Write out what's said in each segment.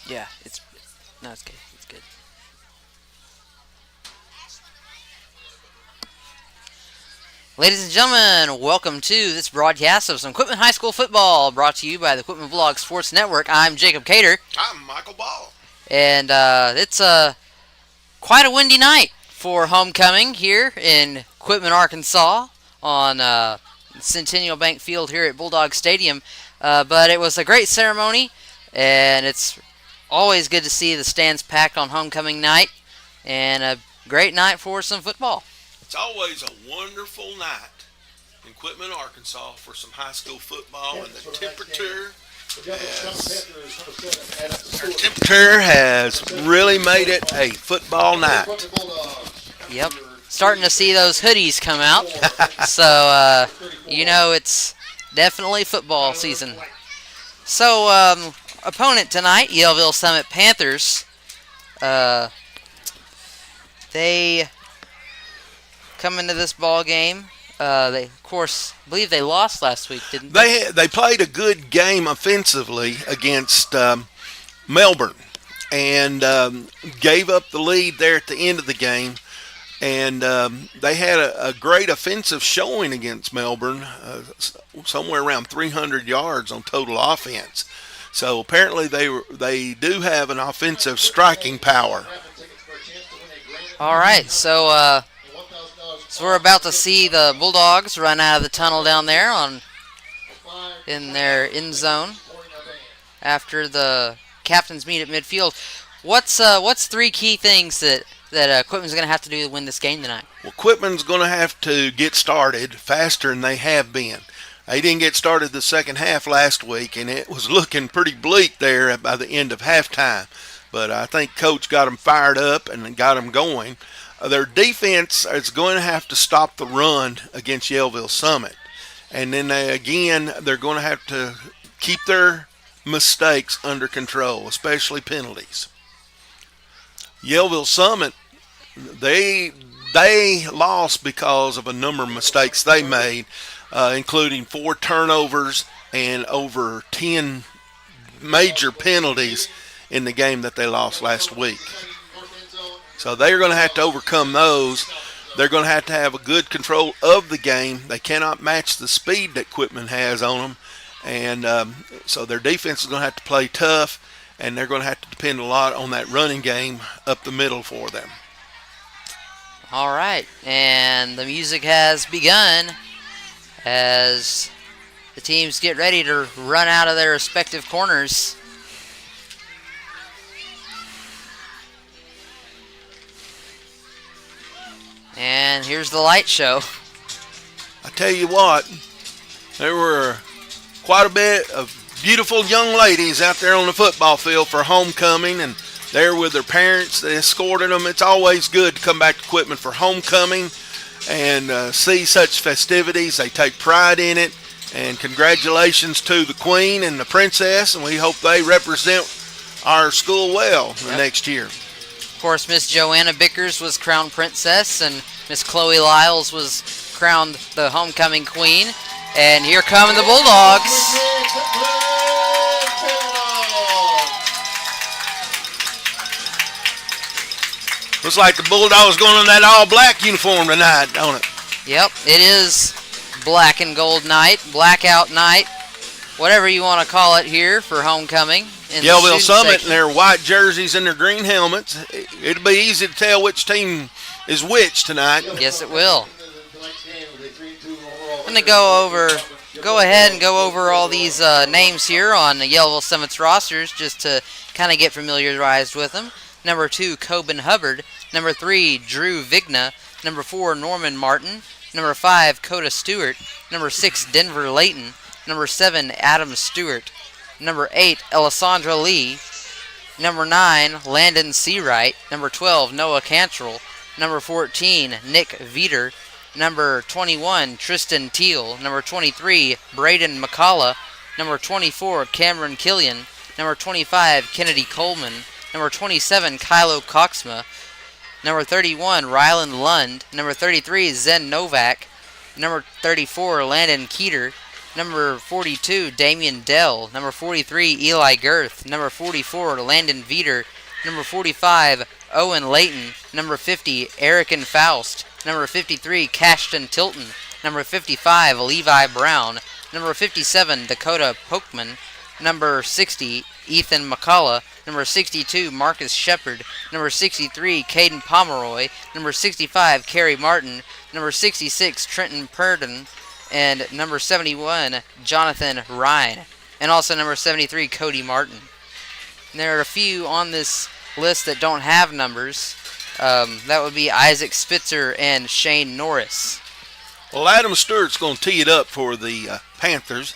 Yeah, it's no, it's good. It's good. Ladies and gentlemen, welcome to this broadcast of some Quitman High School football, brought to you by the Quitman Vlog Sports Network. I'm Jacob Cater, I'm Michael Ball. and it's quite a windy night for homecoming here in Quitman, Arkansas, on Centennial Bank Field here at Bulldog Stadium. But it was a great ceremony, and it's always good to see the stands packed on homecoming night, and a great night for some football. It's always a wonderful night in Quitman, Arkansas for some high school football, and the temperature has really made it a football night. Yep. Starting to see those hoodies come out. So, it's definitely football season. So, opponent tonight, Yellville-Summit Panthers. They come into this ball game. They, of course, believe they lost last week, didn't they? They played a good game offensively against Melbourne and gave up the lead there at the end of the game. And they had a great offensive showing against Melbourne, somewhere around 300 yards on total offense. So apparently they do have an offensive striking power. All right, so we're about to see the Bulldogs run out of the tunnel down there in their end zone after the captains meet at midfield. What's three key things that Quitman's going to have to do to win this game tonight? Well, Quitman's going to have to get started faster than they have been. They didn't get started the second half last week, and it was looking pretty bleak there by the end of halftime. But I think Coach got them fired up and got them going. Their defense is going to have to stop the run against Yellville-Summit. And then they're going to have to keep their mistakes under control, especially penalties. Yellville-Summit, they lost because of a number of mistakes they made, including 4 turnovers and over 10 major penalties in the game that they lost last week. So they're going to have to overcome those. They're going to have a good control of the game. They cannot match the speed that Quitman has on them. And so their defense is going to have to play tough, and they're going to have to depend a lot on that running game up the middle for them. All right, and the music has begun as the teams get ready to run out of their respective corners. And here's the light show. I tell you what, there were quite a bit of beautiful young ladies out there on the football field for homecoming, and they're with their parents. They escorted them. It's always good to come back to Quitman for homecoming and see such festivities. They take pride in it, and congratulations to the Queen and the Princess, and we hope they represent our school well the next year. Of course, Miss Joanna Bickers was crowned princess, and Miss Chloe Lyles was crowned the homecoming queen. And here come the Bulldogs. Looks like the Bulldogs going in that all-black uniform tonight, don't it? Yep, it is black and gold night, blackout night, whatever you want to call it here for homecoming. Yellville-Summit in their white jerseys and their green helmets. It'll be easy to tell which team is which tonight. Yes, it will. I'm going to go ahead and go over all these names here on the Yellville-Summit's rosters just to kind of get familiarized with them. Number 2, Coben Hubbard. Number 3, Drew Vigna. Number 4, Norman Martin. Number 5, Coda Stewart. Number 6, Denver Layton. Number 7, Adam Stewart. Number 8, Alessandra Lee. Number 9, Landon Seawright. Number 12, Noah Cantrell. Number 14, Nick Veter. Number 21, Tristan Teal. Number 23, Braden McCullough. Number 24, Cameron Killian. Number 25, Kennedy Coleman. Number 27, Kylo Coxma. Number 31, Ryland Lund. Number 33, Zen Novak. Number 34, Landon Keeter. Number 42, Damian Dell. Number 43, Eli Girth. Number 44, Landon Veeder. Number 45, Owen Layton. Number 50, Erican Faust. Number 53, Cashton Tilton. Number 55, Levi Brown. Number 57, Dakota Pokman. Number 60, Ethan McCullough. Number 62, Marcus Shepard. Number 63, Caden Pomeroy. Number 65, Kerry Martin. Number 66, Trenton Purdon. And number 71, Jonathan Ryan. And also number 73, Cody Martin. And there are a few on this list that don't have numbers. That would be Isaac Spitzer and Shane Norris. Well, Adam Stewart's going to tee it up for the Panthers.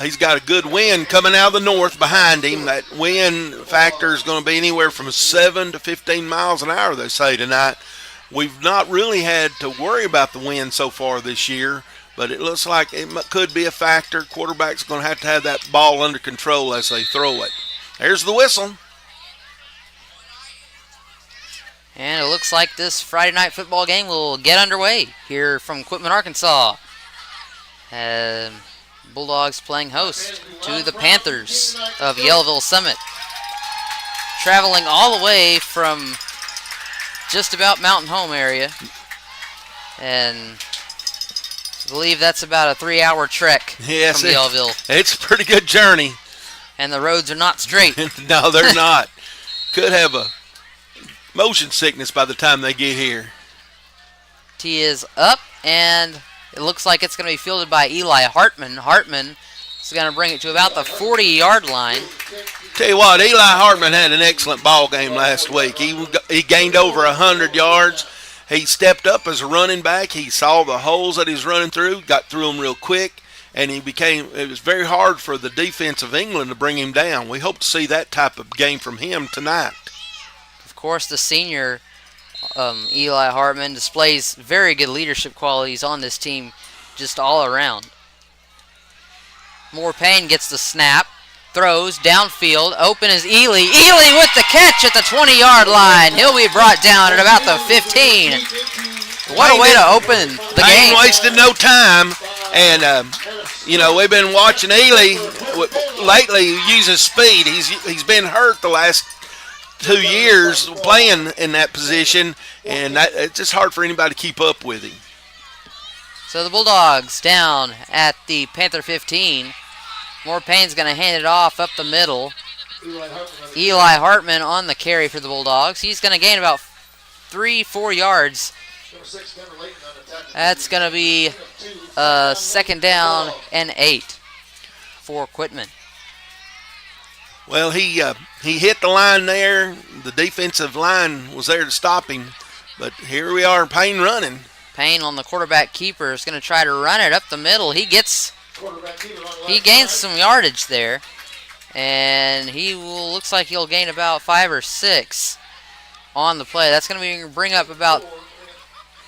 He's got a good wind coming out of the north behind him. That wind factor is going to be anywhere from 7 to 15 miles an hour, they say, tonight. We've not really had to worry about the wind so far this year, but it looks like it could be a factor. Quarterback's going to have that ball under control as they throw it. There's the whistle. And it looks like this Friday night football game will get underway here from Quitman, Arkansas. Bulldogs playing host to the Panthers of Yellville-Summit. Traveling all the way from just about Mountain Home area. And I believe that's about a 3-hour trek from Yellville. It's a pretty good journey. And the roads are not straight. No, they're not. Could have a motion sickness by the time they get here. Tee is up, and it looks like it's going to be fielded by Eli Hartman. Hartman is going to bring it to about the 40-yard line. Tell you what, Eli Hartman had an excellent ball game last week. He gained over 100 yards. He stepped up as a running back. He saw the holes that he was running through, got through them real quick, and it was very hard for the defense of England to bring him down. We hope to see that type of game from him tonight. Of course, the senior Eli Hartman displays very good leadership qualities on this team just all around. Moore Payne gets the snap, throws downfield, open is Ely. Ely with the catch at the 20-yard line. He'll be brought down at about the 15. What a way to open the game. Payne wasted no time, and we've been watching Ely lately use his speed. He's been hurt the last 2 years playing in that position, and it's just hard for anybody to keep up with him. So the Bulldogs down at the Panther 15. Moore Payne's going to hand it off up the middle. Eli Hartman on the carry for the Bulldogs. He's going to gain about 3-4 yards. That's going to be second down and 8 for Quitman. Well, he hit the line there. The defensive line was there to stop him. But here we are, Payne running. Payne on the quarterback keeper is going to try to run it up the middle. He gains some yardage there. And looks like he'll gain about 5 or 6 on the play. That's going to bring up about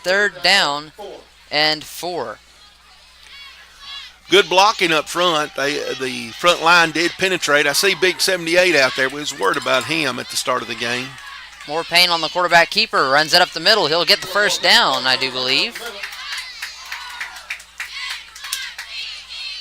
third down and 4. Good blocking up front. The front line did penetrate. I see Big 78 out there. We was worried about him at the start of the game. Moore Payne on the quarterback keeper. Runs it up the middle. He'll get the first down, I do believe.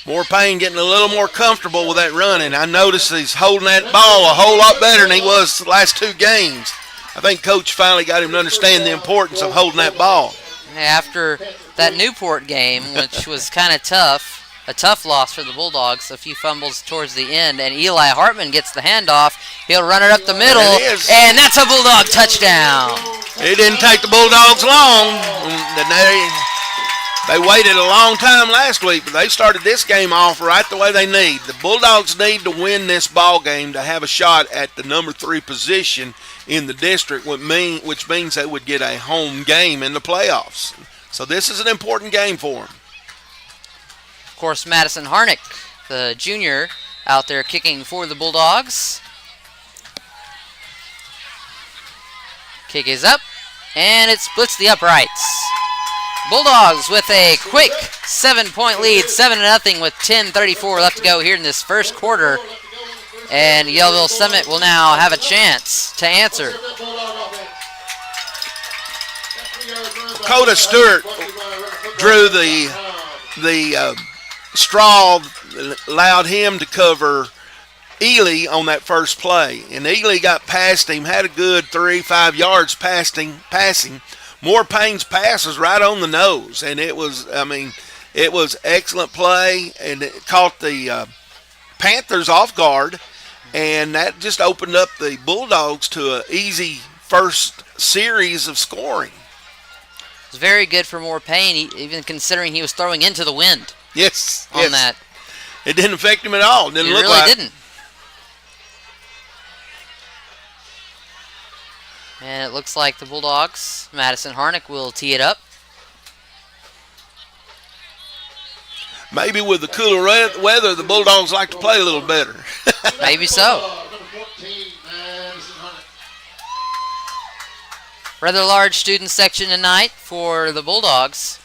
Moore Payne getting a little more comfortable with that running. I noticed he's holding that ball a whole lot better than he was the last 2 games. I think Coach finally got him to understand the importance of holding that ball. After that Newport game, which was kind of tough, a tough loss for the Bulldogs, a few fumbles towards the end, and Eli Hartman gets the handoff. He'll run it up the middle, and that's a Bulldog touchdown. It didn't take the Bulldogs long. They waited a long time last week, but they started this game off right the way they need. The Bulldogs need to win this ball game to have a shot at the number 3 position in the district, which means they would get a home game in the playoffs. So this is an important game for them. Of course, Madison Harnick, the junior, out there kicking for the Bulldogs. Kick is up, and it splits the uprights. Bulldogs with a quick 7-point lead, 7-0 with 10:34 left to go here in this first quarter. And Yellville-Summit will now have a chance to answer. Dakota Stewart drew the Straw allowed him to cover Ely on that first play, and Ely got past him, had a good 3-5 yards passing. More Payne's pass was right on the nose, and it was excellent play, and it caught the Panthers off guard, and that just opened up the Bulldogs to an easy first series of scoring. It was very good for Moore Payne, even considering he was throwing into the wind. Yes, on that. It didn't affect him at all. It really didn't. And it looks like the Bulldogs, Madison Harnick, will tee it up. Maybe with the cooler weather, the Bulldogs like to play a little better. Maybe so. Rather large student section tonight for the Bulldogs.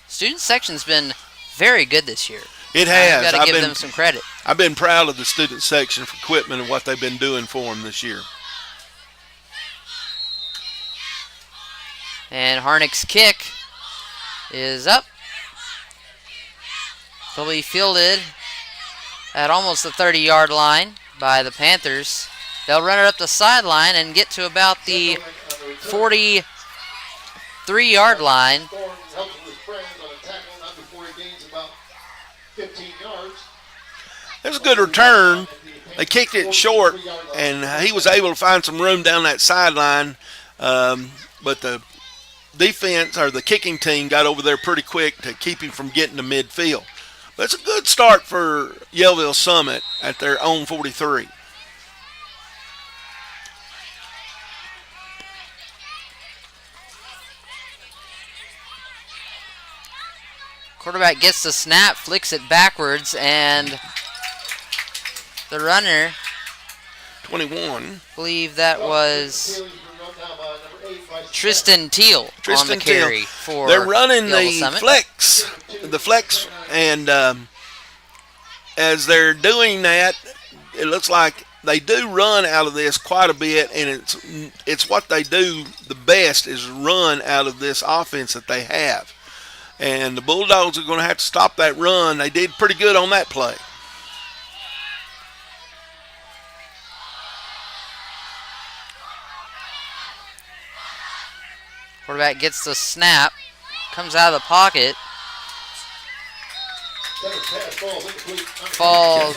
Student section's been very good this year. It has. I've got to give them some credit. I've been proud of the student section for Quitman and what they've been doing for them this year. And Harnick's kick is up. They'll be fielded at almost the 30-yard line by the Panthers. They'll run it up the sideline and get to about the 43-yard line. It was a good return. They kicked it short, and he was able to find some room down that sideline. But the defense, or the kicking team, got over there pretty quick to keep him from getting to midfield. But it's a good start for Yellville-Summit at their own 43. Quarterback gets the snap, flicks it backwards, and the runner, 21, I believe that was Tristan Teal on the carry for They're running Yellville-Summit. the flex, and as they're doing that, it looks like they do run out of this quite a bit, and it's what they do the best is run out of this offense that they have. And the Bulldogs are going to have to stop that run. They did pretty good on that play. Quarterback gets the snap, comes out of the pocket.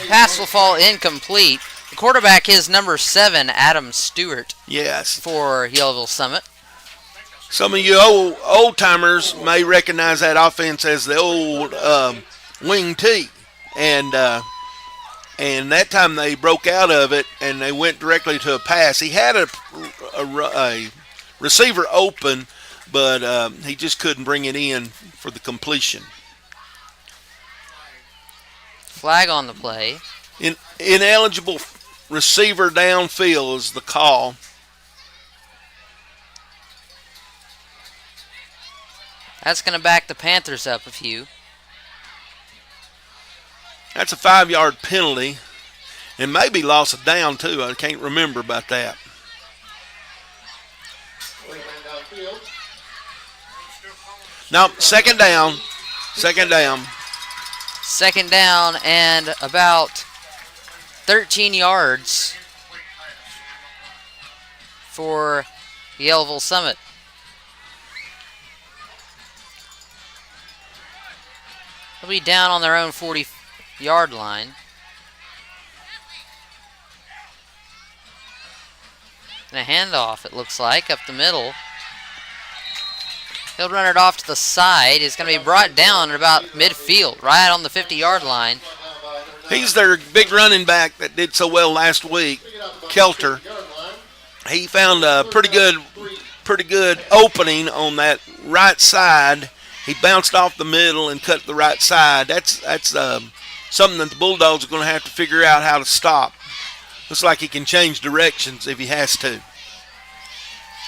Pass will fall incomplete. The quarterback is number 7, Adam Stewart. Yes. For Yellville-Summit. Some of you old timers may recognize that offense as the old wing T, and that time they broke out of it and they went directly to a pass. He had a receiver open, but he just couldn't bring it in for the completion. Flag on the play. Ineligible receiver downfield is the call. That's going to back the Panthers up a few. That's a 5-yard penalty. And maybe loss of down, too. I can't remember about that. No, second down. Second down. Second down and about 13 yards for Yellville-Summit. They'll be down on their own 40-yard line. And a handoff, it looks like, up the middle. He'll run it off to the side. It's going to be brought down at about midfield, right on the 50-yard line. He's their big running back that did so well last week, Kelter. He found a pretty good opening on that right side. He bounced off the middle and cut the right side. That's something that the Bulldogs are going to have to figure out how to stop. Looks like he can change directions if he has to.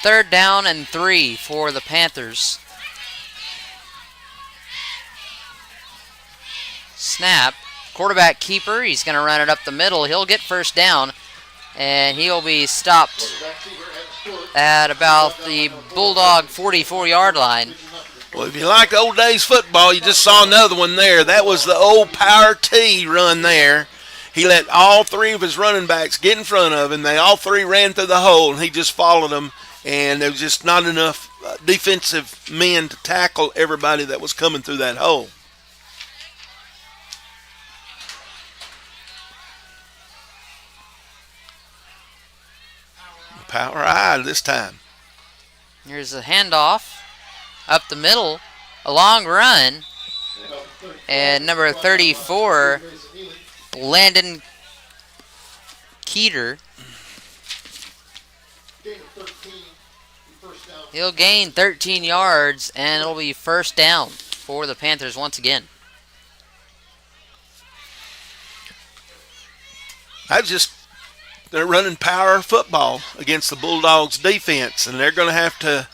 3rd down and 3 for the Panthers. Snap. Quarterback keeper. He's going to run it up the middle. He'll get first down, and he'll be stopped at about the Bulldog 44-yard line. Well, if you like old days football, you just saw another one there. That was the old power T run there. He let all three of his running backs get in front of him. They all three ran through the hole, and he just followed them. And there was just not enough defensive men to tackle everybody that was coming through that hole. Power I this time. Here's a handoff up the middle, a long run, and number 34, Landon Keeter. He'll gain 13 yards, and it'll be first down for the Panthers once again. They're running power football against the Bulldogs defense, and they're going to have to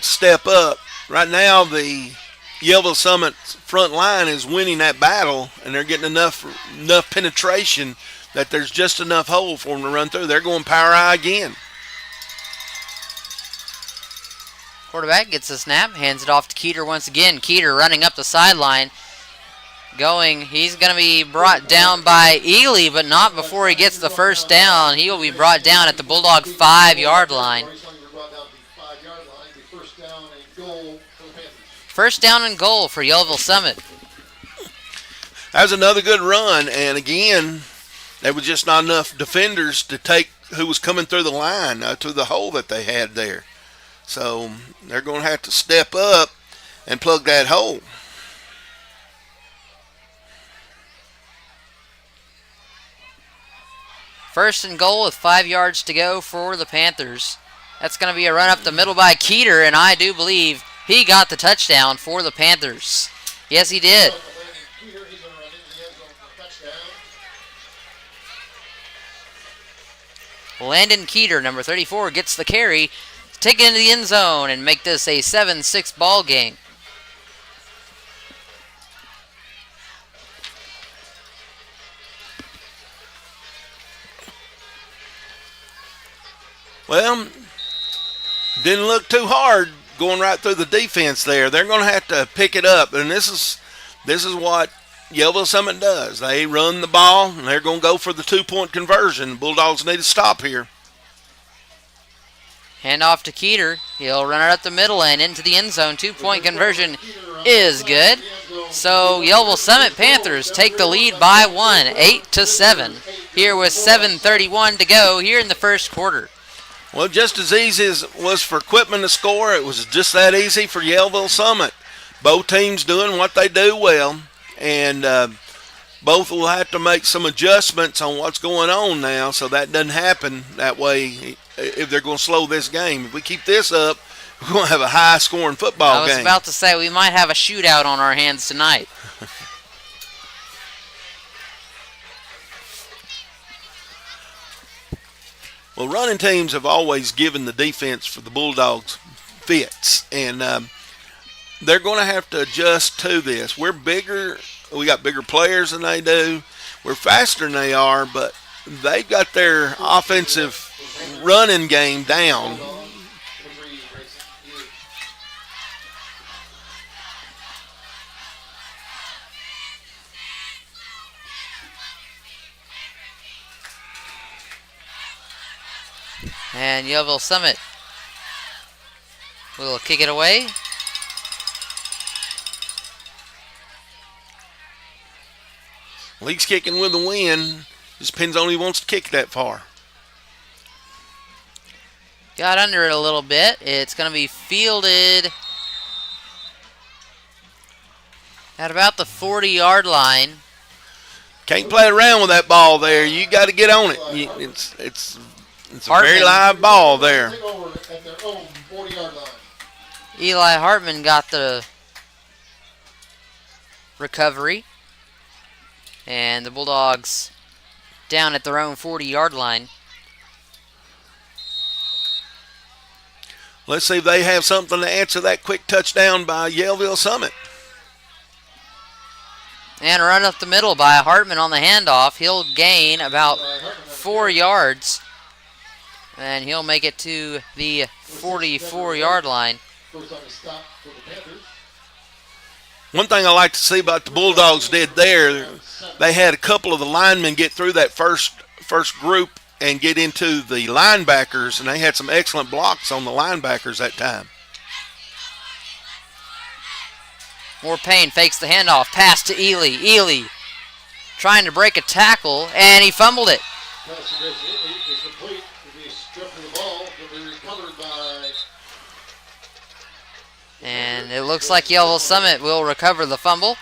step up. Right now, the Yellville-Summit front line is winning that battle, and they're getting enough penetration that there's just enough hole for them to run through. They're going power I again. Quarterback gets the snap, hands it off to Keeter once again. Keeter running up the sideline. He's going to be brought down by Ely, but not before he gets the first down. He will be brought down at the Bulldog 5-yard line. First down and goal for Yellville-Summit. That was another good run, and again, there was just not enough defenders to take who was coming through the line to the hole that they had there. So they're going to have to step up and plug that hole. First and goal with 5 yards to go for the Panthers. That's going to be a run up the middle by Keeter, and I do believe he got the touchdown for the Panthers. Yes, he did. Landon Keeter, number 34, gets the carry, take it into the end zone, and make this a 7-6 ball game. Well, didn't look too hard going right through the defense there. They're going to have to pick it up, and this is what Yellville-Summit does. They run the ball, and they're going to go for the 2-point conversion. The Bulldogs need to stop here. Hand off to Keeter. He'll run it up the middle and into the end zone. 2-point conversion is good. So Yellville-Summit Panthers take the lead by 1, 8-7. Here with 7:31 to go here in the first quarter. Well, just as easy as it was for Quitman to score, it was just that easy for Yellville-Summit. Both teams doing what they do well, and both will have to make some adjustments on what's going on now so that doesn't happen that way if they're going to slow this game. If we keep this up, we're going to have a high-scoring football game. I was about to say we might have a shootout on our hands tonight. Well, running teams have always given the defense for the Bulldogs fits, and they're going to have to adjust to this. We're bigger. We got bigger players than they do. We're faster than they are, but they've got their offensive running game down. And Yellville-Summit will kick it away. League's kicking with the win. Just depends on if he wants to kick that far. Got under it a little bit. It's going to be fielded at about the 40-yard line. Can't play around with that ball there. You got to get on it. It's a very live ball there. Eli Hartman got the recovery. And the Bulldogs down at their own 40-yard line. Let's see if they have something to answer that quick touchdown by Yellville-Summit. And run up the middle by Hartman on the handoff. He'll gain about 4 yards. And he'll make it to the 44-yard line. One thing I like to see about the Bulldogs did there, they had a couple of the linemen get through that first group and get into the linebackers, and they had some excellent blocks on the linebackers that time. More Payne fakes the handoff. Pass to Ely. Ely trying to break a tackle, and he fumbled it. And it looks like Yellville-Summit will recover the fumble.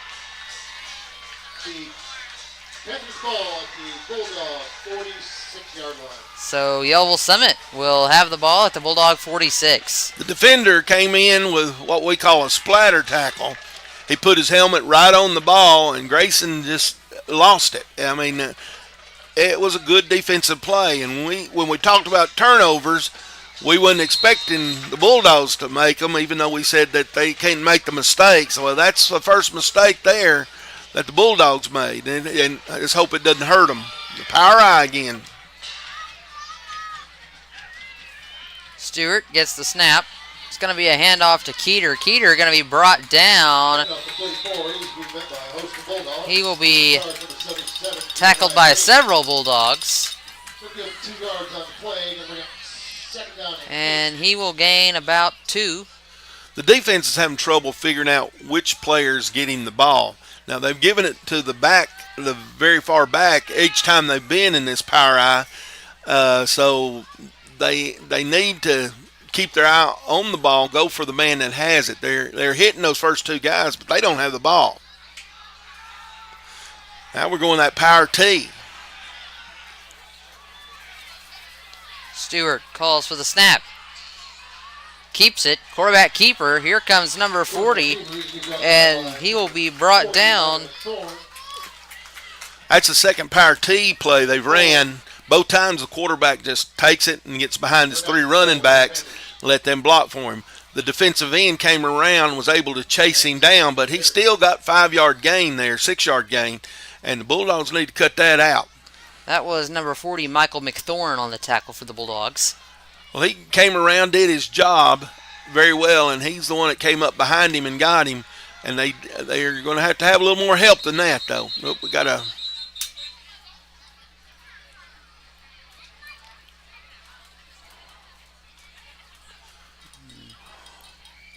So Yellville-Summit will have the ball at the Bulldog 46. The defender came in with what we call a splatter tackle. He put his helmet right on the ball, and Grayson just lost it. I mean, it was a good defensive play. And when we talked about turnovers, we wasn't expecting the Bulldogs to make them, even though we said that they can't make the mistakes. Well, that's the first mistake there that the Bulldogs made, and I just hope it doesn't hurt them. The power eye again. Stewart gets the snap. It's going to be a handoff to Keeter. Keeter going to be brought down. He will be tackled by several Bulldogs. And he will gain about 2. The defense is having trouble figuring out which player's getting the ball. Now, they've given it to the back, the very far back, each time they've been in this power eye. So they need to keep their eye on the ball, go for the man that has it. They're hitting those first 2 guys, but they don't have the ball. Now we're going that power T. Stewart calls for the snap. Keeps it. Quarterback keeper. Here comes number 40, and he will be brought down. That's the second power T play they've ran. Both times the quarterback just takes it and gets behind his 3 running backs, let them block for him. The defensive end came around and was able to chase him down, but he still got 5-yard gain there, 6-yard gain, and the Bulldogs need to cut that out. That was number 40, Michael McThorne, on the tackle for the Bulldogs. Well, he came around, did his job very well, and he's the one that came up behind him and got him. And they're going to have a little more help than that, though. Nope, we got to.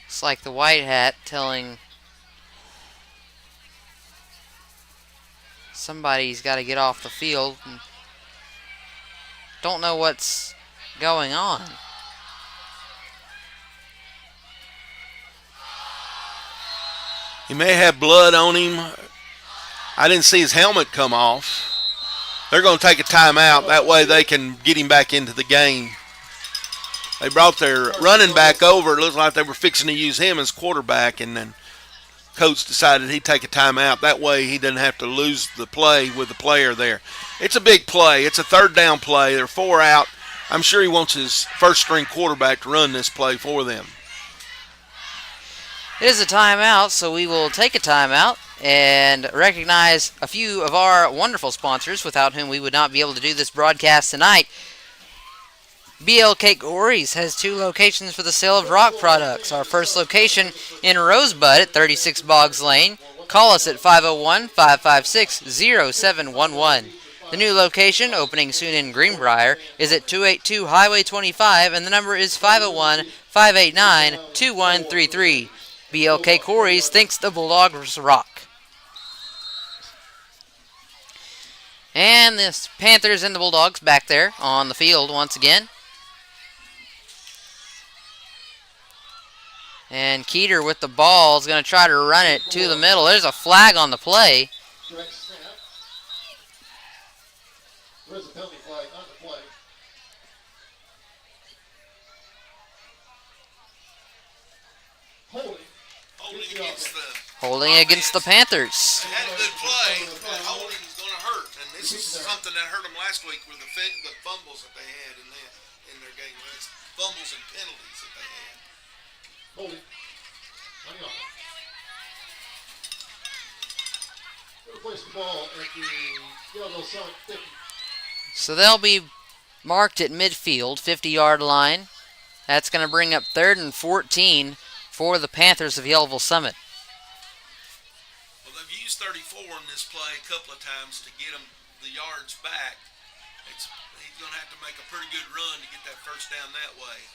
It's like the white hat telling somebody's got to get off the field. Don't know what's going on. He may have blood on him. I didn't see his helmet come off. They're going to take a timeout. That way they can get him back into the game. They brought their running back over. It looks like they were fixing to use him as quarterback, and then coach decided he'd take a timeout. That way he doesn't have to lose the play with the player there. It's a big play. It's a 3rd down play. They're 4 out. I'm sure he wants his first-string quarterback to run this play for them. It is a timeout, so we will take a timeout and recognize a few of our wonderful sponsors without whom we would not be able to do this broadcast tonight. BLK Quarries has 2 locations for the sale of rock products. Our first location in Rosebud at 36 Boggs Lane. Call us at 501-556-0711. The new location, opening soon in Greenbrier, is at 282 Highway 25, and the number is 501-589-2133. BLK Quarries thinks the Bulldogs rock. And the Panthers and the Bulldogs back there on the field once again. And Keeter with the ball is going to try to run it to the middle. There's a flag on the play. There's a penalty flag on the play. Holding against the Panthers. They had a good play, but holding is going to hurt. And this is something that hurt them last week with the fumbles that they had in their game. It's fumbles and penalties that they had. Holding. Hang on. They'll place the ball at the Yellville-Summit 50. So they'll be marked at midfield, 50-yard line. That's going to bring up 3rd and 14 for the Panthers of Yellville-Summit. Well, they've used 34 in this play a couple of times to get him the yards back. He's going to have to make a pretty good run to get that first down that way.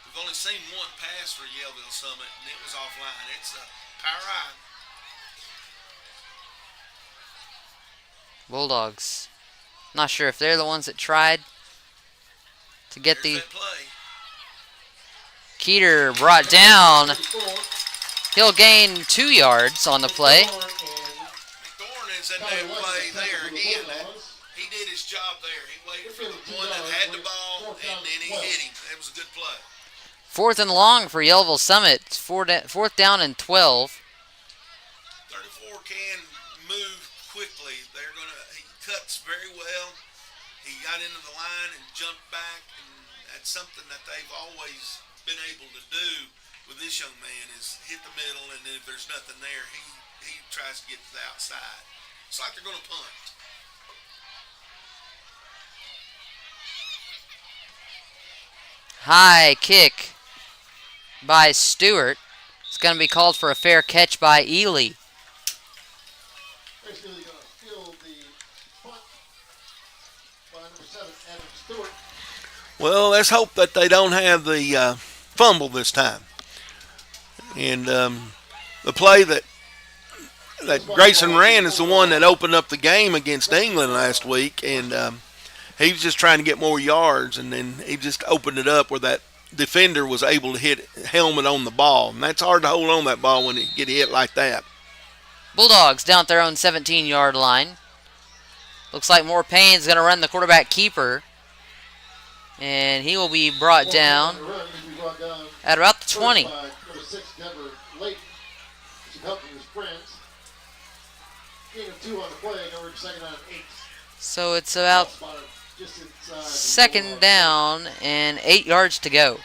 We've only seen one pass for Yellville-Summit, and it was offline. It's a power eye. Bulldogs. Not sure if they're the ones that tried to get There's the that play. Keeter brought down. He'll gain 2 yards on the play. McThorne is in that play there again. He did his job there. He waited for the one that had the ball, and then he hit him. That was a good play. 4th and long for Yellville-Summit. 4th down and 12. 34 can move quickly. He cuts very well. He got into the line and jumped back, and that's something that they've always been able to do with this young man is hit the middle, and then if there's nothing there, he tries to get to the outside. It's like they're going to punt. High kick by Stewart. It's going to be called for a fair catch by Ely. Basically, going to field the punt by number 7, Adam Stewart. Well, let's hope that they don't have the fumble this time. And the play that Grayson ran is the one that opened up the game against England last week, and he was just trying to get more yards, and then he just opened it up where that defender was able to hit helmet on the ball. And that's hard to hold on that ball when you get hit like that. Bulldogs down at their own 17-yard line. Looks like Moore Payne's going to run the quarterback keeper. And he will be brought down at about the 20. So it's about 2nd down and 8 yards to go.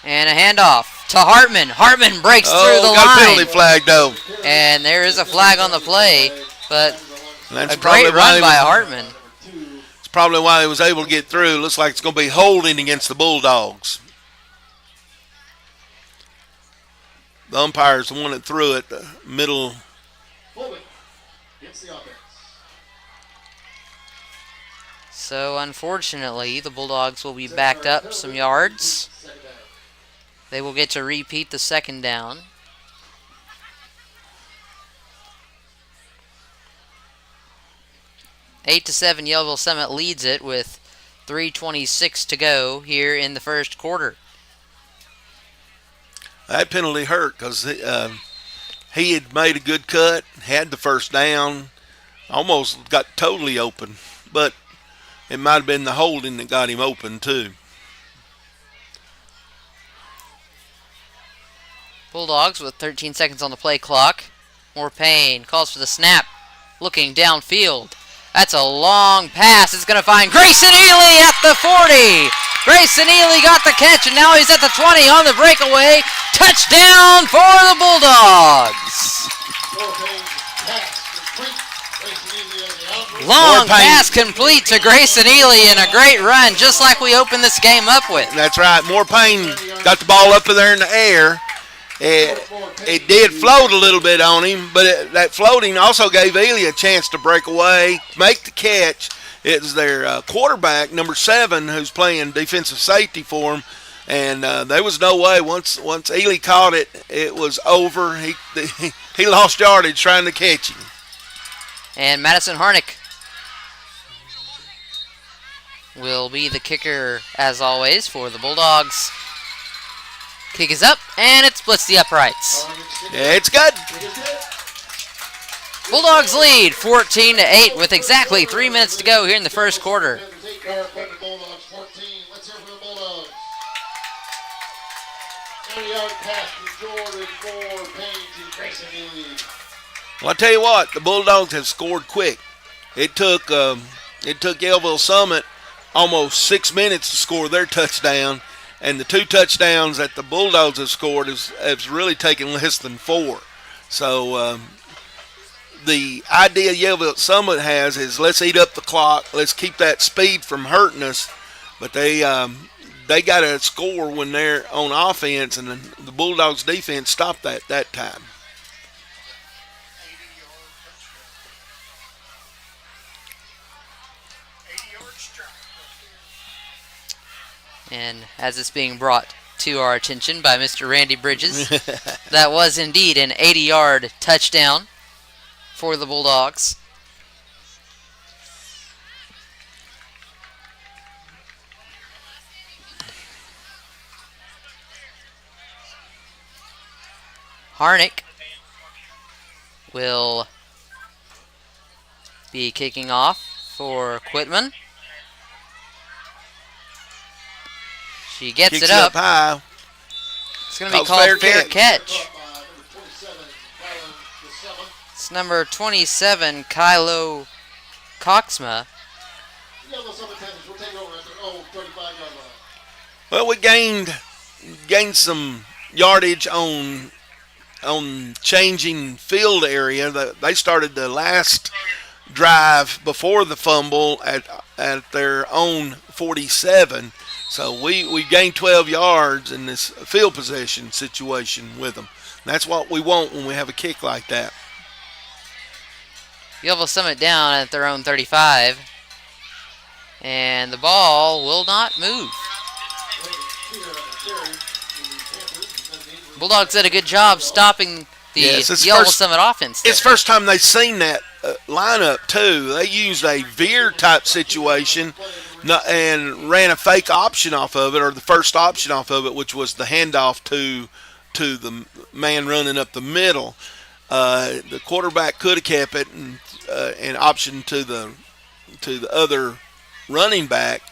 And a handoff to Hartman. Hartman breaks through the got line. a penalty flag, though. And there is a flag on the play, but That's a great run by Hartman. It's probably why he was able to get through. Looks like it's going to be holding against the Bulldogs. The umpire's the one that threw it, the middle. So unfortunately, the Bulldogs will be backed up some yards. They will get to repeat the 2nd down. Eight to 7, Yellville-Summit leads it with 3:26 to go here in the first quarter. That penalty hurt because he had made a good cut, had the first down, almost got totally open, but it might have been the holding that got him open too. Bulldogs with 13 seconds on the play clock. Moore Payne calls for the snap, looking downfield. That's a long pass. It's going to find Grayson Ely at the 40. Grayson Ely got the catch, and now he's at the 20 on the breakaway. Touchdown for the Bulldogs. Long pass complete to Grayson Ely and a great run, just like we opened this game up with. That's right. Moore Payne got the ball up there in the air. It did float a little bit on him, but that floating also gave Ely a chance to break away, make the catch. It was their quarterback, number 7, who's playing defensive safety for him, and there was no way. Once Ely caught it, it was over. He lost yardage trying to catch him. And Madison Harnick will be the kicker, as always, for the Bulldogs. Kick is up, and it splits the uprights. Yeah, it's good. Bulldogs lead 14-8 with exactly 3 minutes to go here in the first quarter. Well, I tell you what, the Bulldogs have scored quick. It took Yellville-Summit almost 6 minutes to score their touchdown. And the 2 touchdowns that the Bulldogs have scored has really taken less than 4. So the idea Yellville-Summit has is let's eat up the clock, let's keep that speed from hurting us. But they got to score when they're on offense, and the Bulldogs defense stopped that time. And as it's being brought to our attention by Mr. Randy Bridges, that was indeed an 80-yard touchdown for the Bulldogs. Harnick will be kicking off for Quitman. She gets Kicks it up high. It's going to be called fair catch. It's number 27, Kylo Coxma. Well, we gained some yardage on changing field area. They started the last drive before the fumble at their own 47. So we gained 12 yards in this field possession situation with them. And that's what we want when we have a kick like that. Yellville-Summit down at their own 35. And the ball will not move. Bulldogs did a good job stopping the Yellville-Summit offense there. It's the first time they've seen that lineup, too. They used a veer-type situation and ran a fake option off of it, or the first option off of it, which was the handoff to the man running up the middle. The quarterback could have kept it and option to the other running back,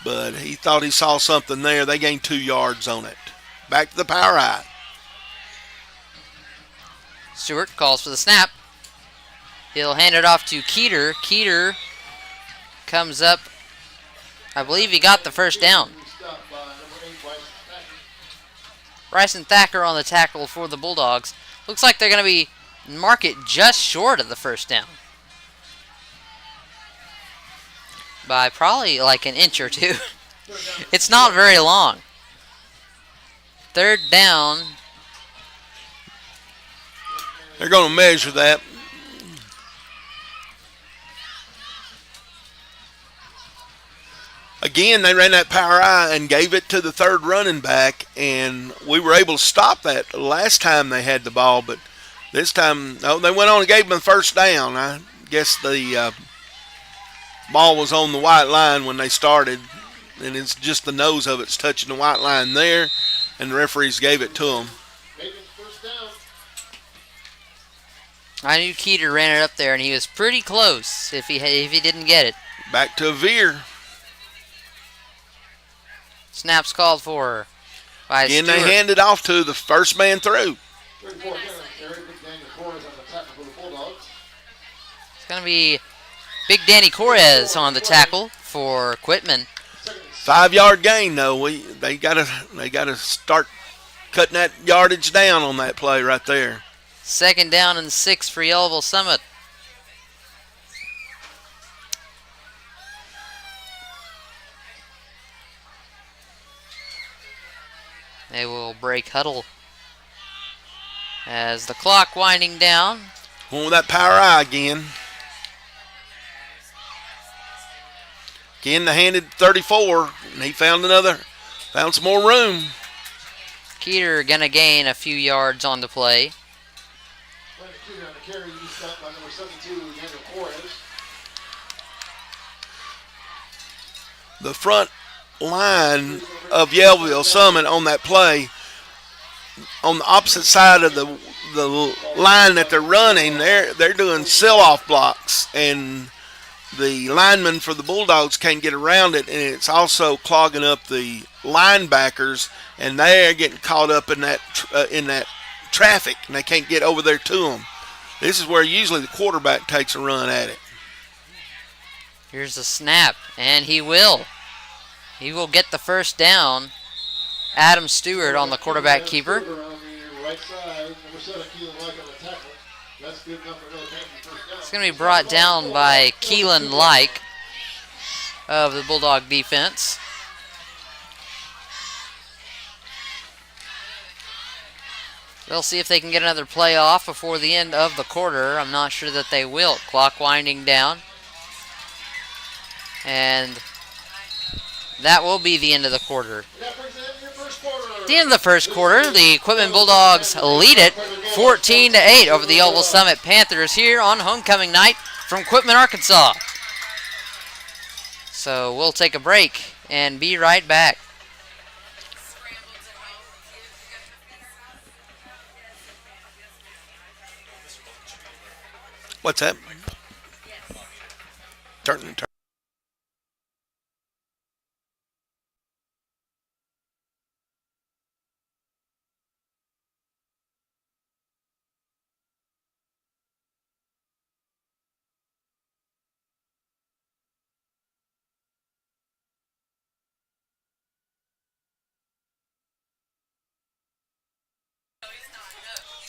but he thought he saw something there. They gained 2 yards on it. Back to the power eye. Stewart calls for the snap. He'll hand it off to Keeter. Keeter comes up. I believe he got the first down. Bryson Thacker on the tackle for the Bulldogs. Looks like they're going to be mark it just short of the first down. By probably like an inch or two. It's not very long. Third down. They're going to measure that. Again, they ran that power eye and gave it to the third running back, and we were able to stop that last time they had the ball, but this time, they went on and gave them the first down. I guess the ball was on the white line when they started, and it's just the nose of it's touching the white line there, and the referees gave it to them. I knew Keeter ran it up there, and he was pretty close if he didn't get it. Back to a veer. Snaps called for by Again, Stewart. they hand it off to the first man through. It's going to be Big Danny Correz on the tackle for Quitman. 5-yard gain, though. They gotta start cutting that yardage down on that play right there. 2nd down and 6 for Yellville-Summit. They will break huddle as the clock winding down. Going with that power eye again. Again, they handed 34, and he found some more room. Keeter gonna gain a few yards on the play. The front line of Yellville-Summit on that play, on the opposite side of the line that they're running, they're doing seal-off blocks, and the linemen for the Bulldogs can't get around it, and it's also clogging up the linebackers, and they're getting caught up in that traffic, and they can't get over there to them. This is where usually the quarterback takes a run at it. Here's the snap, and he will. He will get the first down. Adam Stewart on the quarterback keeper. That's good enough for another Panther first down. It's going to be brought down by Keelan Like of the Bulldog defense. They'll see if they can get another play off before the end of the quarter. I'm not sure that they will. Clock winding down. And that will be the end of the quarter. At the end of the first quarter, the Quitman Bulldogs lead it 14-8 over the Yellville-Summit Panthers here on homecoming night from Quitman, Arkansas. So we'll take a break and be right back. What's that? Turn.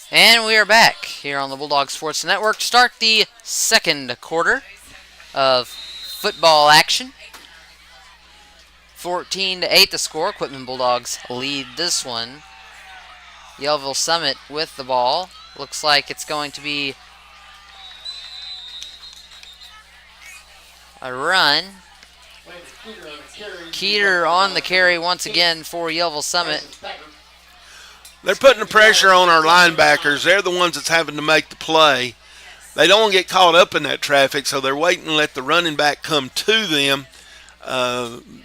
And we are back here on the Bulldog Sports Network to start the second quarter of football action. 14-8 the score. Quitman Bulldogs lead this one. Yellville-Summit with the ball. Looks like it's going to be a run. Keeter on the carry once again for Yellville-Summit. They're putting the pressure on our linebackers. They're the ones that's having to make the play. They don't want to get caught up in that traffic, so they're waiting to let the running back come to them.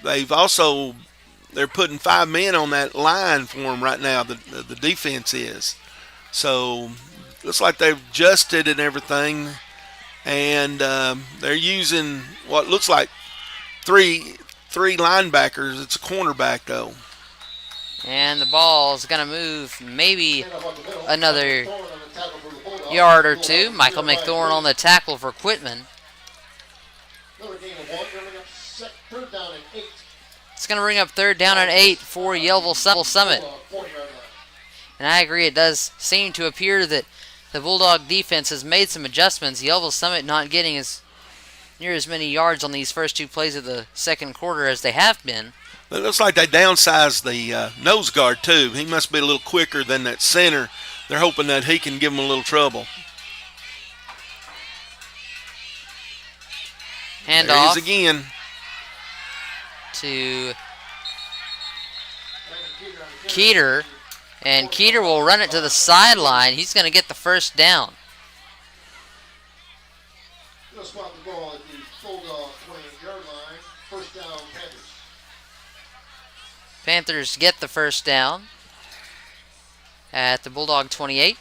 They're putting 5 men on that line for them right now, the defense is. So looks like they've adjusted and everything, and they're using what looks like three linebackers. It's a cornerback, though. And the ball is going to move maybe another yard or two. Michael McThorne on the tackle for Quitman. It's going to bring up third down and 8 for Yellville-Summit. And I agree, it does seem to appear that the Bulldog defense has made some adjustments. Yellville-Summit not getting near as many yards on these first two plays of the second quarter as they have been. It looks like they downsized the nose guard, too. He must be a little quicker than that center. They're hoping that he can give them a little trouble. Hand there off he is again to Keeter. And Keeter will run it to the sideline. He's going to get the first down. He'll spot the ball at the Bulldog 28-yard line. First down, Panthers. Panthers get the first down at the Bulldog 28.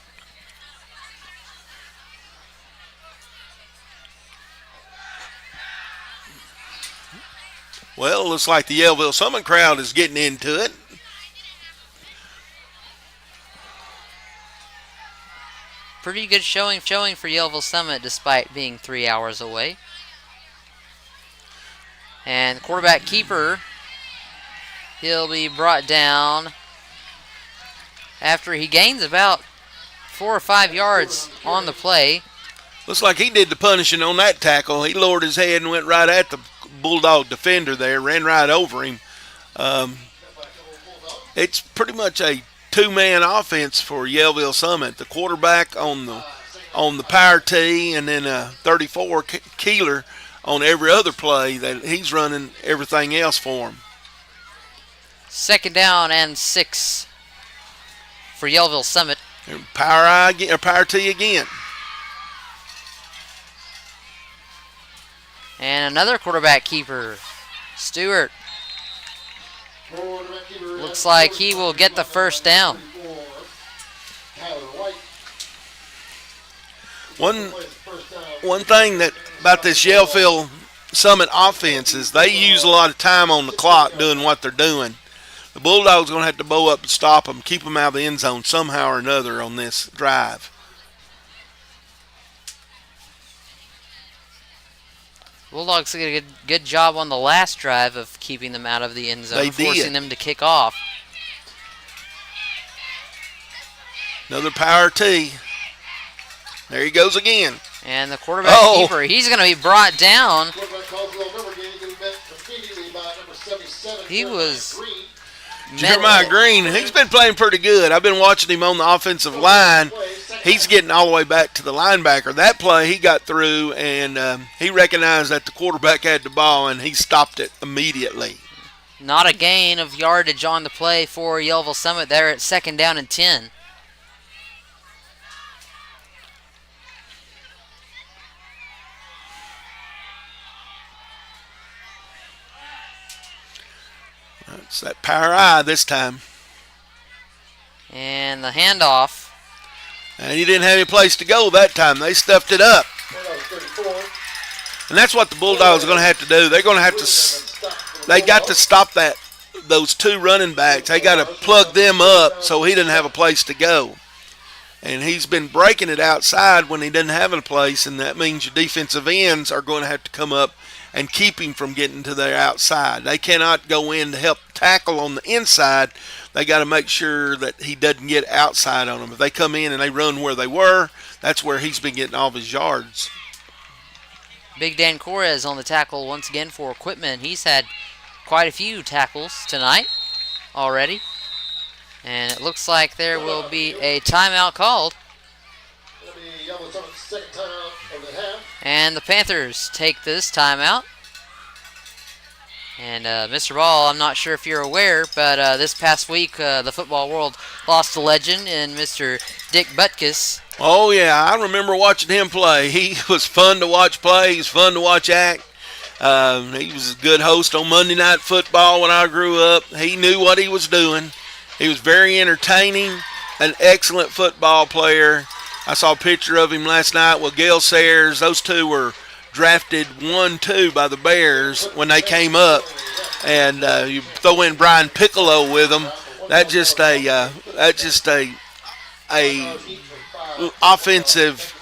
Well, looks like the Yellville-Summit crowd is getting into it. Pretty good showing for Yellville-Summit despite being 3 hours away. And quarterback keeper, he'll be brought down after he gains about 4 or 5 yards on the play. Looks like he did the punishing on that tackle. He lowered his head and went right at the Bulldog defender there, ran right over him. It's pretty much a two-man offense for Yellville-Summit. The quarterback on the power tee, and then 34 Keeler on every other play that he's running everything else for him. Second down and 6 for Yellville-Summit. Power tee again. And another quarterback keeper, Stewart. Looks like he will get the first down. One thing about this Yellville-Summit offense is they use a lot of time on the clock doing what they're doing. The Bulldogs are going to have to bow up and stop them, keep them out of the end zone somehow or another on this drive. Bulldogs did a good job on the last drive of keeping them out of the end zone, forcing them to kick off. Another power tee. There he goes again. And the quarterback keeper, he's going to be brought down. He was Jeremiah Green, he's been playing pretty good. I've been watching him on the offensive line. He's getting all the way back to the linebacker. That play, he got through, and he recognized that the quarterback had the ball, and he stopped it immediately. Not a gain of yardage on the play for Yellville-Summit there at 2nd down and 10. It's that power eye this time. And the handoff. And he didn't have any place to go that time. They stuffed it up. And that's what the Bulldogs are going to have to do. They're going to have to. They got to stop those two running backs. They got to plug them up so he doesn't have a place to go. And he's been breaking it outside when he doesn't have a place, and that means your defensive ends are going to have to come up and keep him from getting to their outside. They cannot go in to help tackle on the inside. They got to make sure that he doesn't get outside on them. If they come in and they run where they were, that's where he's been getting all of his yards. Big Dan Correz on the tackle once again for Quitman. He's had quite a few tackles tonight already. And it looks like there will be a timeout called. And the Panthers take this timeout. And Mr. Ball, I'm not sure if you're aware, but this past week the football world lost a legend in Mr. Dick Butkus. Oh, yeah, I remember watching him play. He was fun to watch play. He was fun to watch act. He was a good host on Monday Night Football when I grew up. He knew what he was doing. He was very entertaining, an excellent football player. I saw a picture of him last night with Gail Sayers. Those two were drafted 1-2 by the Bears when they came up. And you throw in Brian Piccolo with them. That's just a offensive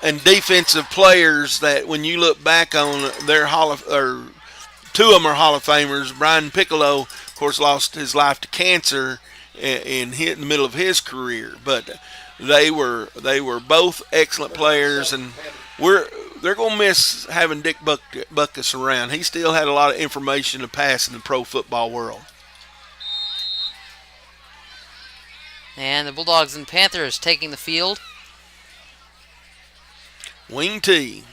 and defensive players that when you look back on their two of them are Hall of Famers. Brian Piccolo, of course, lost his life to cancer and hit in the middle of his career, but they were both excellent players, and they're going to miss having Dick Butkus around. He still had a lot of information to pass in the pro football world. And the Bulldogs and Panthers taking the field. Wing T.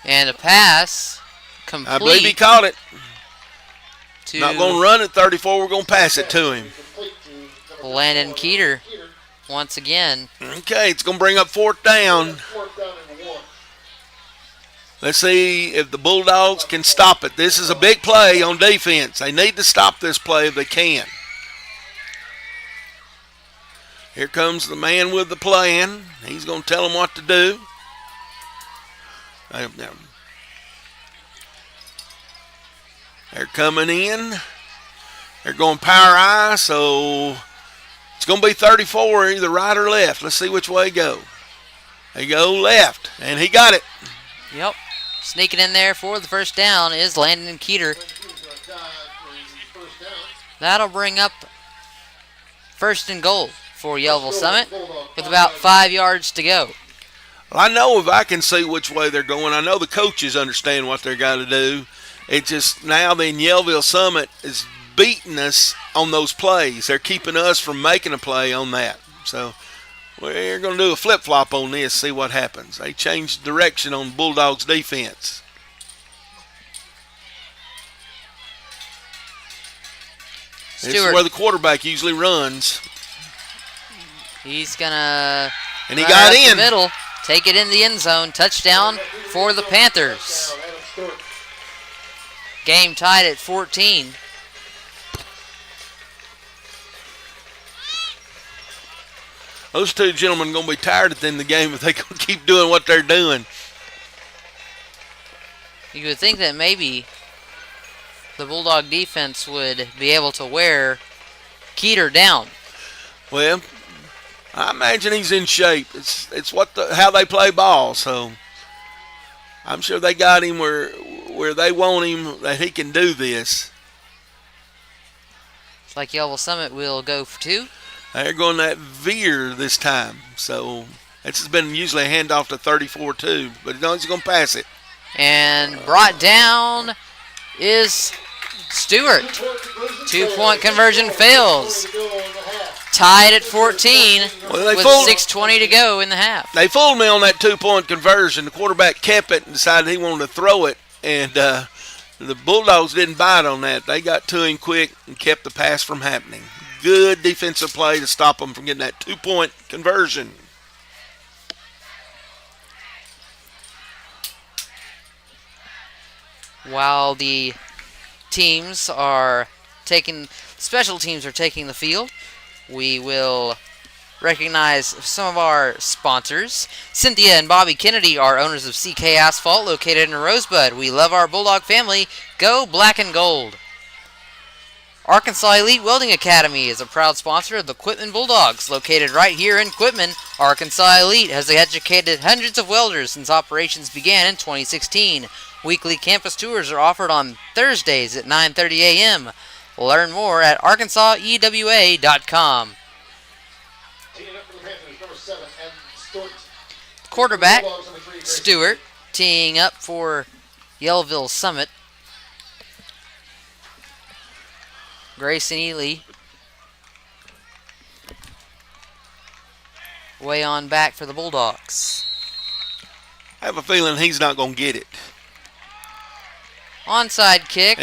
And a pass complete. I believe he caught it. To Not going to run at 34. We're going to pass it to him. Landon Keeter once again. Okay, it's going to bring up 4th down. Let's see if the Bulldogs can stop it. This is a big play on defense. They need to stop this play if they can. Here comes the man with the plan. He's going to tell them what to do. They're coming in. They're going power eye, so it's going to be 34, either right or left. Let's see which way they go. They go left, and he got it. Yep. Sneaking in there for the first down is Landon Keeter. That'll bring up 1st and goal for Yellville-Summit with about 5 yards to go. Well, I know if I can see which way they're going. I know the coaches understand what they're got to do. It's just now then Yellville-Summit is beating us on those plays. They're keeping us from making a play on that. So we're going to do a flip-flop on this, see what happens. They changed direction on Bulldogs defense. This is where the quarterback usually runs. He's going to and he got in. The middle, take it in the end zone. Touchdown for the Panthers. Game tied at 14. Those two gentlemen are going to be tired at the end of the game if they can keep doing what they're doing. You would think that maybe the Bulldog defense would be able to wear Keeter down. Well, I imagine he's in shape. It's how they play ball, so I'm sure they got him where they want him, that he can do this. It's like Yellville-Summit will go for 2. They're going that veer this time. So it's been usually a handoff to 34 too, but as long as he's going to pass it. And brought down is Stewart. 2-point conversion fails. Tied at 14 with 6:20 to go in the half. They fooled me on that 2-point conversion. The quarterback kept it and decided he wanted to throw it, and the Bulldogs didn't bite on that. They got to him quick and kept the pass from happening. Good defensive play to stop them from getting that 2-point conversion. While the special teams are taking the field, we will recognize some of our sponsors. Cynthia and Bobby Kennedy are owners of CK Asphalt, located in Rosebud. We love our Bulldog family. Go black and gold. Arkansas Elite Welding Academy is a proud sponsor of the Quitman Bulldogs, located right here in Quitman. Arkansas Elite has educated hundreds of welders since operations began in 2016. Weekly campus tours are offered on Thursdays at 9:30 a.m. Learn more at arkansasewa.com. Quarterback Stewart teeing up for Yellville-Summit. Grayson Ely way on back for the Bulldogs. I have a feeling he's not going to get it. Onside kick.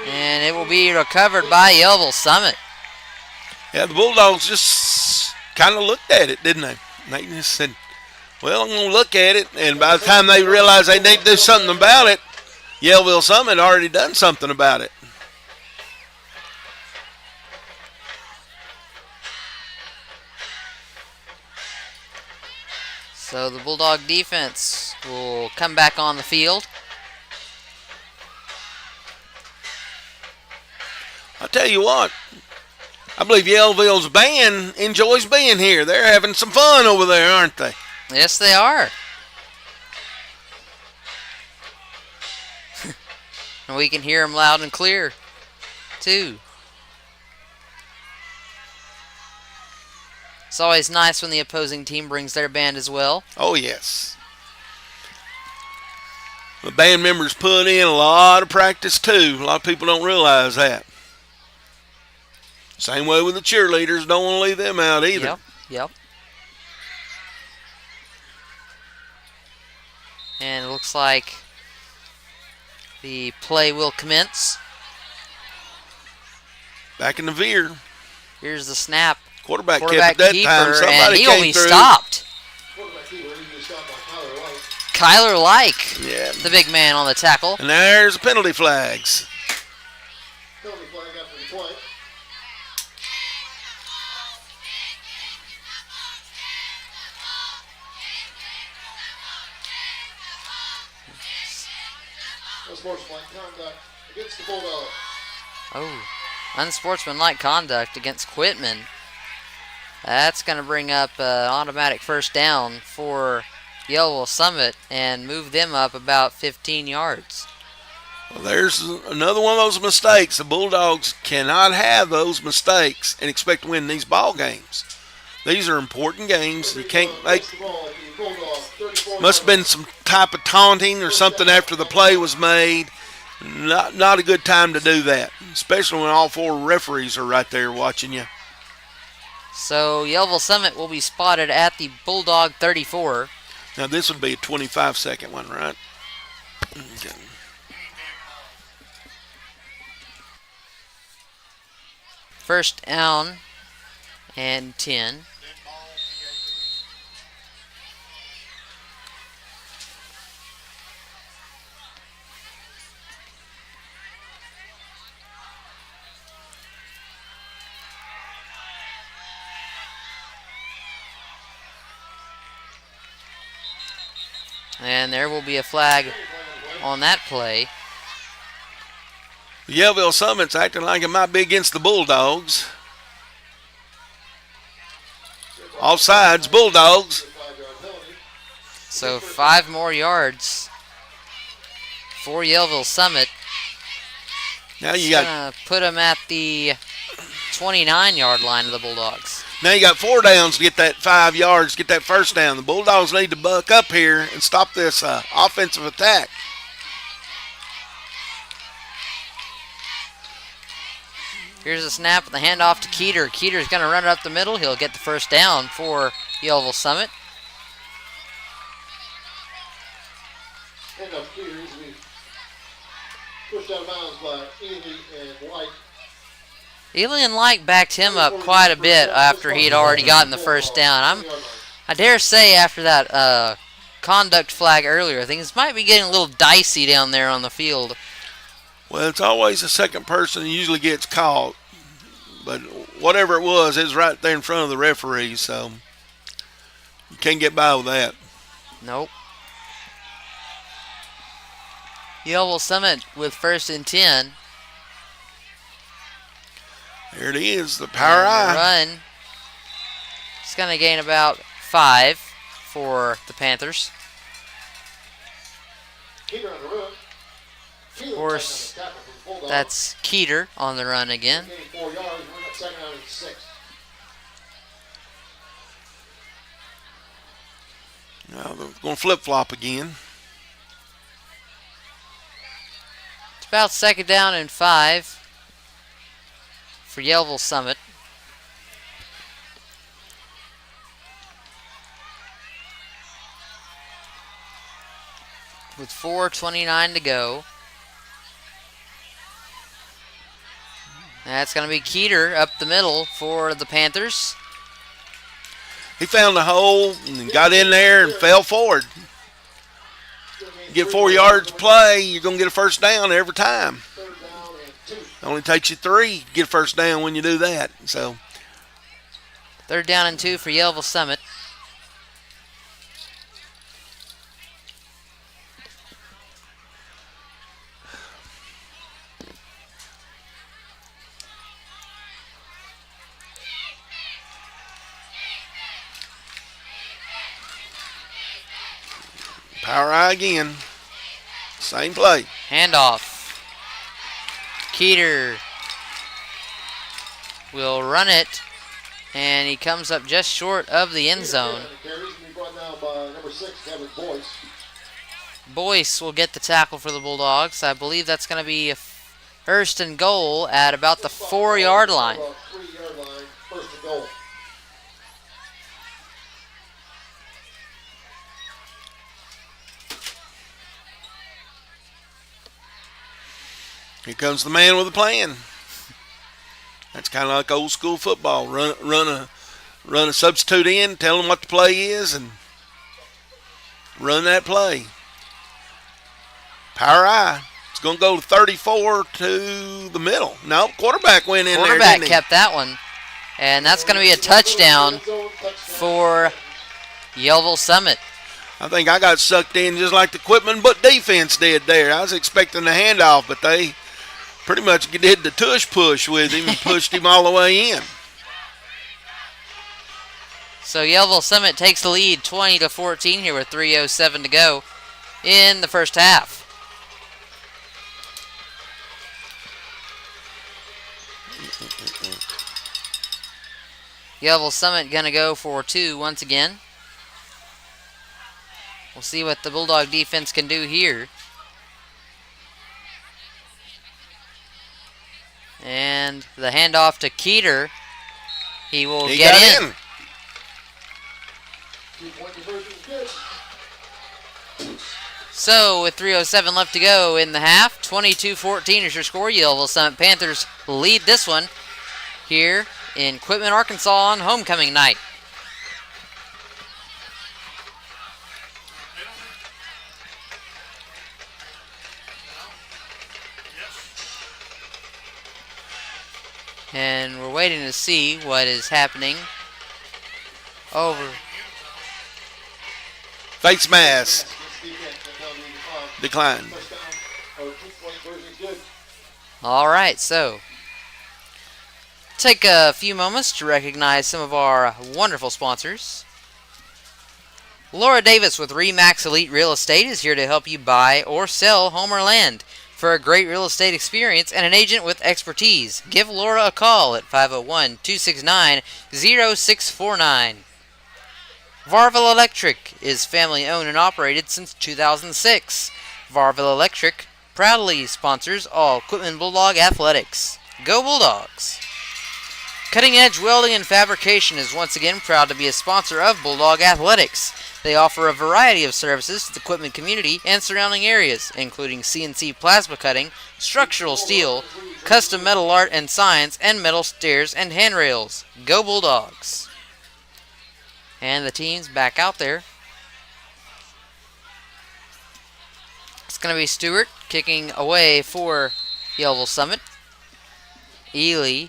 And it will be recovered by Yellville-Summit. Yeah, the Bulldogs just kind of looked at it, didn't they? They just said, well, I'm going to look at it. And by the time they realized they need to do something about it, Yellville-Summit already done something about it. So the Bulldog defense will come back on the field. I'll tell you what, I believe Yellville's band enjoys being here. They're having some fun over there, aren't they? Yes, they are. And we can hear them loud and clear, too. It's always nice when the opposing team brings their band as well. Oh, yes. The band members put in a lot of practice, too. A lot of people don't realize that. Same way with the cheerleaders. Don't want to leave them out either. Yep. And it looks like the play will commence. Back in the veer. Here's the snap. Quarterback kept it that time. Somebody and he'll be through. Stopped. Kyler Like, yeah, the big man on the tackle. And there's the penalty flags. Penalty flag after the play. Unsportsmanlike conduct against the Bulldogs. Oh, unsportsmanlike conduct against Quitman. That's going to bring up an automatic first down for Yellville-Summit and move them up about 15 yards. Well, there's another one of those mistakes. The Bulldogs cannot have those mistakes and expect to win these ball games. These are important games. You can't make. Must have been some type of taunting or something after the play was made. Not a good time to do that, especially when all four referees are right there watching you. So Yellville-Summit will be spotted at the Bulldog 34. Now this would be a 25-second one, right? Okay. First down and 10. And there will be a flag on that play. Yellville-Summit's acting like it might be against the Bulldogs. Offsides, Bulldogs. So 5 more yards for Yellville-Summit. Now you It's got gonna put him at the 29-yard line of the Bulldogs. now you got 4 downs to get that 5 yards, get that first down. The Bulldogs need to buck up here and stop this offensive attack. Here's a snap with the handoff to Keeter. Keeter's going to run it up the middle. He'll get the first down for Yellville-Summit. End up Peter easily pushed out of bounds by Ely and White. Ely and Light backed him up quite a bit after he had already gotten the first down. I dare say after that conduct flag earlier, things might be getting a little dicey down there on the field. Well, it's always the second person who usually gets caught. But whatever it was right there in front of the referee, so you can't get by with that. Nope. Yellville-Summit with 1st and 10. There it is, the power And eye. the run. It's going to gain about 5 for the Panthers. Keeter on the run. Of course, that's Keeter on the run again. Gaining 4 yards. We're up 2nd down and 6. Now they're going to flip-flop again. It's about 2nd down and 5 for Yellville-Summit. With 4:29 to go. That's going to be Keeter up the middle for the Panthers. He found a hole and got in there and fell forward. Get 4 yards play, you're going to get a first down every time. 3rd down and 2. It only takes you 3 to get a first down when you do that. So 3rd down and 2 for Yellville-Summit. power eye again. Same play. Handoff. Keeter will run it, and he comes up just short of the end zone. Carries and be brought down by number 6, Kevin Boyce. Boyce will get the tackle for the Bulldogs. I believe that's going to be a 1st and goal at about the 4-yard line. About 3-yard line, 1st and goal. Here comes the man with a plan. That's kind of like old school football. Run a substitute in, tell them what the play is, and run that play. Power eye. It's going to go 34 to the middle. No, quarterback went in there, Quarterback didn't he? kept that one, and that's going to be a touchdown for Yellville-Summit. I think I got sucked in just like the Quitman but defense did there. I was expecting the handoff, but they pretty much did the tush push with him and pushed him all the way in. So Yellville-Summit takes the lead 20-14 here with 3:07 to go in the first half. Yellville-Summit going to go for 2 once again. We'll see what the Bulldog defense can do here. And the handoff to Keeter. He will He get got in. 2-point conversion is good. So with 3:07 left to go in the half, 22-14 is your score. Yellville-Summit Panthers lead this one here in Quitman, Arkansas on homecoming night. And we're waiting to see what is happening over. Face mask. Decline. Touchdown or 2-point conversion is good. All right, so take a few moments to recognize some of our wonderful sponsors. Laura Davis with RE/MAX Elite Real Estate is here to help you buy or sell home or land. For a great real estate experience and an agent with expertise, give Laura a call at 501-269-0649. Varville Electric is family owned and operated since 2006. Varville Electric proudly sponsors all Quitman Bulldog athletics. Go Bulldogs! Cutting Edge Welding and Fabrication is once again proud to be a sponsor of Bulldog Athletics. They offer a variety of services to the Quitman community and surrounding areas, including CNC plasma cutting, structural steel, custom metal art and signs, and metal stairs and handrails. Go Bulldogs! And the team's back out there. It's going to be Stewart kicking away for Yellville-Summit. Ely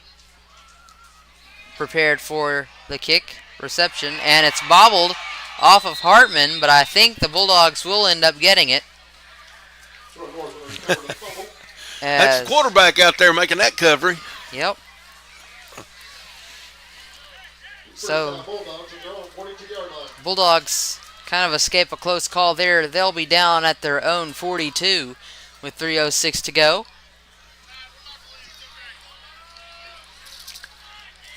prepared for the kick reception, and it's bobbled off of Hartman, but I think the Bulldogs will end up getting it. That's the quarterback out there making that coverage. Yep. So, Bulldogs kind of escape a close call there. They'll be down at their own 42 with 3:06 to go.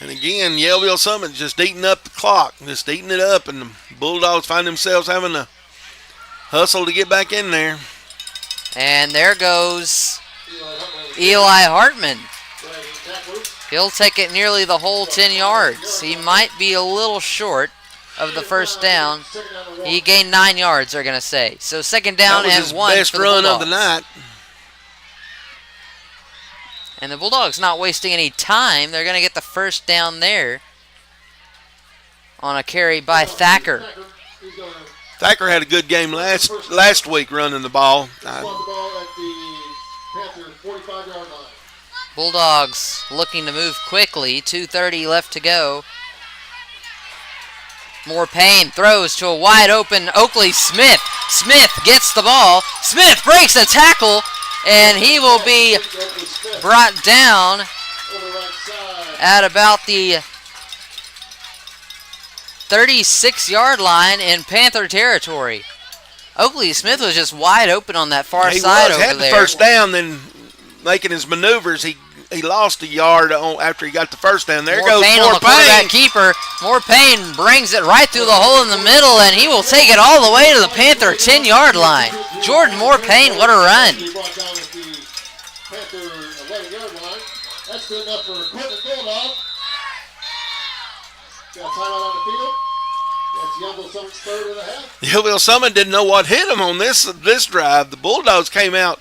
And again, Yellville-Summit just eating up the clock, just eating it up, and the Bulldogs find themselves having to hustle to get back in there. And there goes Eli Hartman. He'll take it nearly the whole 10 yards. He might be a little short of the first down. He gained 9 yards, they're going to say. So second down that was and his 1 best for the run Bulldogs. of the night. And the Bulldogs not wasting any time. They're going to get the first down there on a carry by Thacker. Thacker had a good game last week running the ball. Bulldogs looking to move quickly. 2:30 left to go. More Payne throws to a wide open Oakley Smith. Smith gets the ball. Smith breaks a tackle, and he will be brought down at about the 36-yard line in Panther territory. Oakley Smith was just wide open on that far side over had there. the first down, then making his maneuvers, he lost a yard after he got the first down. There goes Payne on the quarterback keeper. More Payne brings it right through the hole in the middle, and he will take it all the way to the Panther 10-yard line. Jordan Moore Payne, what a run. That's good enough for Quitman Bulldog. Got a timeout on the field. That's Yellville-Summit's third and a half. Yellville-Summit didn't know what hit him on this drive. The Bulldogs came out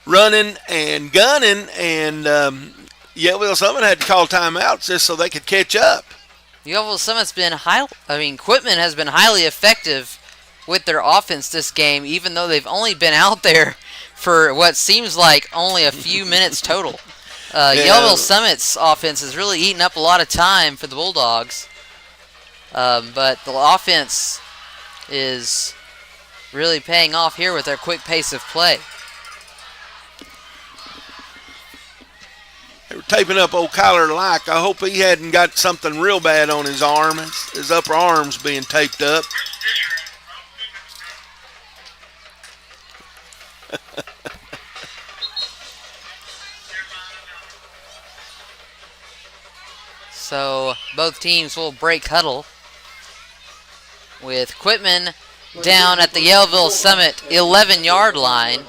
running and gunning, and Yellville-Summit had to call timeouts just so they could catch up. Yellville-Summit's been Quitman has been highly effective with their offense this game, even though they've only been out there for what seems like only a few minutes total. Yellville-Summit's offense has really eaten up a lot of time for the Bulldogs. But the offense is really paying off here with their quick pace of play. They were taping up old Kyler Like. I hope he hadn't got something real bad on his arm. His upper arm's being taped up. So both teams will break huddle with Quitman down at the Yellville-Summit 11-yard line.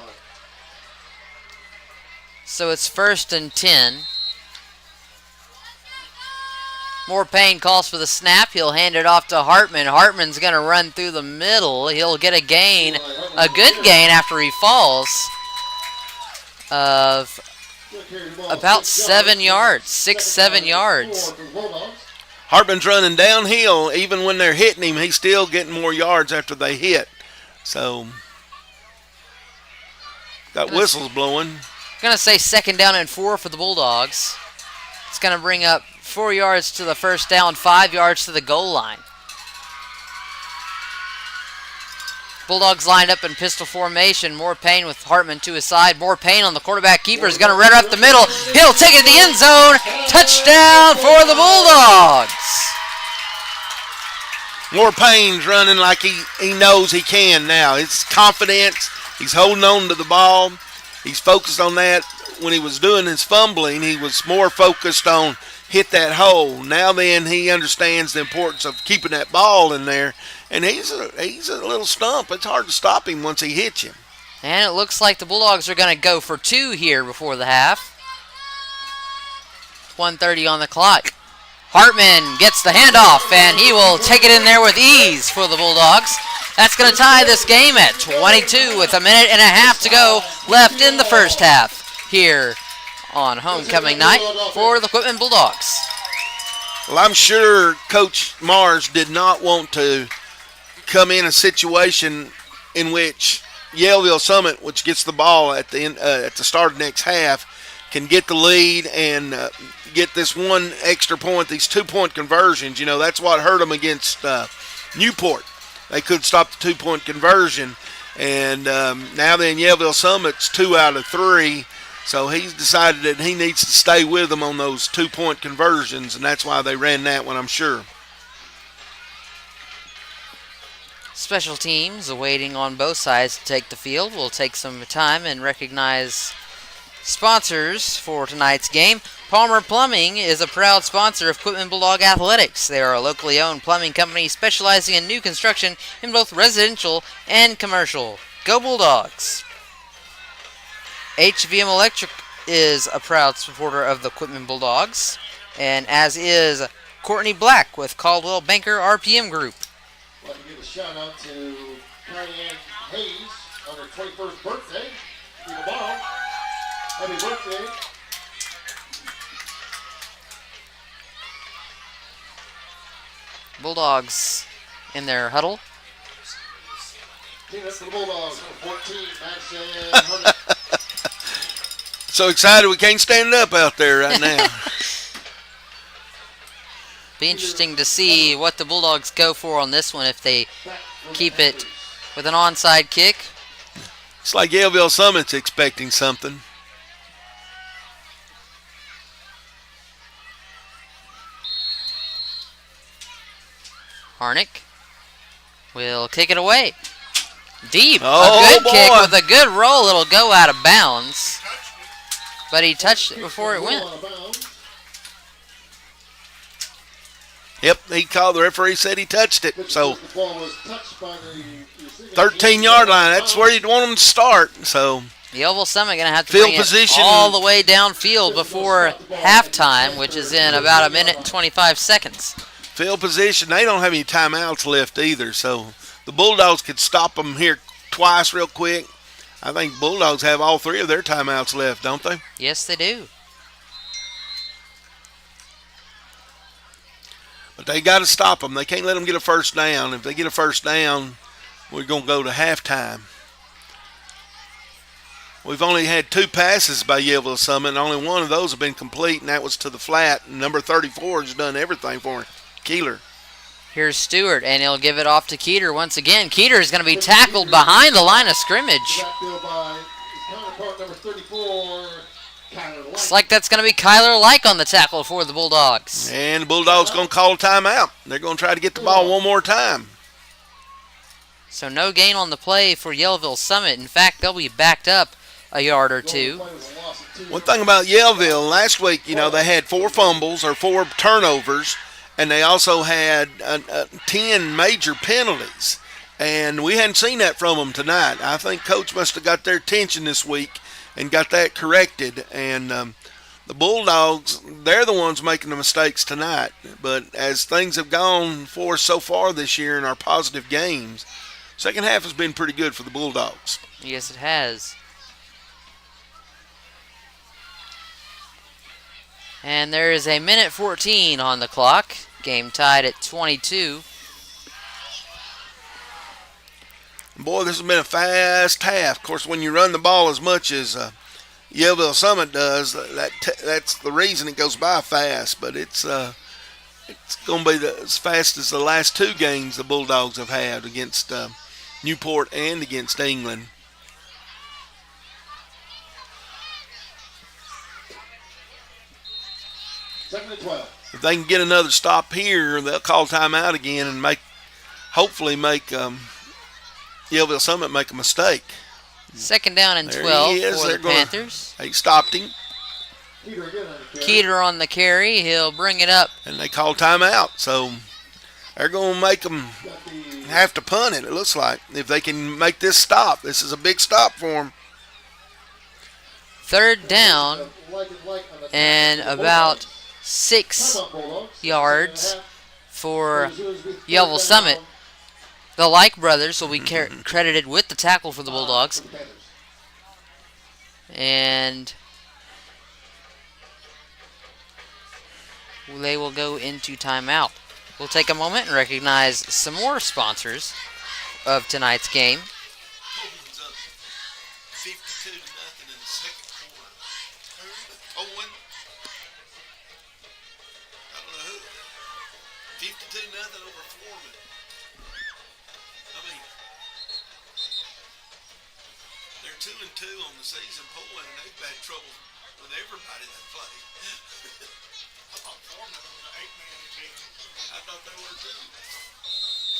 So it's 1st and 10. More Payne calls for the snap. He'll hand it off to Hartman. Hartman's going to run through the middle. He'll get a gain, a good gain after he falls, of about 7 yards, 6-7 yards. Hartman's running downhill. Even when they're hitting him, he's still getting more yards after they hit. So, got whistles blowing. Going to say 2nd down and 4 for the Bulldogs. It's going to bring up 4 yards to the first down, 5 yards to the goal line. Bulldogs lined up in pistol formation. More Payne with Hartman to his side. More Payne on the quarterback keeper is going to run up the middle. He'll take it to the end zone. Touchdown for the Bulldogs. More Payne's running like he knows he can now. It's confidence. He's holding on to the ball. He's focused on that. When he was doing his fumbling, he was more focused on hit that hole. Now then, he understands the importance of keeping that ball in there, and he's a little stump. It's hard to stop him once he hits you. And it looks like the Bulldogs are going to go for 2 here before the half. 1:30 on the clock. Hartman gets the handoff, and he will take it in there with ease for the Bulldogs. That's going to tie this game at 22 with a minute and a half to go left in the first half here on homecoming night for the Quitman Bulldogs. Well, I'm sure Coach Mars did not want to come in a situation in which Yellville-Summit, which gets the ball at the start of next half, can get the lead and get this one extra point, these 2-point conversions. You know, that's what hurt them against Newport. They could stop the 2-point conversion. And now then Yellville-Summit's 2 out of 3. So he's decided that he needs to stay with them on those 2-point conversions, and that's why they ran that one, I'm sure. Special teams awaiting on both sides to take the field. We'll take some time and recognize sponsors for tonight's game. Palmer Plumbing is a proud sponsor of Quitman Bulldog Athletics. They are a locally owned plumbing company specializing in new construction in both residential and commercial. Go Bulldogs! HVM Electric is a proud supporter of the Quitman Bulldogs, and as is Courtney Black with Caldwell Banker RPM Group. I'd like to give a shout out to Carrie Ann Hayes on her 21st birthday. Tomorrow. Happy birthday. Bulldogs in their huddle. Team up for the Bulldogs, 14, Max and So excited we can't stand up out there right now. Be interesting to see what the Bulldogs go for on this one if they keep it with an onside kick. It's like Yellville-Summit's expecting something. Harnick will kick it away. Deep. Oh, a good boy. kick with a good roll. It'll go out of bounds. But he touched it before it went. Yep, the referee said he touched it. So 13-yard line, that's where you'd want them to start. So Yellville-Summit going to have to field bring position it all the way downfield before halftime, which is in about a minute and 25 seconds. Field position, they don't have any timeouts left either. So the Bulldogs could stop them here twice real quick. I think Bulldogs have all 3 of their timeouts left, don't they? Yes, they do. But they got to stop them. They can't let them get a first down. If they get a first down, we're going to go to halftime. We've only had 2 passes by Yellville-Summit, and only one of those have been complete, and that was to the flat. And number 34 has done everything for him, Keeler. Here's Stewart, and he'll give it off to Keeter once again. Keeter is going to be tackled behind the line of scrimmage. Looks like that's going to be Kyler Like on the tackle for the Bulldogs. And the Bulldogs going to call a timeout. They're going to try to get the ball one more time. So no gain on the play for Yellville-Summit. In fact, they'll be backed up a yard or 2. One thing about Yellville, last week, they had 4 fumbles or 4 turnovers, and they also had 10 major penalties. And we hadn't seen that from them tonight. I think Coach must have got their attention this week and got that corrected. And the Bulldogs, they're the ones making the mistakes tonight. But as things have gone for us so far this year in our positive games, second half has been pretty good for the Bulldogs. Yes, it has. And there is a minute 14 on the clock. Game tied at 22. Boy, this has been a fast half. Of course, when you run the ball as much as Yellville-Summit does, that's the reason it goes by fast. But it's going to be as fast as the last 2 games the Bulldogs have had against Newport and against England. Second and 12. If they can get another stop here, they'll call timeout again and hopefully make Yellville-Summit make a mistake. Second down and There 12 he is. for They're the gonna- Panthers. They stopped him, Keeter on the carry. He'll bring it up. and they called timeout. So they're going to make them have to punt it, it looks like, if they can make this stop. This is a big stop for them. Third down and about 6 yards for Yellville-Summit. The Like brothers will be credited with the tackle for the Bulldogs. And they will go into timeout. We'll take a moment and recognize some more sponsors of tonight's game. 52 to nothing in the second quarter. Owen. I don't know who. 52 nothing over Foreman. I mean, they're 2-2 on the season, Poland, and they've had trouble with everybody that played. I thought Foreman was an 8-man team. I thought they were too.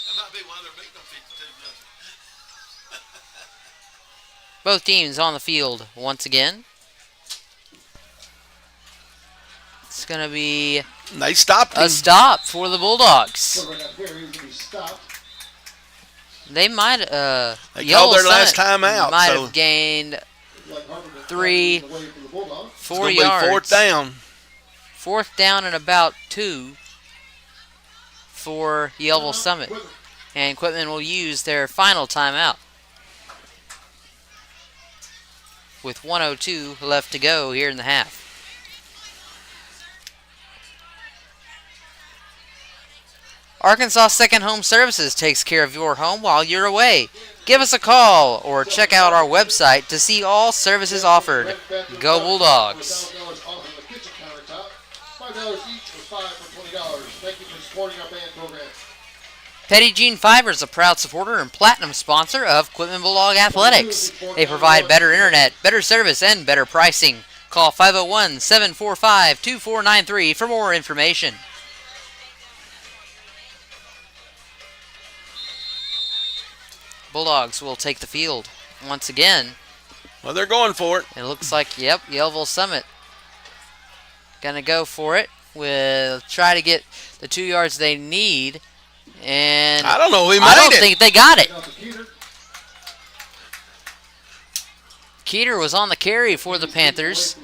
That might be why they're beating them 52 nothing. Both teams on the field once again. It's going to be They stopped him. a stop for the Bulldogs. They might They called their last time out. Might So have gained 3, 4 it's gonna yards. be fourth down. Fourth down and about 2 for Yellville-Summit. And Quitman will use their final timeout. With 1:02 left to go here in the half. Arkansas Second Home Services takes care of your home while you're away. Give us a call or check out our website to see all services offered. Go Bulldogs! Petty Jean Fiber is a proud supporter and platinum sponsor of Quitman Bulldog Athletics. They provide better internet, better service, and better pricing. Call 501-745-2493 for more information. Bulldogs will take the field once again. Well, they're going for it. It looks like, yep, Yellville-Summit gonna go for it. We'll try to get the 2 yards they need. And I don't know. He made I don't it. think they got it. Keeter was on the carry for the Panthers.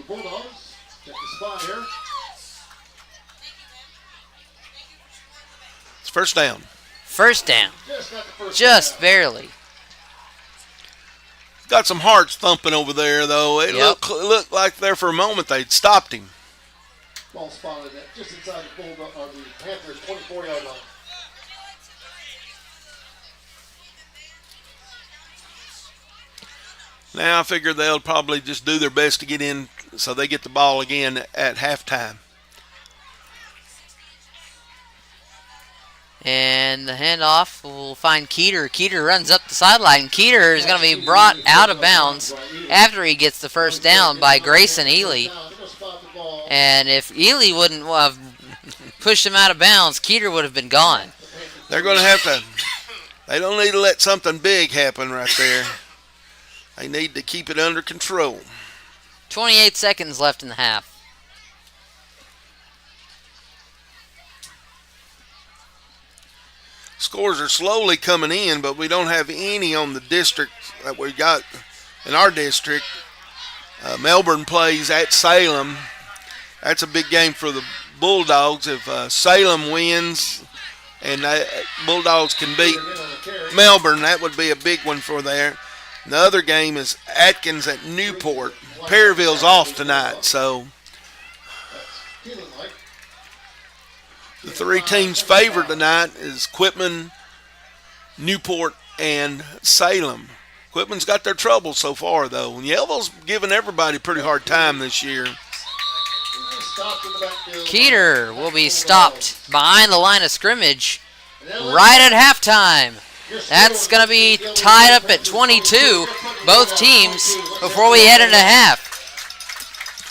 It's first down. First down. Just barely. Got some hearts thumping over there, though. It looked like there for a moment they'd stopped him. Ball spotted just inside the Panthers' 24-yard line. Now I figure they'll probably just do their best to get in so they get the ball again at halftime. And the handoff will find Keeter. Keeter runs up the sideline. Keeter is going to be brought out of bounds after he gets the first down by Grayson Ely. And if Ely wouldn't have pushed him out of bounds, Keeter would have been gone. They're going to have to, they don't need to let something big happen right there. They need to keep it under control. 28 seconds left in the half. Scores are slowly coming in, but we don't have any on the district that we got in our district. Melbourne plays at Salem. That's a big game for the Bulldogs. If Salem wins and Bulldogs can beat Melbourne, that would be a big one for there. The other game is Atkins at Newport. Perryville's off tonight, so the three teams favored tonight is Quitman, Newport, and Salem. Quitman's got their troubles so far, though. And Yellville's giving everybody a pretty hard time this year. Keeter will be stopped behind the line of scrimmage right at halftime. That's going to be tied up at 22, both teams, before we head into half.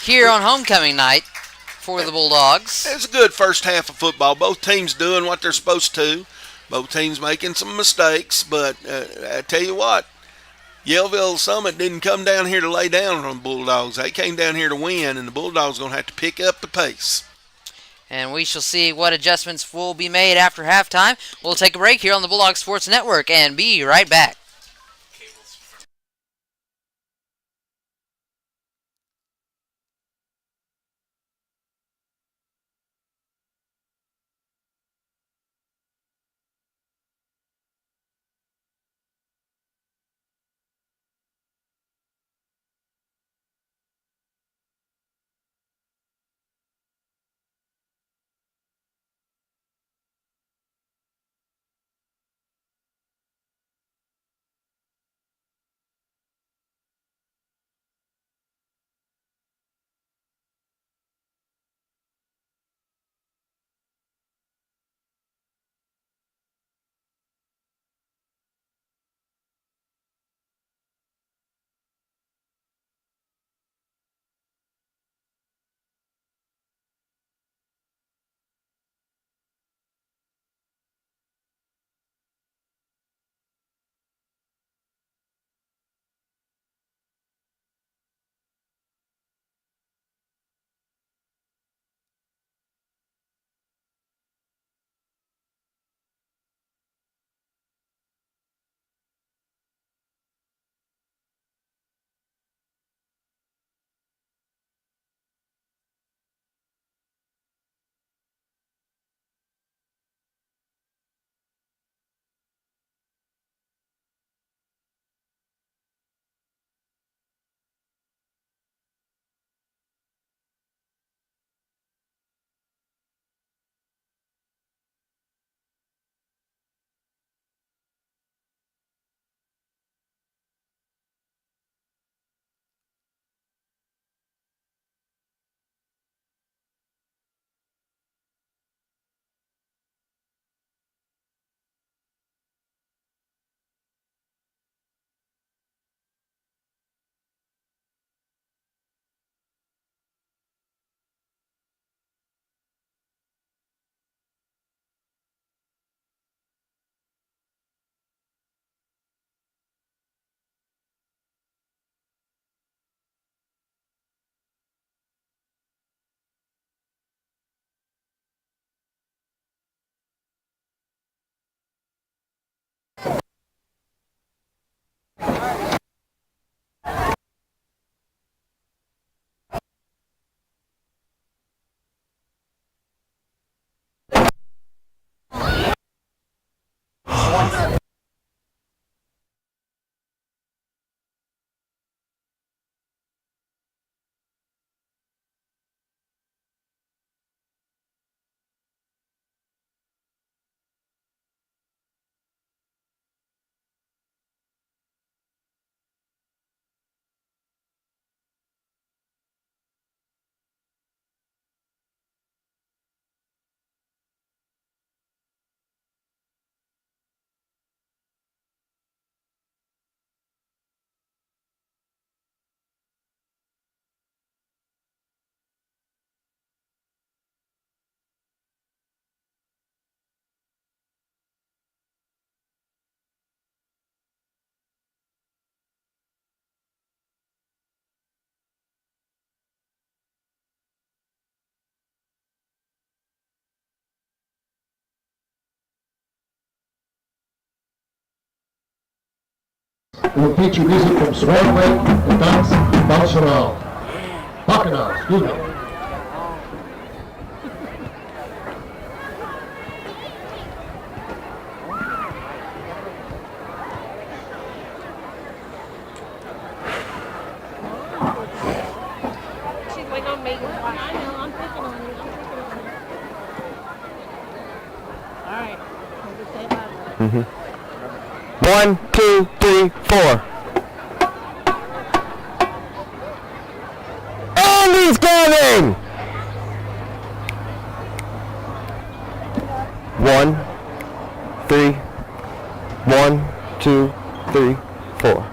Here on homecoming night for the Bulldogs. It's a good first half of football. Both teams doing what they're supposed to. Both teams making some mistakes, but I tell you what, Yellville-Summit didn't come down here to lay down on the Bulldogs. They came down here to win, and the Bulldogs going to have to pick up the pace. And we shall see what adjustments will be made after halftime. We'll take a break here on the Bulldog Sports Network and be right back. We'll feature music from Swan Lake, the Ducks, and Bounce Around. Bacchanal, excuse me. She's waiting on me. I know, I'm picking on you. All right. I'll just say bye. 1, 2, 3, 4. And he's coming! 1, 3, 1, 2, 3, 4.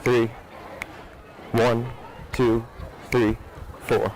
3. 1, 2, 3, 4.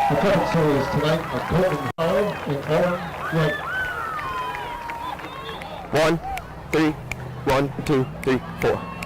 The current series tonight of Quitman in orange, red. 1, 3, 1, 2, 3, 4.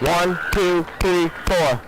One, two, three, four.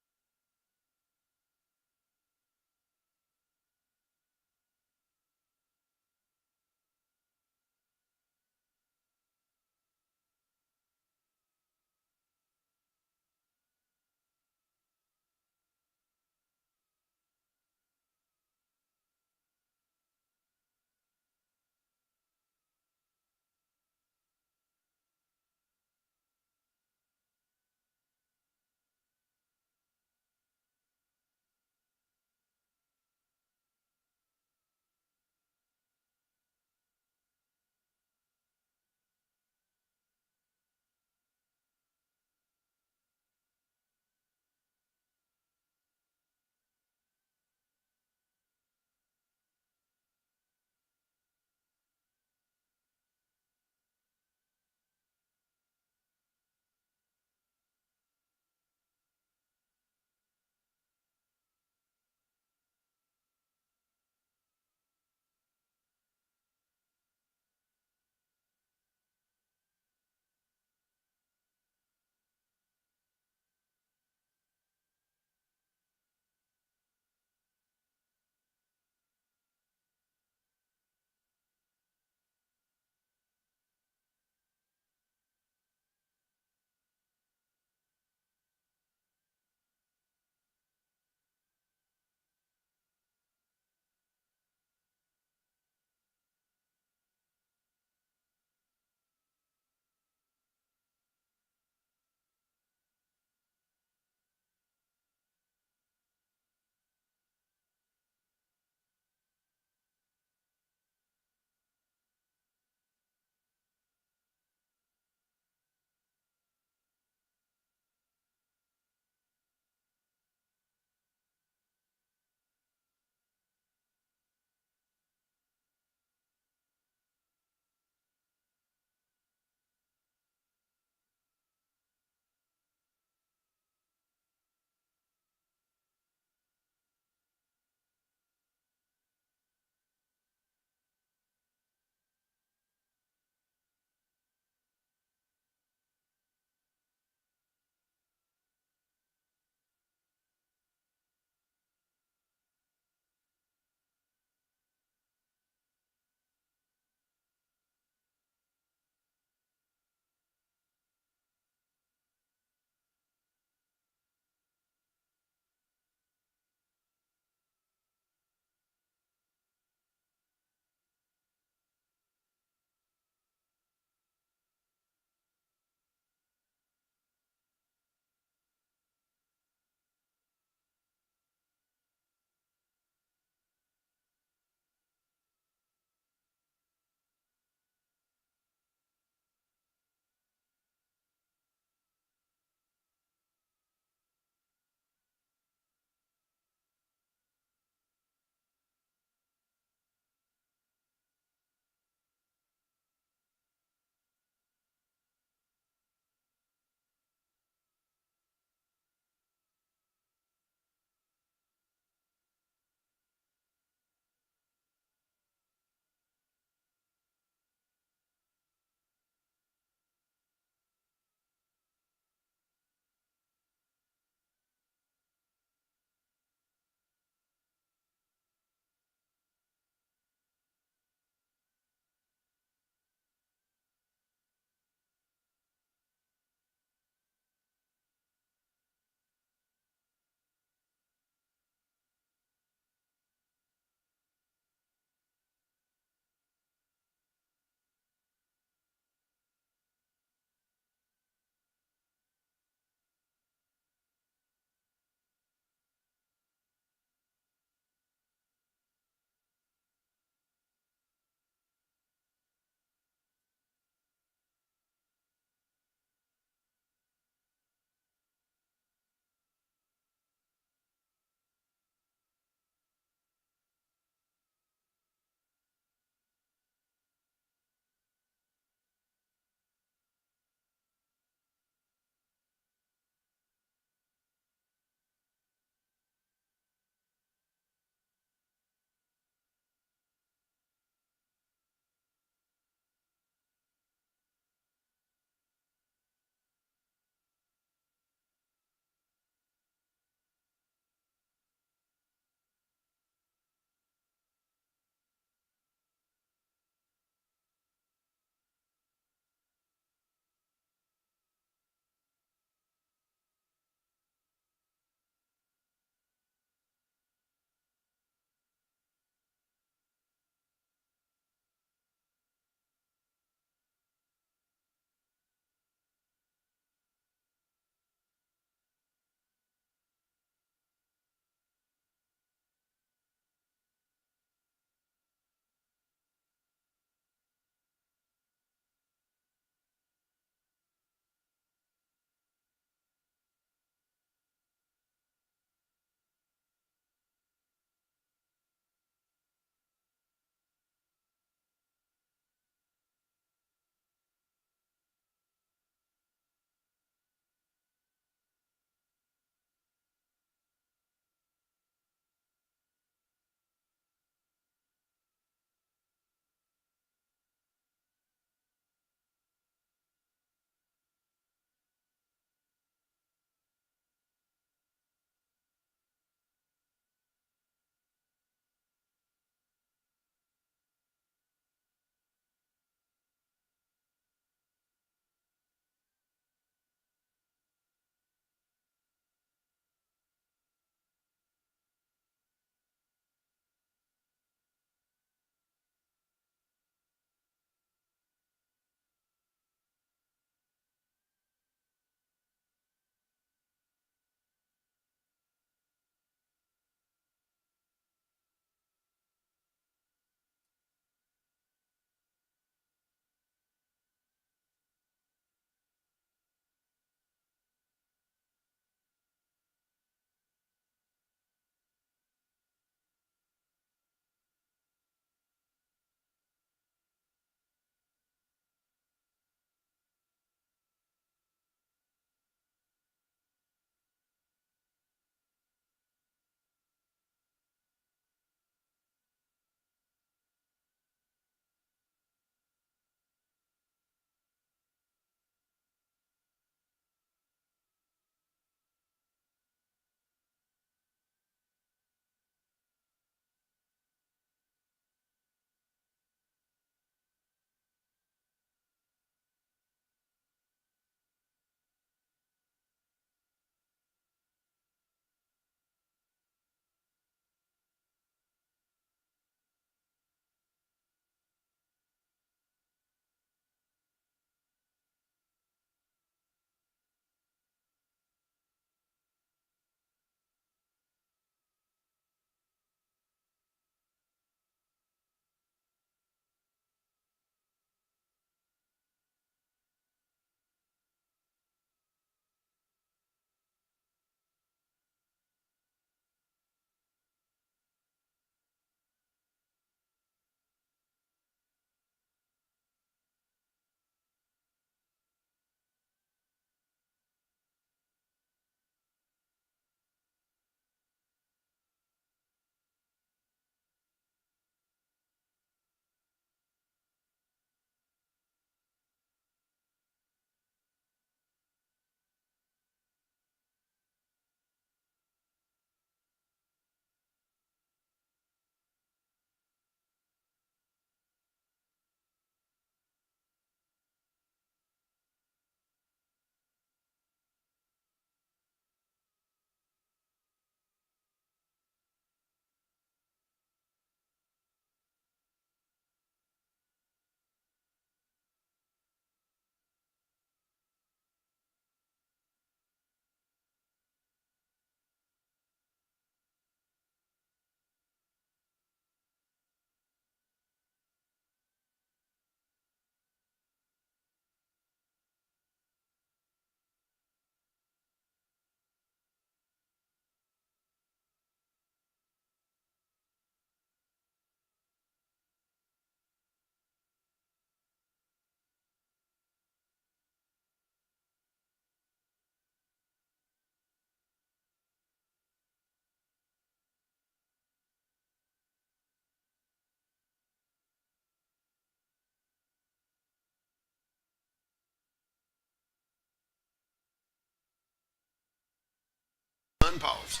pause.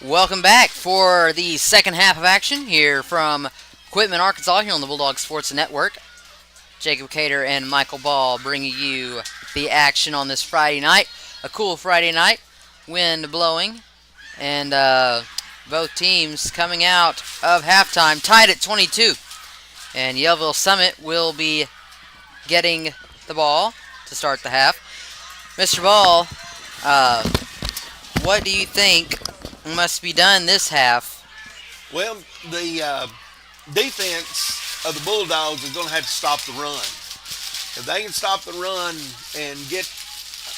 Welcome back for the second half of action here from Quitman, Arkansas, here on the Bulldog Sports Network. Jacob Cater and Michael Ball bringing you the action on this Friday night. A cool Friday night, wind blowing, and both teams coming out of halftime tied at 22. And Yellville-Summit will be getting the ball to start the half. Mr. Ball, what do you think must be done this half? Well, the defense of the Bulldogs is going to have to stop the run. If they can stop the run and get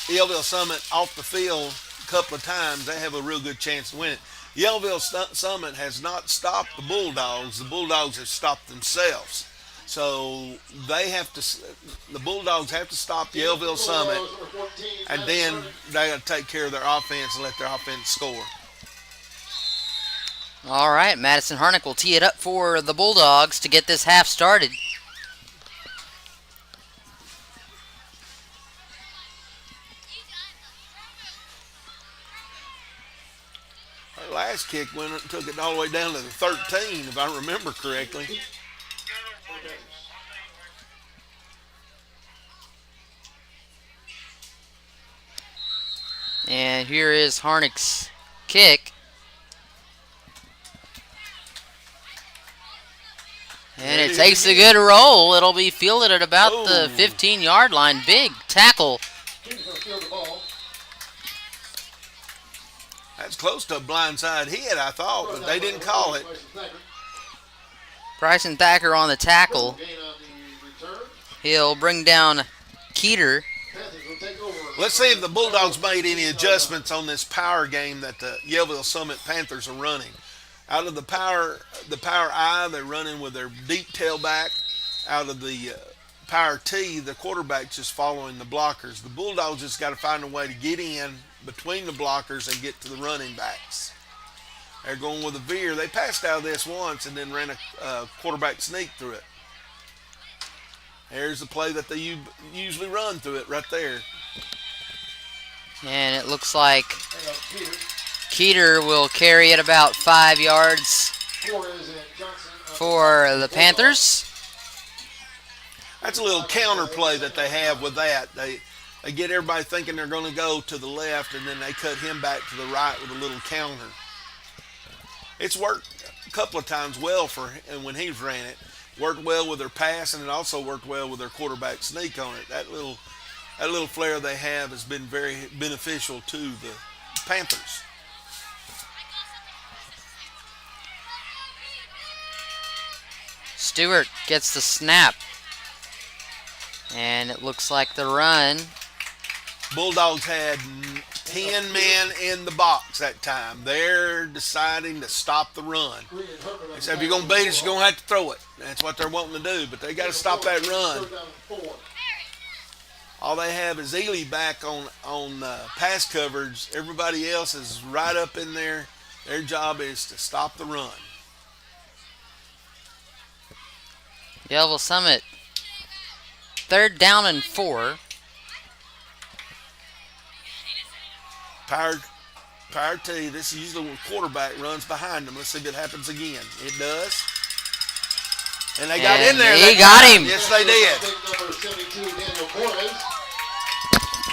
Yellville-Summit off the field a couple of times, they have a real good chance to win it. Yellville-Summit has not stopped the Bulldogs. The Bulldogs have stopped themselves. So the Bulldogs have to stop Yellville-Summit, and then they got to take care of their offense and let their offense score. All right, Madison Harnick will tee it up for the Bulldogs to get this half started. Our last kick took it all the way down to the 13, if I remember correctly. And here is Harnick's kick. And it takes a good roll. It'll be fielded at about the 15-yard line. Big tackle. That's close to a blindside hit, I thought, but they didn't call it. Bryson Thacker on the tackle. He'll bring down Keeter. Let's see if the Bulldogs made any adjustments on this power game that the Yellville-Summit Panthers are running. Out of the power I, they're running with their deep tailback. Out of the power T, the quarterback's just following the blockers. The Bulldogs just got to find a way to get in between the blockers and get to the running backs. They're going with a veer. They passed out of this once and then ran a quarterback sneak through it. There's the play that they usually run through it right there. And it looks like Keeter will carry it about 5 yards for the Panthers. That's a little counter play that they have with that. They get everybody thinking they're going to go to the left, and then they cut him back to the right with a little counter. It's worked a couple of times well for him when he's ran it. Worked well with their pass, and it also worked well with their quarterback sneak on it. That little flair they have has been very beneficial to the Panthers. Stewart gets the snap. And it looks like the run. Bulldogs had 10 men in the box that time. They're deciding to stop the run. They said, if you're going to beat us, you're going to have to throw it. That's what they're wanting to do, but they got to stop that run. All they have is Ely back on pass coverage. Everybody else is right up in there. Their job is to stop the run. Yellville-Summit, 3rd down and 4. Power T, this is usually when the quarterback runs behind them. Let's see if it happens again. It does. And they got in there. He got him. Yes, they did.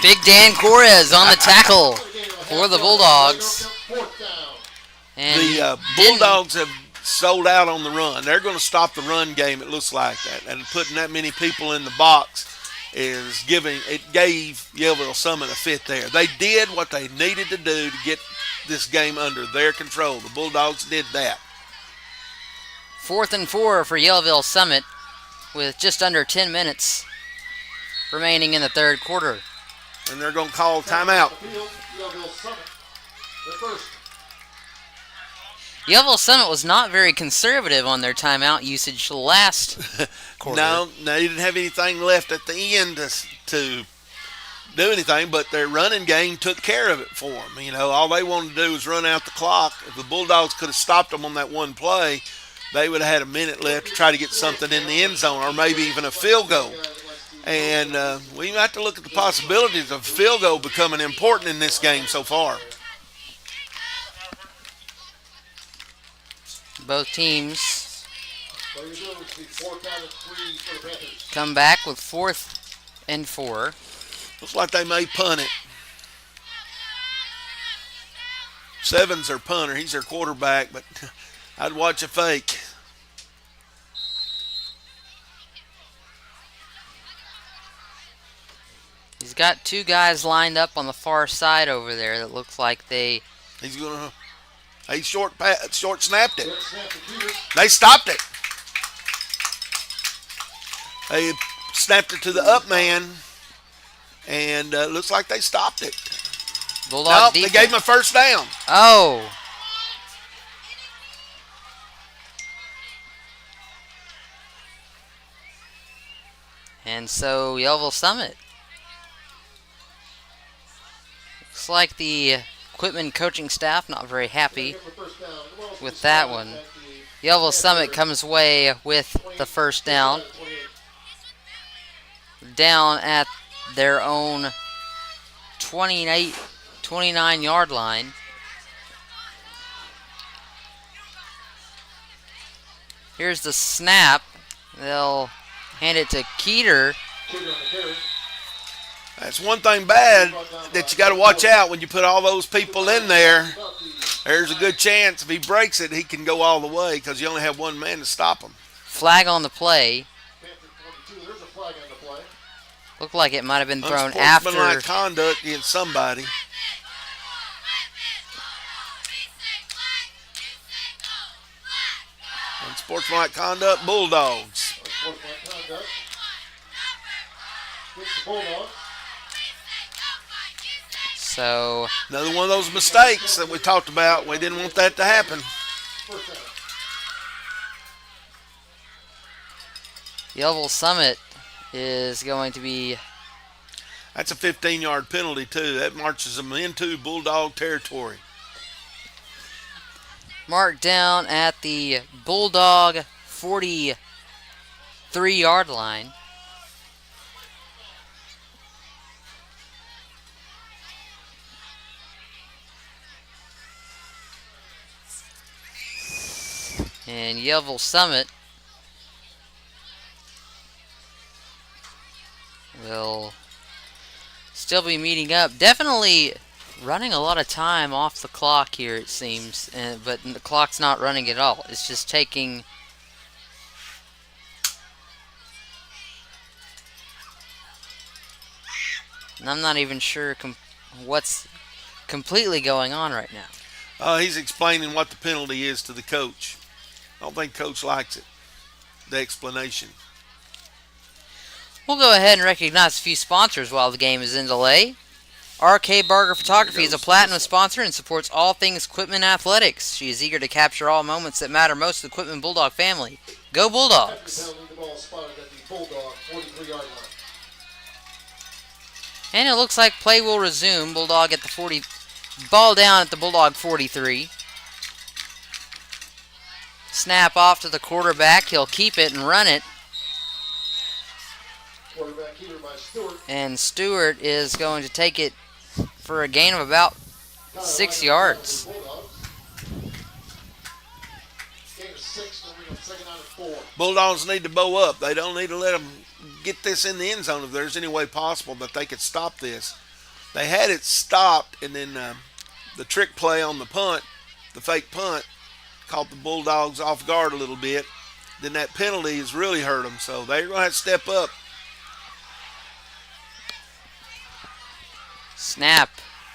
Big Dan Correz on the tackle for the Bulldogs. And the Bulldogs have sold out on the run. They're going to stop the run game, it looks like that. And putting that many people in the box gave Yellville-Summit a fit there. They did what they needed to do to get this game under their control. The Bulldogs did that. 4th and 4 for Yellville-Summit with just under 10 minutes remaining in the 3rd quarter. And they're going to call timeout. Yellville-Summit was not very conservative on their timeout usage last quarter. No, they didn't have anything left at the end to do anything, but their running game took care of it for them. You know, all they wanted to do was run out the clock. If the Bulldogs could have stopped them on that one play, they would have had a minute left to try to get something in the end zone or maybe even a field goal. And we have to look at the possibilities of a field goal becoming important in this game so far. Both teams So you're doing the 4 count of 3 for the Panthers. come back with 4th and 4. Looks like they may punt it. Seven's their punter. He's their quarterback, but I'd watch a fake. He's got 2 guys lined up on the far side over there that looks like they... He's gonna. He short snapped it. Good snap to Peters. They stopped it. They snapped it to the up man, and looks like they stopped it. Bulldog Nope, defense. they gave him a first down. Oh. And so Yellville-Summit. Looks like the Quitman coaching staff not very happy with that one. Yellville-Summit comes away with the first down. Down at their own 29-yard line. Here's the snap. They'll hand it to Keeter. That's one thing bad that you got to watch out when you put all those people in there. There's a good chance if he breaks it, he can go all the way because you only have one man to stop him. Flag on the play. There's a flag on the play. Looked like it might have been thrown after. Unsportsmanlike conduct against somebody. Unsportsmanlike conduct, Bulldogs. Unsportsmanlike conduct. Against the Bulldogs. So Another one of those mistakes that we talked about. We didn't want that to happen. First down. Yellville-Summit is going to be... That's a 15-yard penalty, too. That marches them into Bulldog territory. marked down at the Bulldog 43-yard line. And Yellville-Summit will still be meeting up. Definitely running a lot of time off the clock here, it seems. But the clock's not running at all. It's just taking... And I'm not even sure what's completely going on right now. He's explaining what the penalty is to the coach. I don't think coach likes it, the explanation. We'll go ahead and recognize a few sponsors while the game is in delay. RK Barger Photography is a platinum sponsor and supports all things Quitman athletics. She is eager to capture all moments that matter most to the Quitman Bulldog family. Go Bulldogs! The ball spotted at the Bulldog 43-yard line. And it looks like play will resume. Bulldog at the 40. Ball down at the Bulldog 43. Snap off to the quarterback. He'll keep it and run it. Quarterback here by Stewart. And Stewart is going to take it for a gain of about 6 yards. Gain of 6, second down and 4. Bulldogs need to bow up. They don't need to let them get this in the end zone if there's any way possible that they could stop this. They had it stopped, and then the trick play on the punt, the fake punt, caught the Bulldogs off guard a little bit. Then that penalty has really hurt them, so they're going to have to step up. Snap.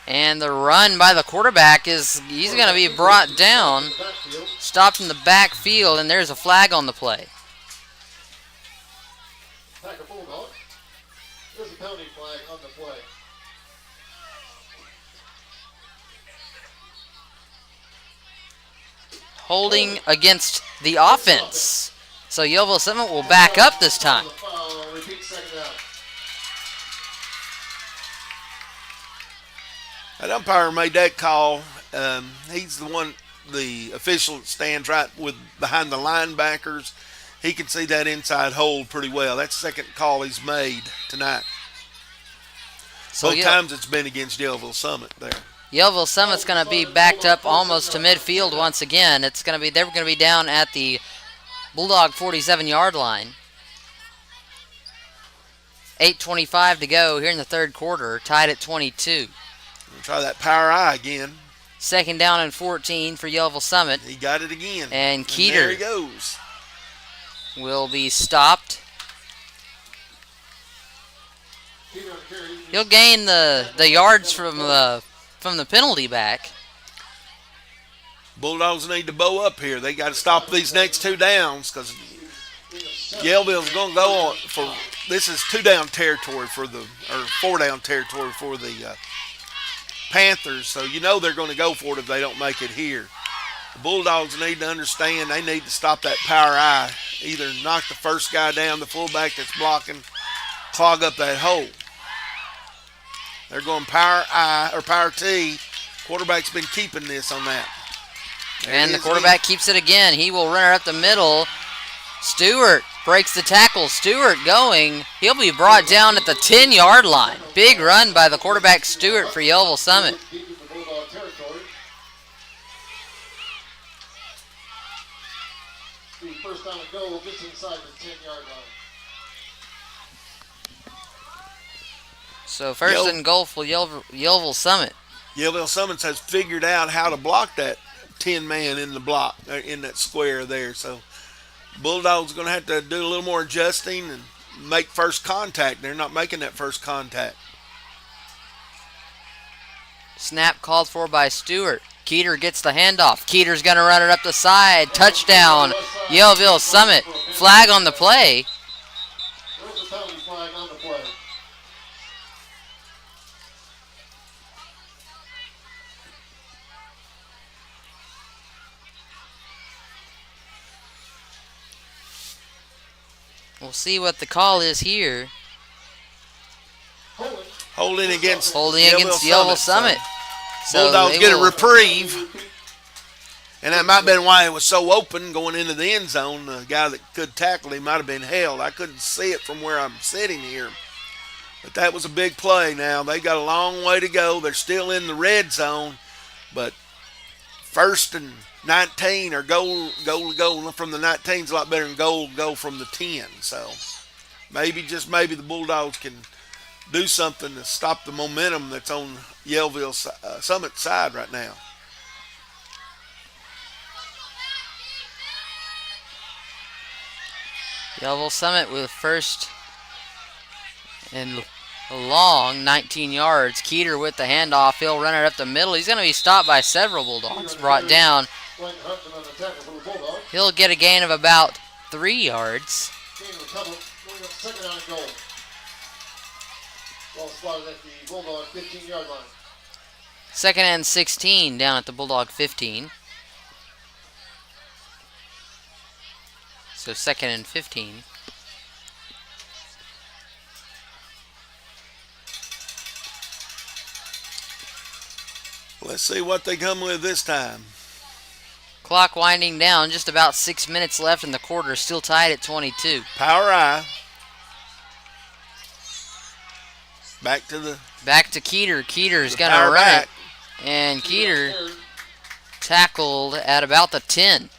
And the run by the quarterback he's going to be brought down. Stopped in the backfield, and there's a flag on the play. Attack a Bulldog. There's a penalty flag on the play. Holding against the offense. So Yellville-Summit will back up this time. Repeat second down. That umpire made that call. He's the official that stands right behind the linebackers. He can see that inside hold pretty well. That's the second call he's made tonight. So Both times it's been against Yellville-Summit there. Yellville-Summit's going to be backed up almost to midfield once again. They're going to be down at the Bulldog 47-yard line. 8:25 to go here in the third quarter, tied at 22. We'll try that power eye again. Second down and 14 for Yellville-Summit. He got it again. And Keeter there he goes. Will be stopped. He'll gain the yards from the penalty back. Bulldogs need to bow up here. They got to stop these next two downs because Yellville's going to go on for this is 2-down territory or 4-down territory for the Panthers. So you know they're going to go for it if they don't make it here. The Bulldogs need to understand they need to stop that power I. Either knock the first guy down, the fullback that's blocking, clog up that hole. They're going power I or power T. Quarterback's been keeping this on that. And the quarterback keeps it again. He will run it up the middle. Stewart breaks the tackle. Stewart going. He'll be brought down at the 10-yard line. Big run by the quarterback Stewart for Yellville-Summit. First down and goal just inside the 10-yard line. So first and goal for Yellville-Summit. Yellville-Summit has figured out how to block that 10-man in the block, in that square there. So Bulldogs going to have to do a little more adjusting and make first contact. They're not making that first contact. Snap called for by Stewart. Keeter gets the handoff. Keeter's going to run it up the side. Touchdown, Yellville-Summit. Flag on the play. There's a penalty flag on the play. We'll see what the call is here. Holding against Yellville-Summit. So Bulldogs get a reprieve. And that might have been why it was so open going into the end zone. The guy that could tackle him might have been held. I couldn't see it from where I'm sitting here. But that was a big play now. They got a long way to go. They're still in the red zone. But first and 19 or goal to go from the 19 is a lot better than goal to go from the 10. So maybe, just maybe, the Bulldogs can do something to stop the momentum that's on Yellville-Summit side right now. Yellville-Summit with first and long 19 yards. Keeter with the handoff. He'll run it up the middle. He's going to be stopped by several Bulldogs. Brought down. He'll get a gain of about 3 yards. Second and 16 down at the Bulldog 15. So second and 15. Let's see what they come with this time. Clock winding down, just about 6 minutes left in the quarter, still tied at 22. Power I. Back to Keeter. Keeter's going to run back. it. And Keeter tackled at about the 10.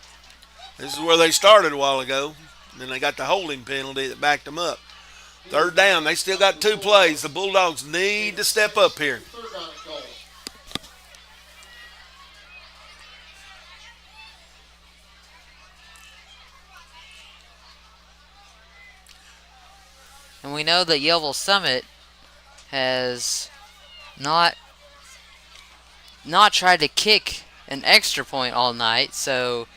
This is where they started a while ago. Then they got the holding penalty that backed them up. Third down. They still got 2 plays. The Bulldogs need to step up here. And we know that Yellville-Summit has not tried to kick an extra point all night, so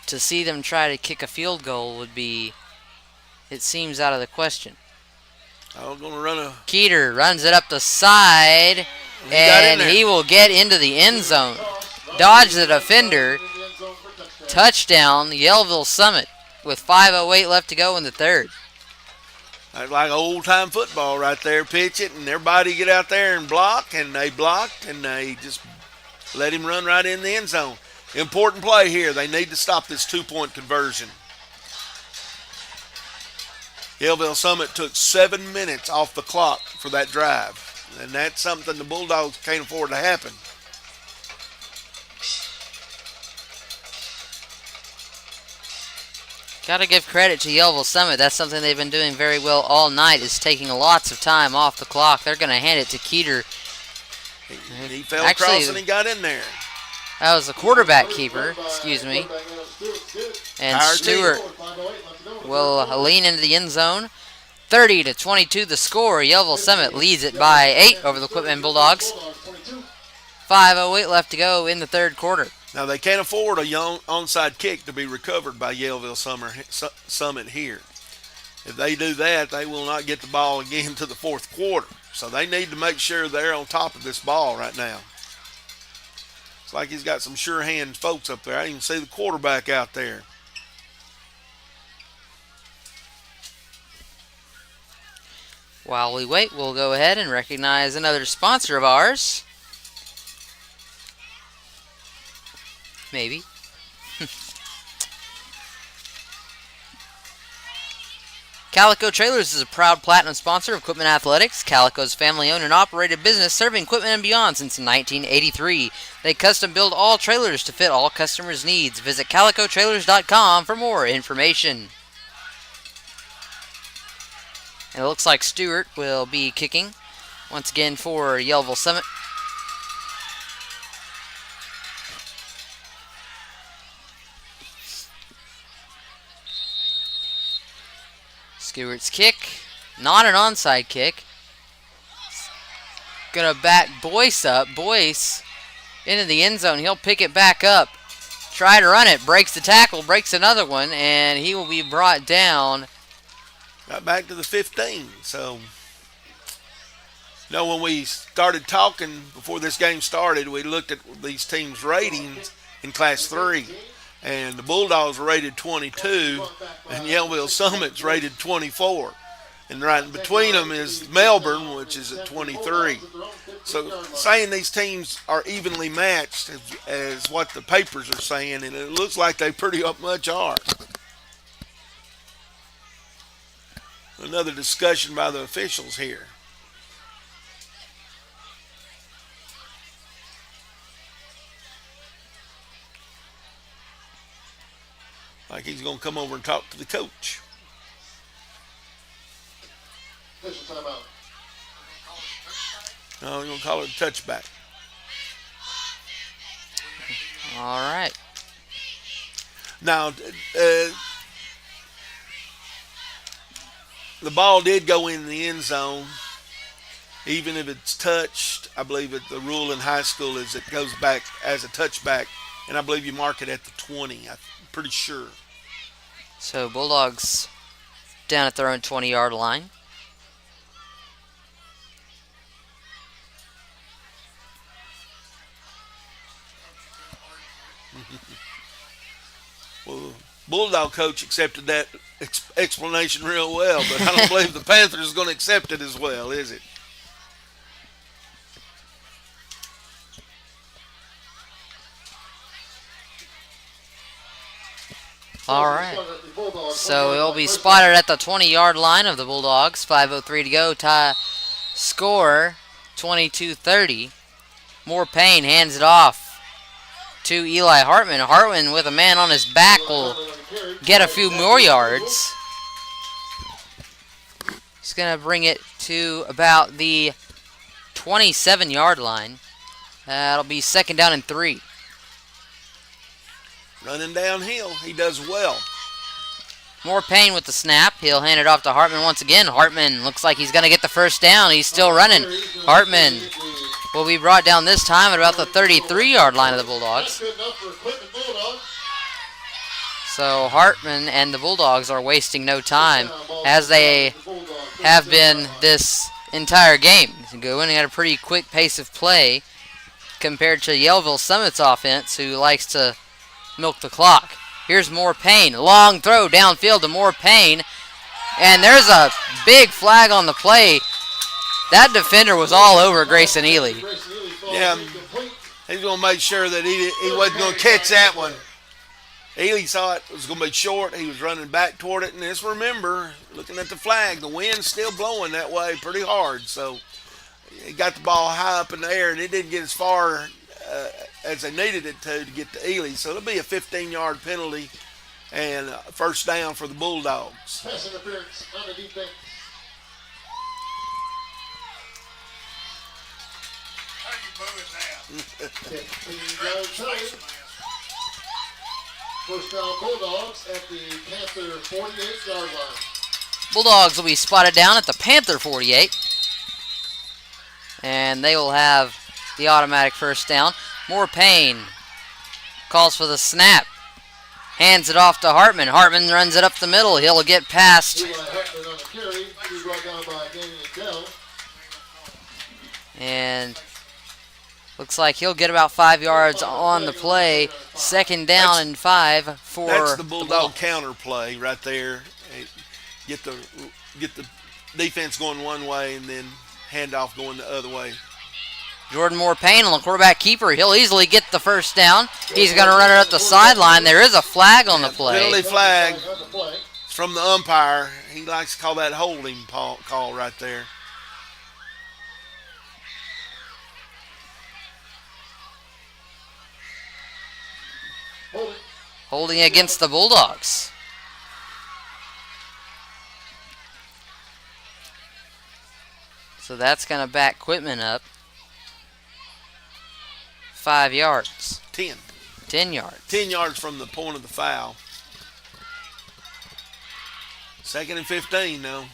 to see them try to kick a field goal would be, it seems, out of the question. I'm going to run a... Keeter runs it up the side, and he will get into the end zone. Dodge the defender. Touchdown, Yellville-Summit, with 5:08 left to go in the third. That's like old-time football right there. Pitch it, and everybody get out there and block, and they blocked, and they just let him run right in the end zone. Important play here. They need to stop this 2-point conversion. Yellville-Summit took 7 minutes off the clock for that drive. And that's something the Bulldogs can't afford to happen. Got to give credit to Yellville-Summit. That's something they've been doing very well all night, is taking lots of time off the clock. They're going to hand it to Keeter. He fell Actually, across and he got in there. That was the quarterback keeper, excuse me. And Tired Stewart will lean into the end zone. 30-22 the score. Yellville-Summit leads it by 8 over the Quitman Bulldogs. 5:08 left to go in the third quarter. Now, they can't afford a young onside kick to be recovered by Yellville-Summit here. If they do that, they will not get the ball again to the fourth quarter. So they need to make sure they're on top of this ball right now. It's like he's got some sure hand folks up there. I didn't even see the quarterback out there. While we wait, we'll go ahead and recognize another sponsor of ours. Maybe. Calico Trailers is a proud platinum sponsor of Quitman Athletics. Calico's family-owned and operated business serving Quitman and beyond since 1983. They custom build all trailers to fit all customers' needs. Visit calicotrailers.com for more information. And it looks like Stewart will be kicking once again for Yellville-Summit. Stewart's kick, not an onside kick. Gonna back Boyce up. Boyce into the end zone. He'll pick it back up. Try to run it. Breaks the tackle. Breaks another one. And he will be brought down. Got back to the 15. So, when we started talking before this game started, we looked at these teams' ratings in Class 3. And the Bulldogs are rated 22, and Yellville-Summit's rated 24. And right in between them is Melbourne, which is at 23. So saying these teams are evenly matched as what the papers are saying, and it looks like they pretty much are. Another discussion by the officials here. Like he's going to come over and talk to the coach. No, he's going to call it a touchback. All right. Now, the ball did go in the end zone. Even if it's touched, I believe the rule in high school is it goes back as a touchback, and I believe you mark it at the 20. I'm pretty sure. So Bulldogs down at their own 20-yard line. Well, Bulldog coach accepted that explanation real well, but I don't believe the Panthers is going to accept it as well, is it? All right. So it'll be spotted at the 20-yard line of the Bulldogs. 5:03 to go. Tie score 22-30. More Payne hands it off to Eli Hartman. Hartman with a man on his back will get a few more yards. He's going to bring it to about the 27-yard line. That'll be second down and 3. Running downhill, he does well. More Payne with the snap. He'll hand it off to Hartman once again. Hartman looks like he's going to get the first down. He's still running. Hartman will be brought down this time at about the 33-yard line of the Bulldogs. So Hartman and the Bulldogs are wasting no time, as they have been this entire game. Going at a pretty quick pace of play compared to Yellville-Summit's offense, who likes to milk the clock. Here's More Payne. Long throw downfield to More Payne. And there's a big flag on the play. That defender was all over Grayson Ely. Yeah, he's going to make sure that he wasn't going to catch that one. Ely saw it was going to be short. He was running back toward it. And just remember, looking at the flag, the wind's still blowing that way pretty hard. So he got the ball high up in the air, and it didn't get as far as they needed it to get to Ely. So it'll be a 15-yard penalty and first down for the Bulldogs. Pass interference on the defense. How you moving now? 15-yard penalty. First down Bulldogs at the Panther 48-yard line. Bulldogs will be spotted down at the Panther 48. And they will have the automatic first down. More Payne calls for the snap. Hands it off to Hartman. Hartman runs it up the middle. He'll get past. Eli Hartman on the carry. He's brought down by Danny Adele. And looks like he'll get about 5 yards on the play. Second down and 5 for That's the Bulldog counter play right there. Get the defense going one way and then handoff going the other way. Jordan Moore Payne on the quarterback keeper. He'll easily get the first down. He's going to run it up the sideline. There is a flag on the play. Penalty flag from the umpire. He likes to call that holding call right there. Holding against the Bulldogs. So that's going to back Quitman up 5 yards. 10 yards. 10 yards from the point of the foul. Second and 15 now.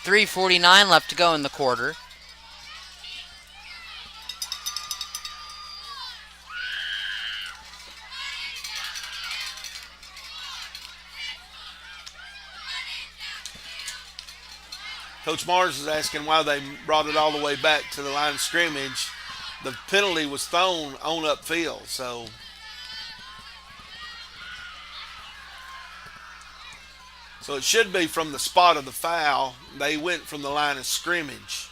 $3:49 left to go in the quarter. Coach Mars is asking why they brought it all the way back to the line of scrimmage. The penalty was thrown on upfield, so it should be from the spot of the foul. They went from the line of scrimmage.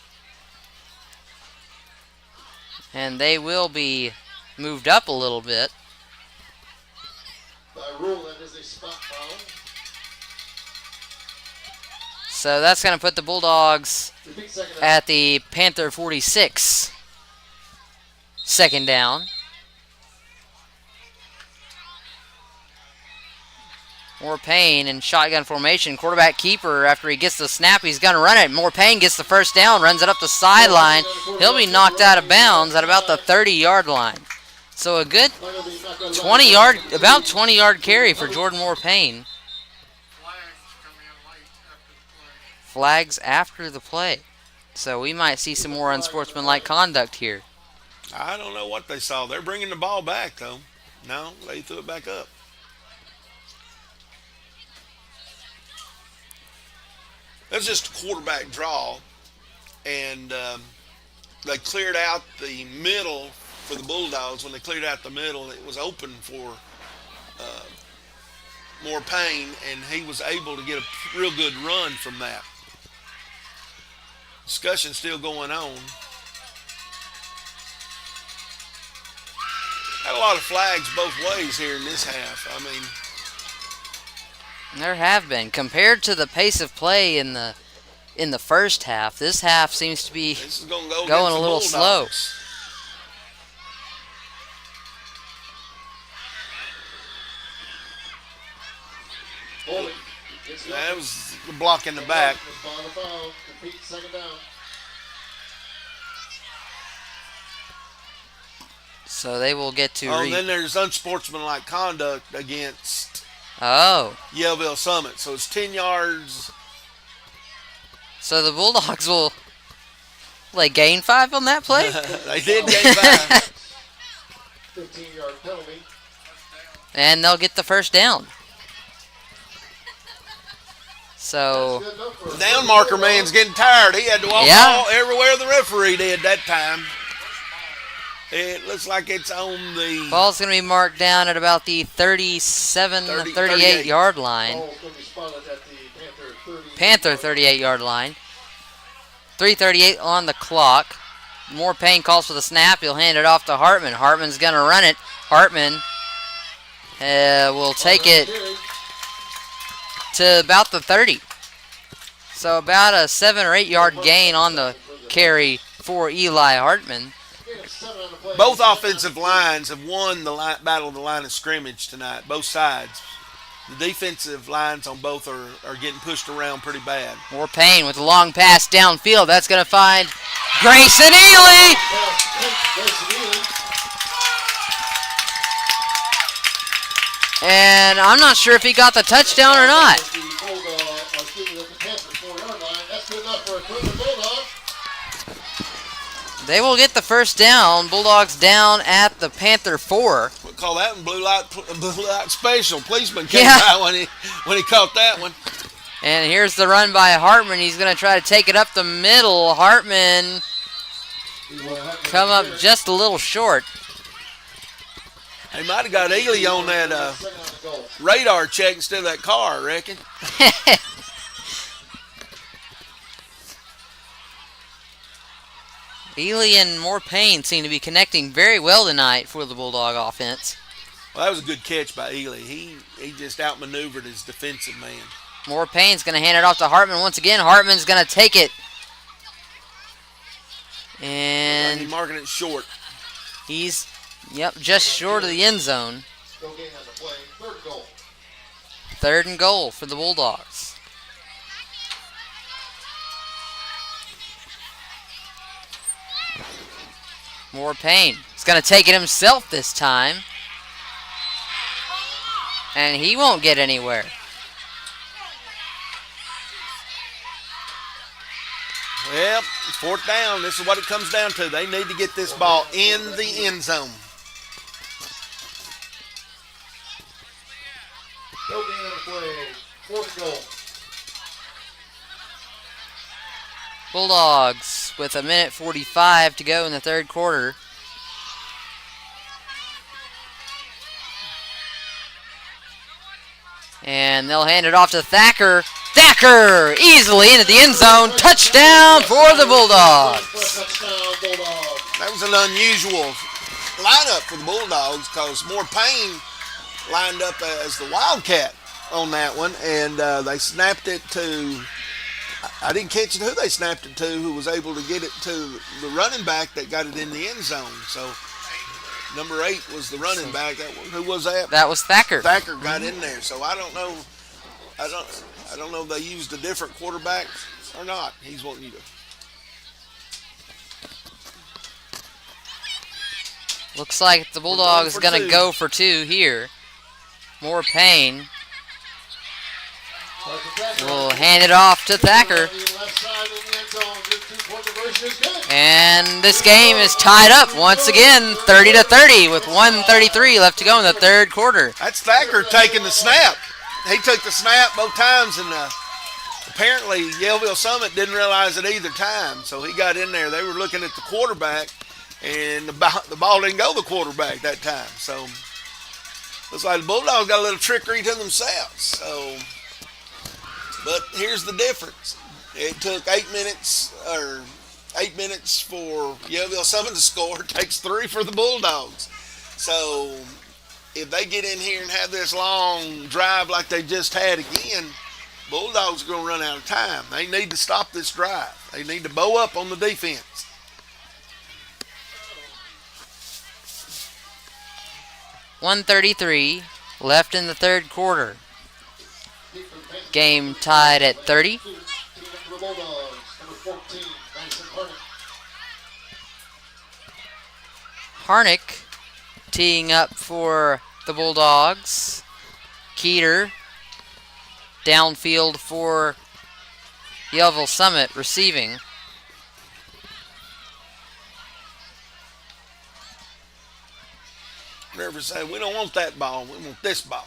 And they will be moved up a little bit. By rule, that is a spot foul. So that's going to put the Bulldogs Repeat second down. at the Panther 46. Second down. More Payne in shotgun formation. Quarterback keeper, after he gets the snap, he's going to run it. More Payne gets the first down, runs it up the sideline. He'll be knocked out of bounds at about the 30-yard line. So a good 20-yard carry for Jordan Moore Payne. Flags after the play. So we might see some more unsportsmanlike conduct here. I don't know what they saw. They're bringing the ball back, though. No, they threw it back up. That's just a quarterback draw, and they cleared out the middle for the Bulldogs. When they cleared out the middle, it was open for More Payne, and he was able to get a real good run from that. Discussion still going on. Had a lot of flags both ways here in this half. I mean, there have been. Compared to the pace of play in the first half, this half seems to be this is going to going a little slow. That was the block in the back. Second down. So they will get to. And then there's unsportsmanlike conduct against Yellville-Summit. So it's 10 yards. So the Bulldogs will gain 5 on that play? They did gain 5. 15-yard penalty. And they'll get the first down. So The down marker man's getting tired. He had to walk all everywhere the referee did that time. It looks like it's on the ball's going to be marked down at about the 38 yard line. Ball's going to be spotted at the Panther 38 yard line. 3:38 on the clock. More Payne calls for the snap. He'll hand it off to Hartman. Hartman's going to run it. Hartman will take it to about the 30. So about a 7 or 8 yard gain on the carry for Eli Hartman. Both offensive lines have won the battle of the line of scrimmage tonight, both sides. The defensive lines on both are getting pushed around pretty bad. More Payne with a long pass downfield. That's going to find Grayson Ely. And I'm not sure if he got the touchdown or not. They will get the first down. Bulldogs down at the Panther 4. We'll call that one blue light special. Policeman came by when he caught that one. And here's the run by Hartman. He's going to try to take it up the middle. Hartman come up just a little short. They might have got Ely on that radar check instead of that car, I reckon. Ely and More Payne seem to be connecting very well tonight for the Bulldog offense. Well, that was a good catch by Ely. He just outmaneuvered his defensive man. More Payne's going to hand it off to Hartman once again. Hartman's going to take it. And he's marking it short. He's, just short of the end zone. 3rd and goal for the Bulldogs. More Payne. He's going to take it himself this time. And he won't get anywhere. Well, it's 4th down. This is what it comes down to. They need to get this ball in the end zone. No gain on the play. 4th goal. Bulldogs with 1:45 to go in the 3rd quarter. And they'll hand it off to Thacker. Thacker easily into the end zone. Touchdown for the Bulldogs. That was an unusual lineup for the Bulldogs because More Payne lined up as the Wildcat on that one, and they snapped it to, I didn't catch it who they snapped it to, who was able to get it to the running back that got it in the end zone. So number 8 was the running back. Who was that? That was Thacker. Thacker got in there. So I don't know. I don't know if they used a different quarterback or not. He's wanting you to. Looks like the Bulldogs going to go for 2 here. More Payne will hand it off to Thacker. And this game is tied up once again, 30-30, with 1:33 left to go in the 3rd quarter. That's Thacker taking the snap. He took the snap both times, and apparently Yellville-Summit didn't realize it either time. So he got in there. They were looking at the quarterback, and the ball didn't go the quarterback that time. So looks like the Bulldogs got a little trickery to themselves. So, but here's the difference. It took 8 minutes for Yellville-Summit to score. It takes 3 for the Bulldogs. So if they get in here and have this long drive like they just had again, Bulldogs are going to run out of time. They need to stop this drive. They need to bow up on the defense. .133 left in the 3rd quarter. Game tied at 30. Harnick teeing up for the Bulldogs. Keeter downfield for Yellville-Summit receiving. Never say, we don't want that ball, we want this ball.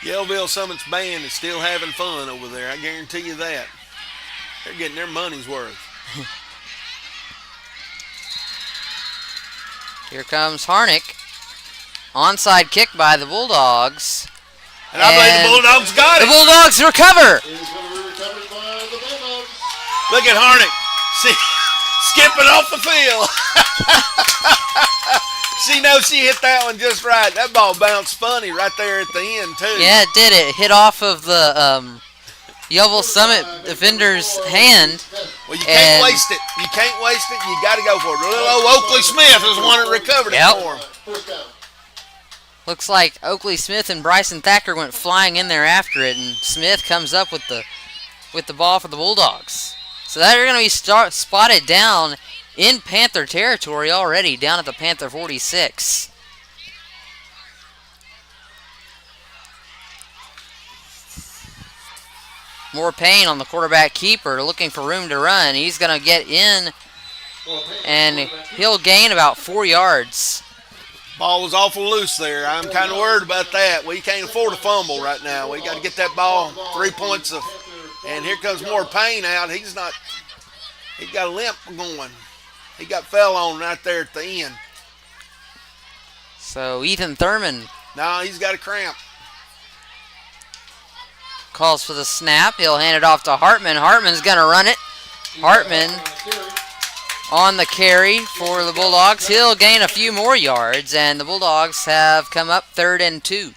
Yellville-Summit's band is still having fun over there. I guarantee you that. They're getting their money's worth. Here comes Harnick. Onside kick by the Bulldogs. And I believe the Bulldogs got it. The Bulldogs recover. Is going to be recovered by Look at Harnick. See, skipping off the field. She knows she hit that one just right. That ball bounced funny right there at the end, too. Yeah, it did. It hit off of the Yellville-Summit defender's hand. Well, you can't waste it. You can't waste it. You got to go for it. Little old Oakley Smith is the one that recovered it for him. Looks like Oakley Smith and Bryson Thacker went flying in there after it, and Smith comes up with the ball for the Bulldogs. So they're going to be spotted down in Panther territory already, down at the Panther 46. More Payne on the quarterback keeper, looking for room to run. He's going to get in, and he'll gain about 4 yards. Ball was awful loose there. I'm kind of worried about that. We can't afford a fumble right now. We got to get that ball 3 points of, and here comes more Payne out. He's got a limp going. He got fell on right there at the end. So Ethan Thurman. No, he's got a cramp. Calls for the snap. He'll hand it off to Hartman. Hartman's going to run it. Hartman on the carry for the Bulldogs. He'll gain a few more yards, and the Bulldogs have come up 3rd and 2.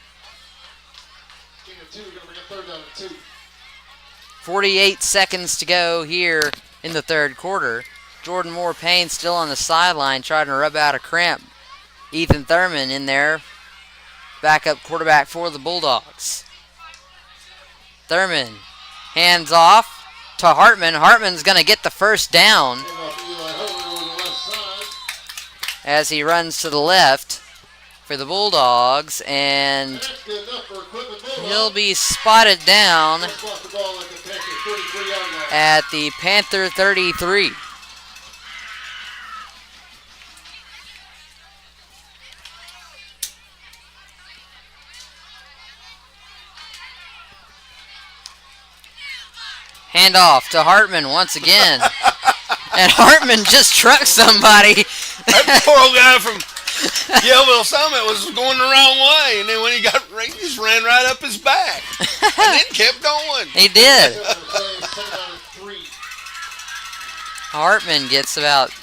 48 seconds to go here in the 3rd quarter. Jordan Moore Payne still on the sideline trying to rub out a cramp. Ethan Thurman in there, backup quarterback for the Bulldogs. Thurman hands off to Hartman. Hartman's going to get the first down as he runs to the left for the Bulldogs, and he'll be spotted down at the Panther 33. Handoff to Hartman once again. And Hartman just trucked somebody. That poor old guy from Yellville-Summit was going the wrong way, and then when he just ran right up his back. And then kept going. He did. Hartman gets about...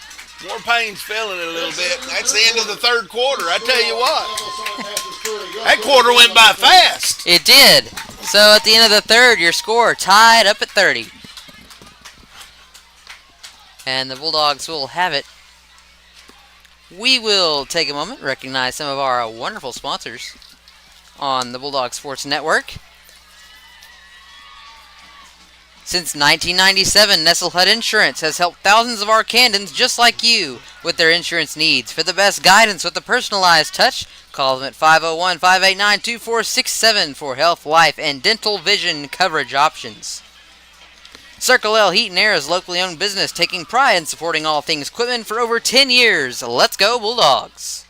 More Payne's feeling it a little bit. That's the end of the 3rd quarter. I tell you what. That quarter went by fast. It did. So at the end of the 3rd, your score tied up at 30. And the Bulldogs will have it. We will take a moment, recognize some of our wonderful sponsors on the Bulldog Sports Network. Since 1997, Nestle Hut Insurance has helped thousands of Arcandans just like you with their insurance needs. For the best guidance with a personalized touch, call them at 501-589-2467 for health, life, and dental vision coverage options. Circle L Heat and Air is a locally owned business taking pride in supporting all things Quitman for over 10 years. Let's go Bulldogs!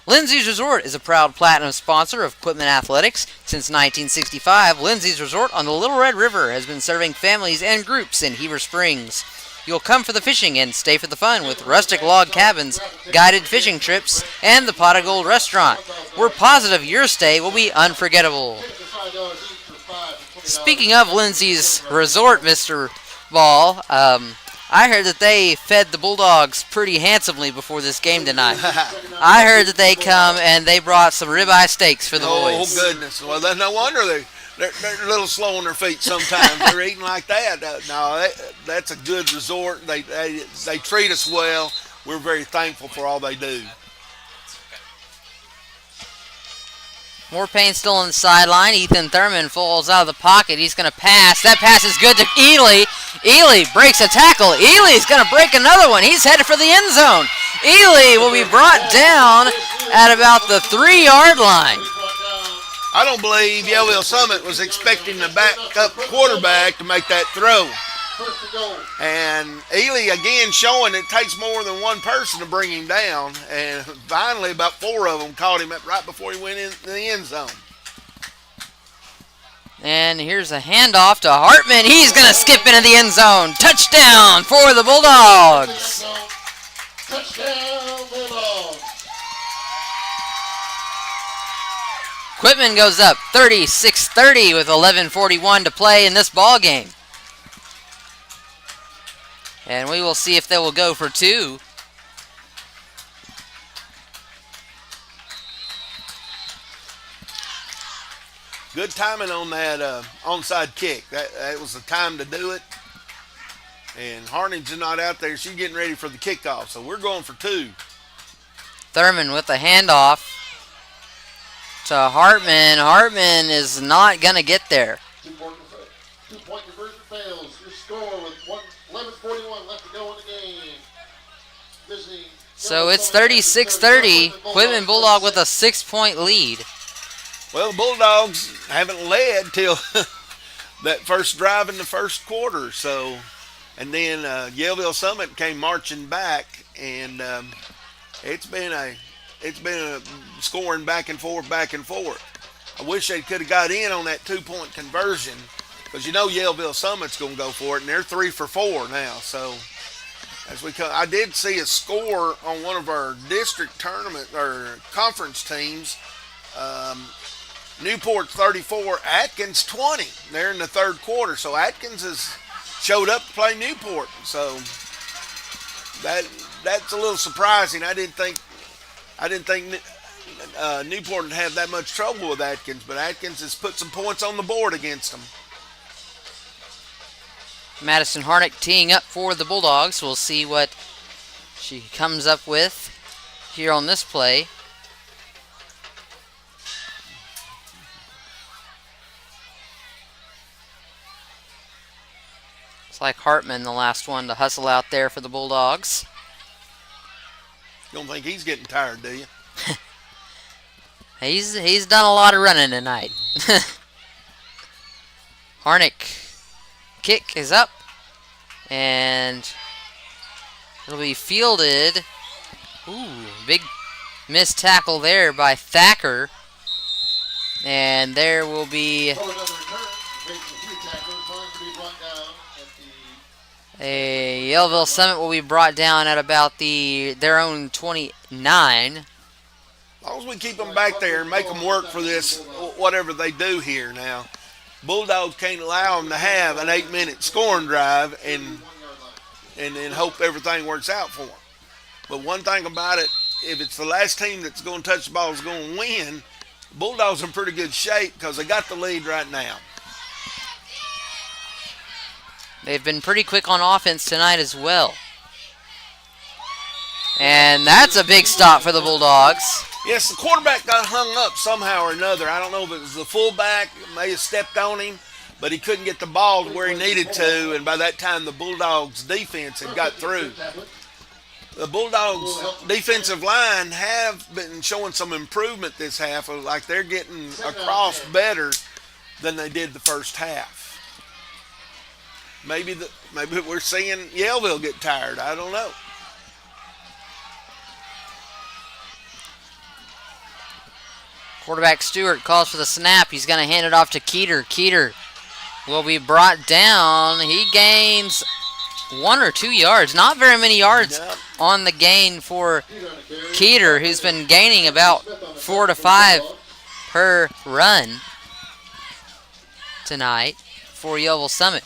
Lindsay's Resort is a proud platinum sponsor of Quitman Athletics. Since 1965, Lindsay's Resort on the Little Red River has been serving families and groups in Heber Springs. You'll come for the fishing and stay for the fun with rustic log cabins, guided fishing trips, and the Pot of Gold restaurant. We're positive your stay will be unforgettable. Speaking of Lindsay's Resort, Mr. Ball, I heard that they fed the Bulldogs pretty handsomely before this game tonight. I heard that they come and they brought some ribeye steaks for the boys. Oh, goodness. Well, that's no wonder they're a little slow on their feet sometimes. They're eating like that. No, that's a good resort. They treat us well. We're very thankful for all they do. More Payne still on the sideline. Ethan Thurman falls out of the pocket. He's going to pass. That pass is good to Ely. Ely breaks a tackle. Ely's going to break another one. He's headed for the end zone. Ely will be brought down at about the 3-yard line. I don't believe Yellville-Summit was expecting the backup quarterback to make that throw. And Ely again showing it takes more than one person to bring him down. And finally about 4 of them caught him right before he went in the end zone. And here's a handoff to Hartman. He's going to skip into the end zone. Touchdown for the Bulldogs. Touchdown, Bulldogs. Quitman goes up 36-30 with 11:41 to play in this ball game. And we will see if they will go for two. Good timing on that onside kick. That was the time to do it. And Harnage is not out there. She's getting ready for the kickoff. So we're going for two. Thurman with the handoff to Hartman. Hartman is not going to get there. 2-point conversion fails. Your score with 11:41 left to go in the game. So it's 36-30. Quitman Bulldog with a 6-point lead. Well, the Bulldogs haven't led till that first drive in the first quarter. So, and then Yellville-Summit came marching back, and it's been a scoring back and forth. I wish they could have got in on that 2-point conversion, because you know Yellville-Summit's going to go for it, and they're 3 for 4 now. So as we come, I did see a score on one of our district tournament or conference teams. Newport 34, Atkins 20. They're in the third quarter, so Atkins has showed up to play Newport. So that's a little surprising. I didn't think Newport would have that much trouble with Atkins, but Atkins has put some points on the board against them. Madison Harnick teeing up for the Bulldogs. We'll see what she comes up with here on this play. It's like Hartman, the last one to hustle out there for the Bulldogs. You don't think he's getting tired, do you? He's done a lot of running tonight. Harnick kick is up, and it'll be fielded. Ooh, big missed tackle there by Thacker, and there will be a Yellville-Summit will be brought down at about their own 29. As long as we keep them back there and make them work for this, whatever they do here now. Bulldogs can't allow them to have an 8-minute scoring drive and then hope everything works out for them. But one thing about it, if it's the last team that's going to touch the ball is going to win, Bulldogs are in pretty good shape because they got the lead right now. They've been pretty quick on offense tonight as well. And that's a big stop for the Bulldogs. Yes, the quarterback got hung up somehow or another. I don't know if it was the fullback, may have stepped on him, but he couldn't get the ball to where he needed to, and by that time the Bulldogs' defense had got through. The Bulldogs' defensive line have been showing some improvement this half, like they're getting across better than they did the first half. Maybe we're seeing Yellville get tired. I don't know. Quarterback Stewart calls for the snap. He's going to hand it off to Keeter. Keeter will be brought down. He gains 1 or 2 yards. Not very many yards on the gain for Keeter, who's been gaining about 4 to 5 per run tonight for Yellville-Summit.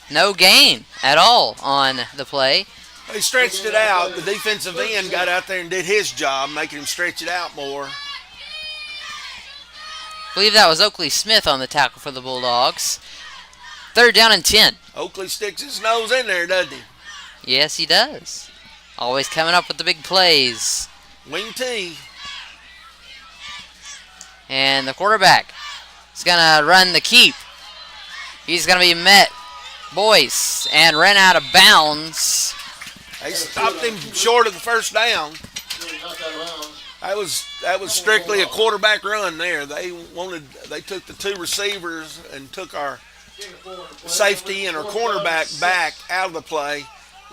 No gain at all on the play. They stretched it out. The defensive end got out there and did his job, making him stretch it out more. I believe that was Oakley Smith on the tackle for the Bulldogs. 3rd down and 10. Oakley sticks his nose in there, doesn't he? Yes, he does. Always coming up with the big plays. Wing T. And the quarterback is going to run the keep. He's going to be met, Boyce, and ran out of bounds. They stopped him short of the first down. That was strictly a quarterback run there. They took the 2 receivers and took our safety and our cornerback back out of the play.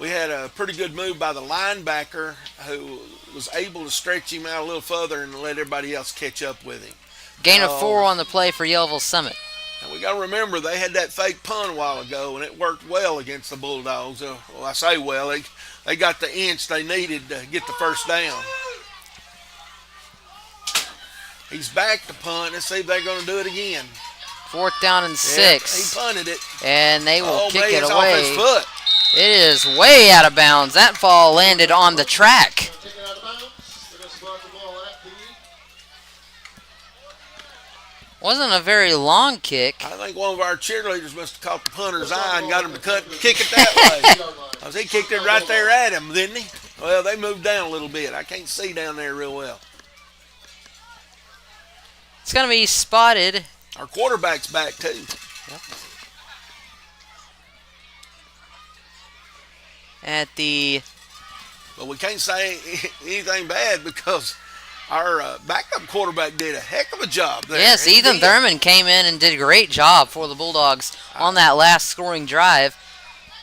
We had a pretty good move by the linebacker who was able to stretch him out a little further and let everybody else catch up with him. Gain of 4 on the play for Yellville-Summit. And we got to remember they had that fake punt a while ago, and it worked well against the Bulldogs. Well, I say well, they got the inch they needed to get the first down. He's back to punt. Let's see if they're going to do it again. 4th down and Yeah, 6. he punted it. And they will kick it It's away. off his foot. It is way out of bounds. That ball landed on the track. Take it out of bounds. They're going to spot the ball at the Wasn't a very long kick. I think one of our cheerleaders must have caught the punter's eye and got him to kick it that way. Because he kicked it right there at him, didn't he? Well, they moved down a little bit. I can't see down there real well. It's going to be spotted. Our quarterback's back, too. At the... But we can't say anything bad because our backup quarterback did a heck of a job there. Yes, He Ethan did. Thurman came in and did a great job for the Bulldogs on that last scoring drive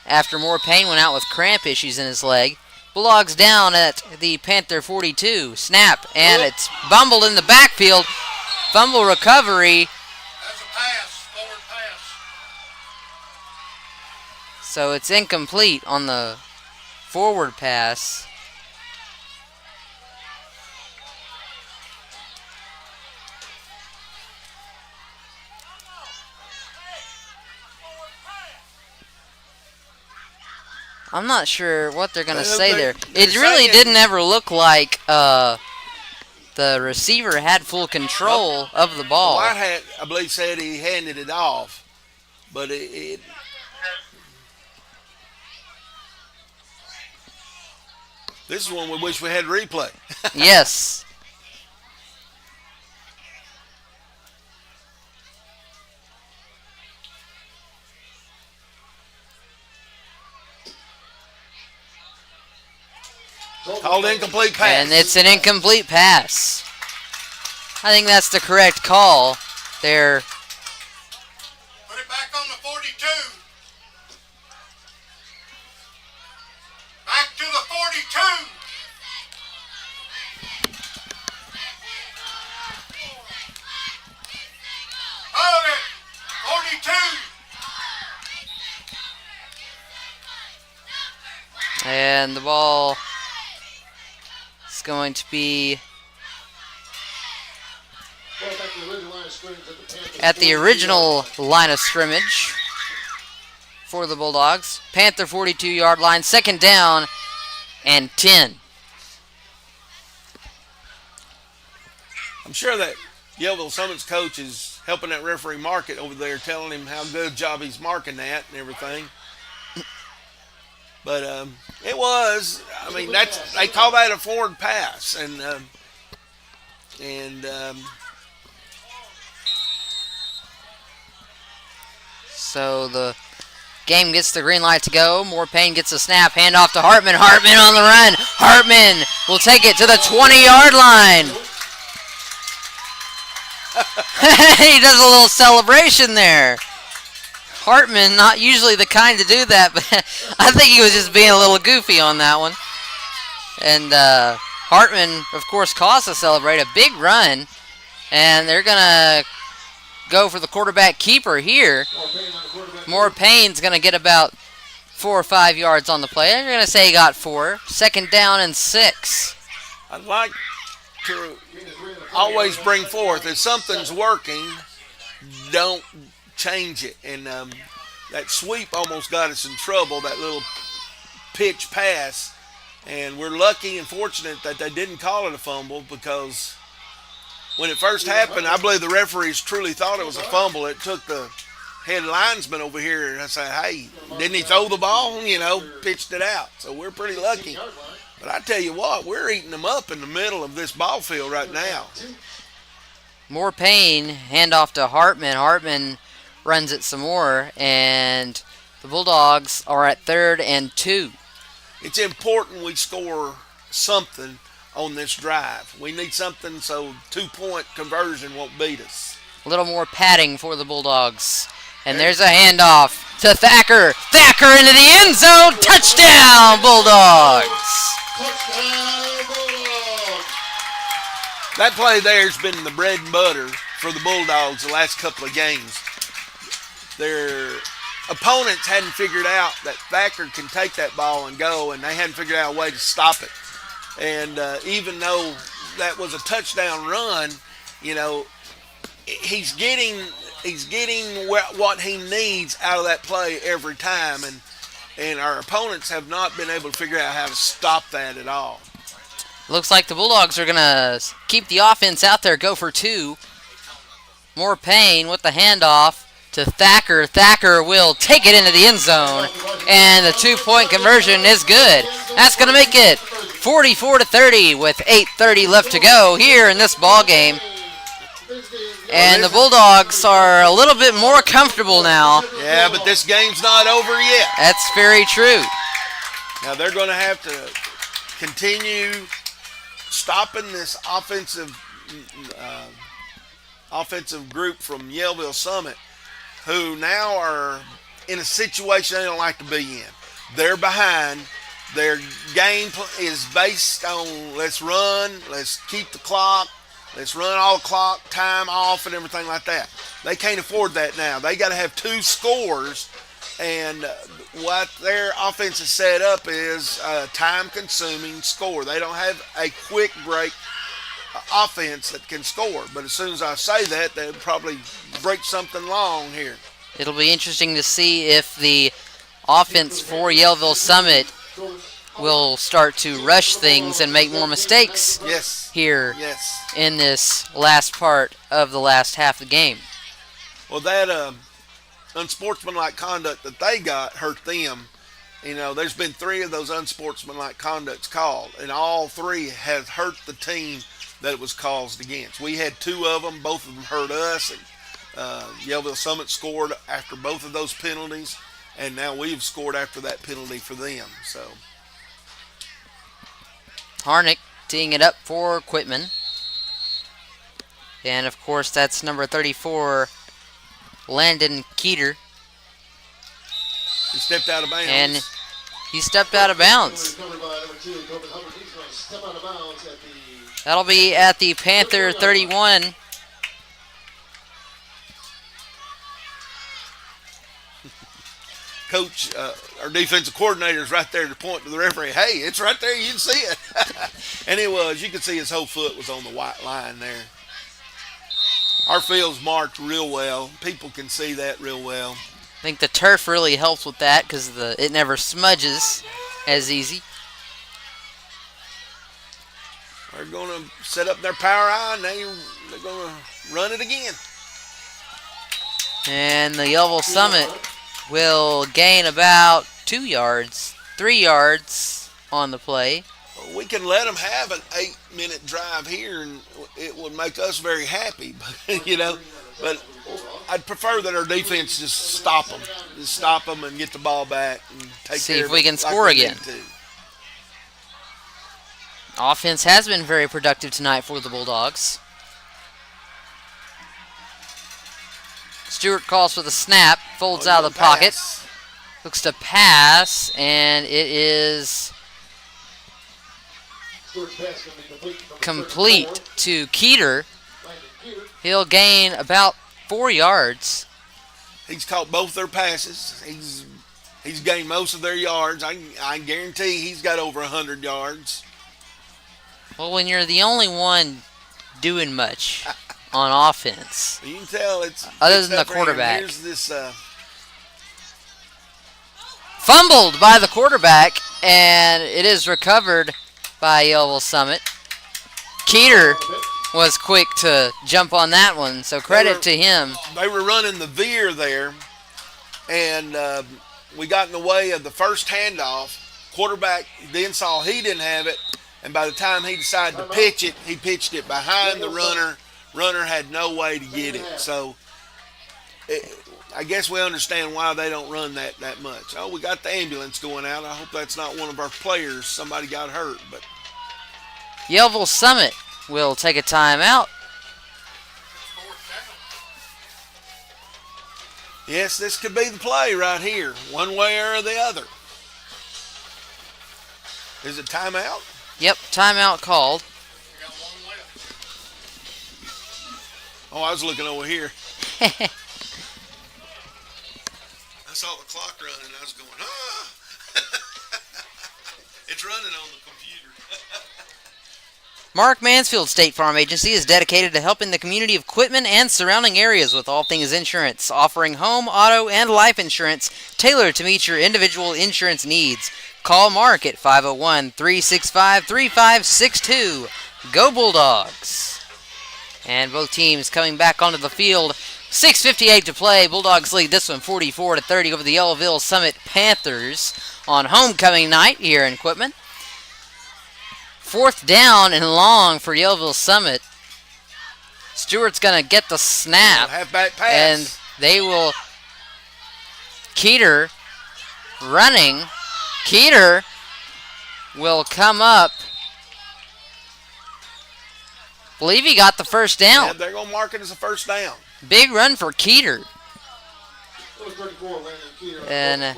after Moore Payne went out with cramp issues in his leg. Bulldogs down at the Panther 42. Snap, and it's bumbled in the backfield. Fumble recovery. That's a pass, forward pass. So it's incomplete on the forward pass. I'm not sure what they're going to say there. It really didn't ever look like the receiver had full control of the ball. Whitehat, I believe, said he handed it off. But this is one we wish we had replay. Yes. Called incomplete pass. And it's an incomplete pass. I think that's the correct call there. Put it back on the 42. Back to the 42. Hold it. 42. And the ball is going to be at the original line of scrimmage for the Bulldogs. Panther 42-yard line, 2nd down and 10. I'm sure that Yellville-Summit's coach is helping that referee mark it over there, telling him how good a job he's marking that and everything. But it was, I mean, they call that a forward pass. So the game gets the green light to go. Moore Payne gets a snap, handoff to Hartman. Hartman on the run. Hartman will take it to the 20-yard line. He does a little celebration there. Hartman, not usually the kind to do that, but I think he was just being a little goofy on that one. And Hartman, of course, caused to celebrate a big run. And they're going to go for the quarterback keeper here. Moore Payne's going to get about 4 or 5 yards on the play. They're going to say he got 4. 2nd down and 6. I'd like to always bring forth, if something's working, don't change it. And that sweep almost got us in trouble, that little pitch pass. And we're lucky and fortunate that they didn't call it a fumble, because when it first happened, I believe the referees truly thought it was a fumble. It took the head linesman over here and I said, hey, didn't he throw the ball? You know, pitched it out. So we're pretty lucky. But I tell you what, we're eating them up in the middle of this ball field right now. Moore Payne, handoff to Hartman. Hartman runs it some more, and the Bulldogs are at 3rd and 2. It's important we score something on this drive. We need something so 2-point conversion won't beat us. A little more padding for the Bulldogs. And there's a handoff to Thacker. Thacker into the end zone. Touchdown, Bulldogs. touchdown Bulldogs. That play there has been the bread and butter for the Bulldogs the last couple of games. Their opponents hadn't figured out that Thacker can take that ball and go, and they hadn't figured out a way to stop it. And even though that was a touchdown run, you know, he's getting what he needs out of that play every time, and our opponents have not been able to figure out how to stop that at all. Looks like the Bulldogs are going to keep the offense out there, go for two. More Payne with the handoff to Thacker. Thacker will take it into the end zone, and the 2-point conversion is good. That's going to make it 44-30 with 8:30 left to go here in this ball game. And the Bulldogs are a little bit more comfortable now. Yeah, but this game's not over yet. That's very true. Now they're going to have to continue stopping this offensive group from Yellville-Summit, who now are in a situation they don't like to be in. They're behind. Their game is based on let's run, let's keep the clock, let's run all the clock, time off, and everything like that. They can't afford that now. They got to have two scores, and what their offense is set up is a time-consuming score. They don't have a quick break offense that can score. But as soon as I say that, they'll probably break something long here. It'll be interesting to see if the offense for Yellville-Summit will start to rush things and make more mistakes here in this last part of the last half of the game. Well, that unsportsmanlike conduct that they got hurt them. You know, there's been 3 of those unsportsmanlike conducts called, and all 3 have hurt the team that it was caused against. We had 2 of them. Both of them hurt us. And Yellville-Summit scored after both of those penalties, and now we've scored after that penalty for them. So Harnick teeing it up for Quitman. And, of course, that's number 34, Landon Keeter. He stepped out of bounds. And he stepped out of bounds. That'll be at the Panther 31. Coach, our defensive coordinator is right there to point to the referee. Hey, it's right there. You can see it. And it was. You could see his whole foot was on the white line there. Our field's marked real well. People can see that real well. I think the turf really helps with that because it never smudges as easy. They're going to set up their power eye, and they're going to run it again. And the Yellville-Summit will gain about 2 yards, 3 yards on the play. We can let them have an 8-minute drive here, and it would make us very happy. But I'd prefer that our defense just stop them and get the ball back and take see care if of we it can like score we again. need to. Offense has been very productive tonight for the Bulldogs. Stewart calls for the snap, folds out of the pocket, looks to pass, and it is complete to Keeter. He'll gain about 4 yards. He's caught both their passes. He's gained most of their yards. I guarantee he's got over 100 yards. Well, when you're the only one doing much on offense, You can tell it's other than the up for him. quarterback. Here's this. Fumbled by the quarterback, and it is recovered by Yellville-Summit. Keeter was quick to jump on that one, so credit to him. They were running the veer there, and we got in the way of the first handoff. Quarterback then saw he didn't have it, and by the time he decided to pitch it, he pitched it behind the runner. Runner had no way to get it. So I guess we understand why they don't run that much. Oh, we got the ambulance going out. I hope that's not one of our players. Somebody got hurt. But Yellville-Summit will take a timeout. yes, this could be the play right here, one way or the other. Is it timeout? Yep, timeout called. Oh, I was looking over here. I saw the clock running. I was going, It's running on the computer. Mark Mansfield State Farm Agency is dedicated to helping the community of Quitman and surrounding areas with all things insurance, offering home, auto, and life insurance tailored to meet your individual insurance needs. Call Mark at 501-365-3562. Go Bulldogs! And both teams coming back onto the field. 6:58 to play. Bulldogs lead this one 44-30 over the Yellville-Summit Panthers on homecoming night here in Quitman. 4th down and long for Yellville-Summit. Stewart's going to get the snap. Halfback pass. And they will... Keeter running. Keeter will come up. Believe he got the first down. Yeah, they're going to mark it as a first down. Big run for Keeter. And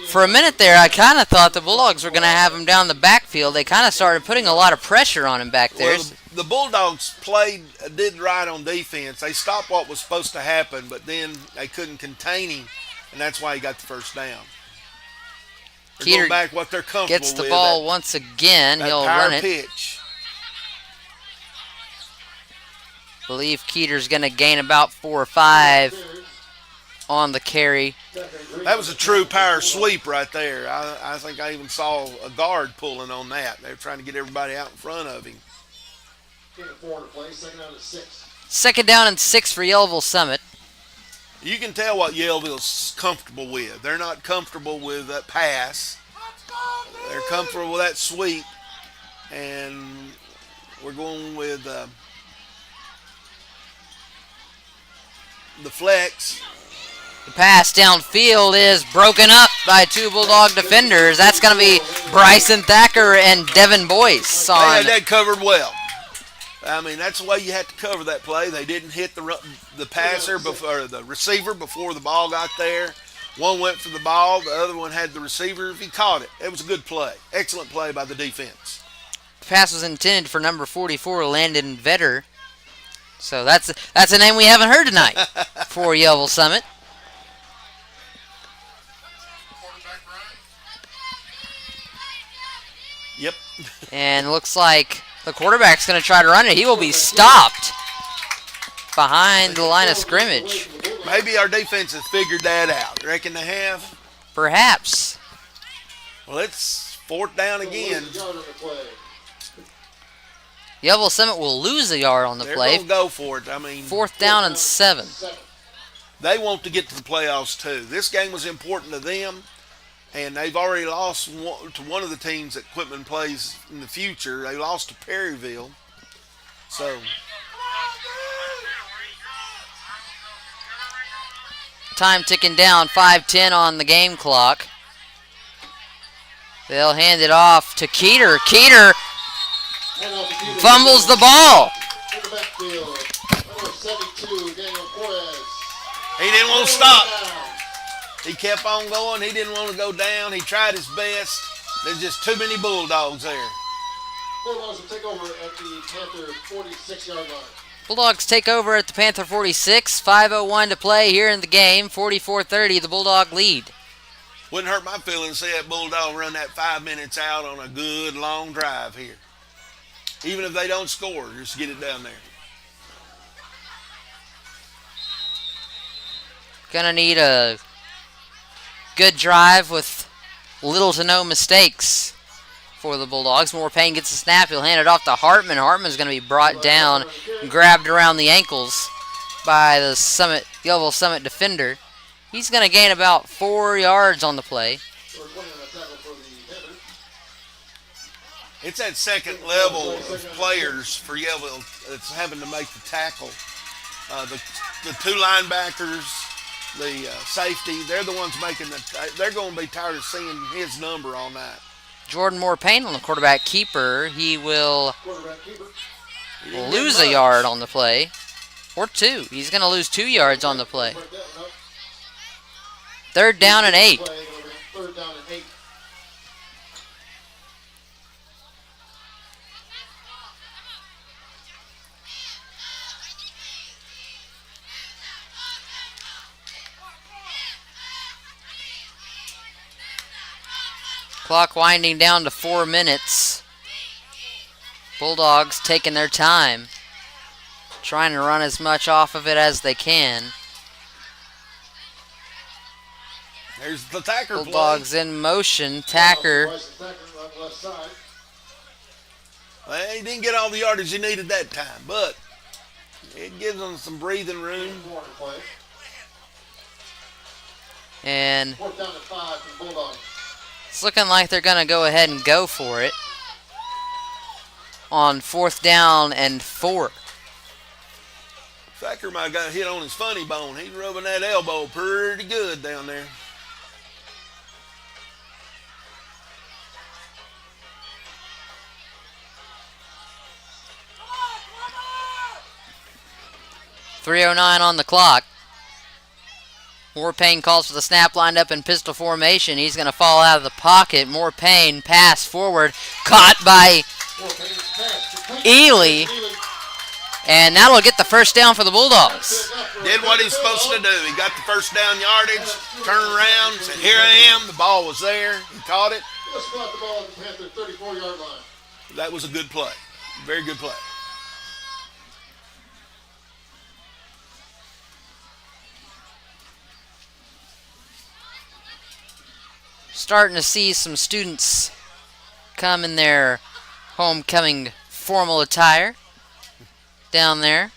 for a minute there, I kind of thought the Bulldogs were going to have him down the backfield. They kind of started putting a lot of pressure on him back there. Well, the Bulldogs did right on defense. They stopped what was supposed to happen, but then they couldn't contain him, and that's why he got the first down. They're Keeter going back what they're comfortable gets the with, ball once again. that He'll power run it. pitch. Believe Keeter's going to gain about 4 or 5 on the carry. That was a true power sweep right there. I think I even saw a guard pulling on that. They were trying to get everybody out in front of him. 2nd down and 6 for Yellville-Summit. You can tell what Yellville's comfortable with. They're not comfortable with that pass. They're comfortable with that sweep. And we're going with the flex. The pass downfield is broken up by 2 Bulldog defenders. That's going to be Bryson Thacker and Devin Boyce. They had that covered well. I mean, that's the way you have to cover that play. They didn't hit the passer or the receiver before the ball got there. One went for the ball. The other one had the receiver. He caught it. It was a good play. Excellent play by the defense. The pass was intended for number 44, Landon Vetter. So that's a name we haven't heard tonight for Yellville-Summit. Yep. And looks like the quarterback's going to try to run it. He will be stopped behind the line of scrimmage. Maybe our defense has figured that out. Reckon they have? Perhaps. Well, it's 4th down again. Yellville-Summit will lose a yard on the They're play. going to go for it. I mean, 4th down and 7. they want to get to the playoffs too. This game was important to them, and they've already lost to one of the teams that Quitman plays in the future. They lost to Perryville. So Time ticking down, 5:10 on the game clock. They'll hand it off to Keeter. Keeter fumbles the ball. he didn't want to stop. He kept on going. He didn't want to go down. He tried his best. There's just too many Bulldogs there. Bulldogs will take over at the Panther 46-yard line. Bulldogs take over at the Panther 46. 5:01 to play here in the game. 44-30, the Bulldog lead. Wouldn't hurt my feelings to see that Bulldog run that 5 minutes out on a good long drive here. Even if they don't score, just get it down there. Gonna need a good drive with little to no mistakes for the Bulldogs. Morpain gets the snap. He'll hand it off to Hartman. Hartman's going to be brought down and grabbed around the ankles by the Yellville-Summit defender. He's going to gain about 4 yards on the play. It's that second level of players for Yellville that's having to make the tackle. The 2 linebackers, the safety, they're the ones making they're going to be tired of seeing his number on that. Jordan Morpain on the quarterback keeper. He will lose a yard on the play. Or 2. He's going to lose 2 yards on the play. 3rd down and 8. Clock winding down to 4 minutes. Bulldogs taking their time, trying to run as much off of it as they can. There's the Thacker play. Bulldogs in motion. Tacker. Well, he didn't get all the yardage he needed that time, but it gives them some breathing room. And Fourth down and 5 for the Bulldogs. it's looking like they're going to go ahead and go for it on 4th down and 4. Thacker might have got hit on his funny bone. He's rubbing that elbow pretty good down there. .309 on the clock. Morpain calls for the snap, lined up in pistol formation. He's going to fall out of the pocket. Morpain pass forward, caught by Ely, and that'll get the first down for the Bulldogs. Did what he's supposed to do. He got the first down yardage, turned around, said, here I am. The ball was there. He caught it. Let's spot the ball at the Panther 34-yard line. That was a good play. Very good play. Starting to see some students come in their homecoming formal attire down there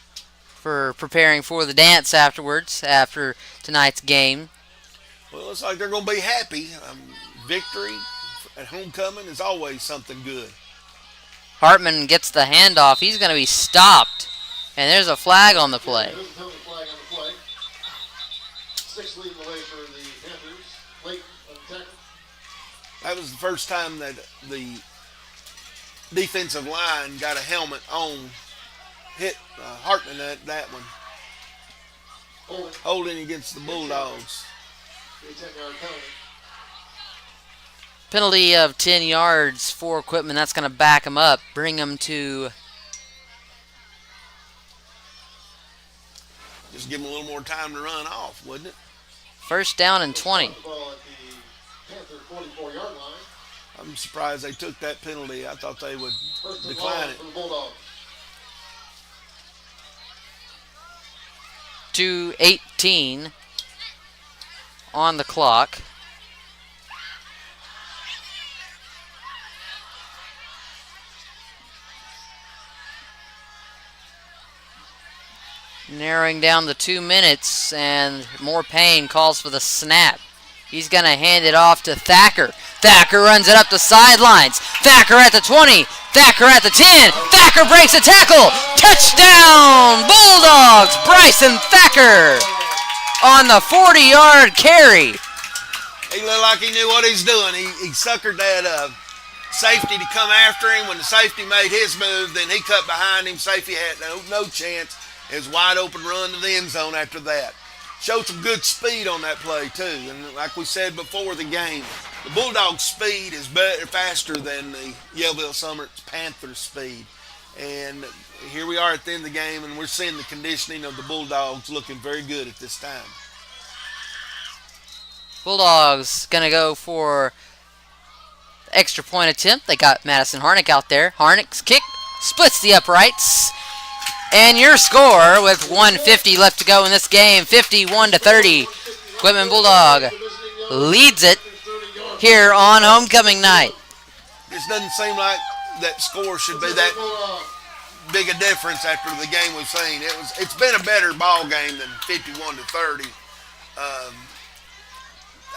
for preparing for the dance afterwards, after tonight's game. Well, it looks like they're going to be happy. Victory at homecoming is always something good. Hartman gets the handoff. He's going to be stopped. And there's a flag on the play. There's a penalty flag on the play. 6 leading the way for the Panthers. Late on the tackle. That was the first time that the defensive line got a helmet on. Hit Hartman at that one. Holding against the Bulldogs. 10-yard penalty. Penalty of 10 yards for Quitman. That's going to back him up, bring him to... Just give him a little more time to run off, wouldn't it? First down and 20. The ball at the Panther 44-yard line. I'm surprised they took that penalty. I thought they would First and decline long it. for the Bulldogs. 2:18 on the clock. Narrowing down the 2 minutes, and Morpain calls for the snap. He's going to hand it off to Thacker. Thacker runs it up the sidelines. Thacker at the 20. Thacker at the 10. Thacker breaks a tackle. Touchdown, Bulldogs! Bryson Thacker on the 40-yard carry. He looked like he knew what he's doing. He suckered that safety to come after him. When the safety made his move, then he cut behind him. Safety had no chance. It was wide open run to the end zone after that. Showed some good speed on that play, too. And like we said before the game, the Bulldogs' speed is better, faster than the Yellville-Summit Panthers' speed. And here we are at the end of the game, and we're seeing the conditioning of the Bulldogs looking very good at this time. Bulldogs going to go for the extra point attempt. They got Madison Harnick out there. Harnick's kick splits the uprights. And your score with 1:50 left to go in this game, 51-30. Quitman Bulldog leads it here on homecoming night. This doesn't seem like that score should be that big a difference after the game we've seen. It's been a better ball game than 51-30.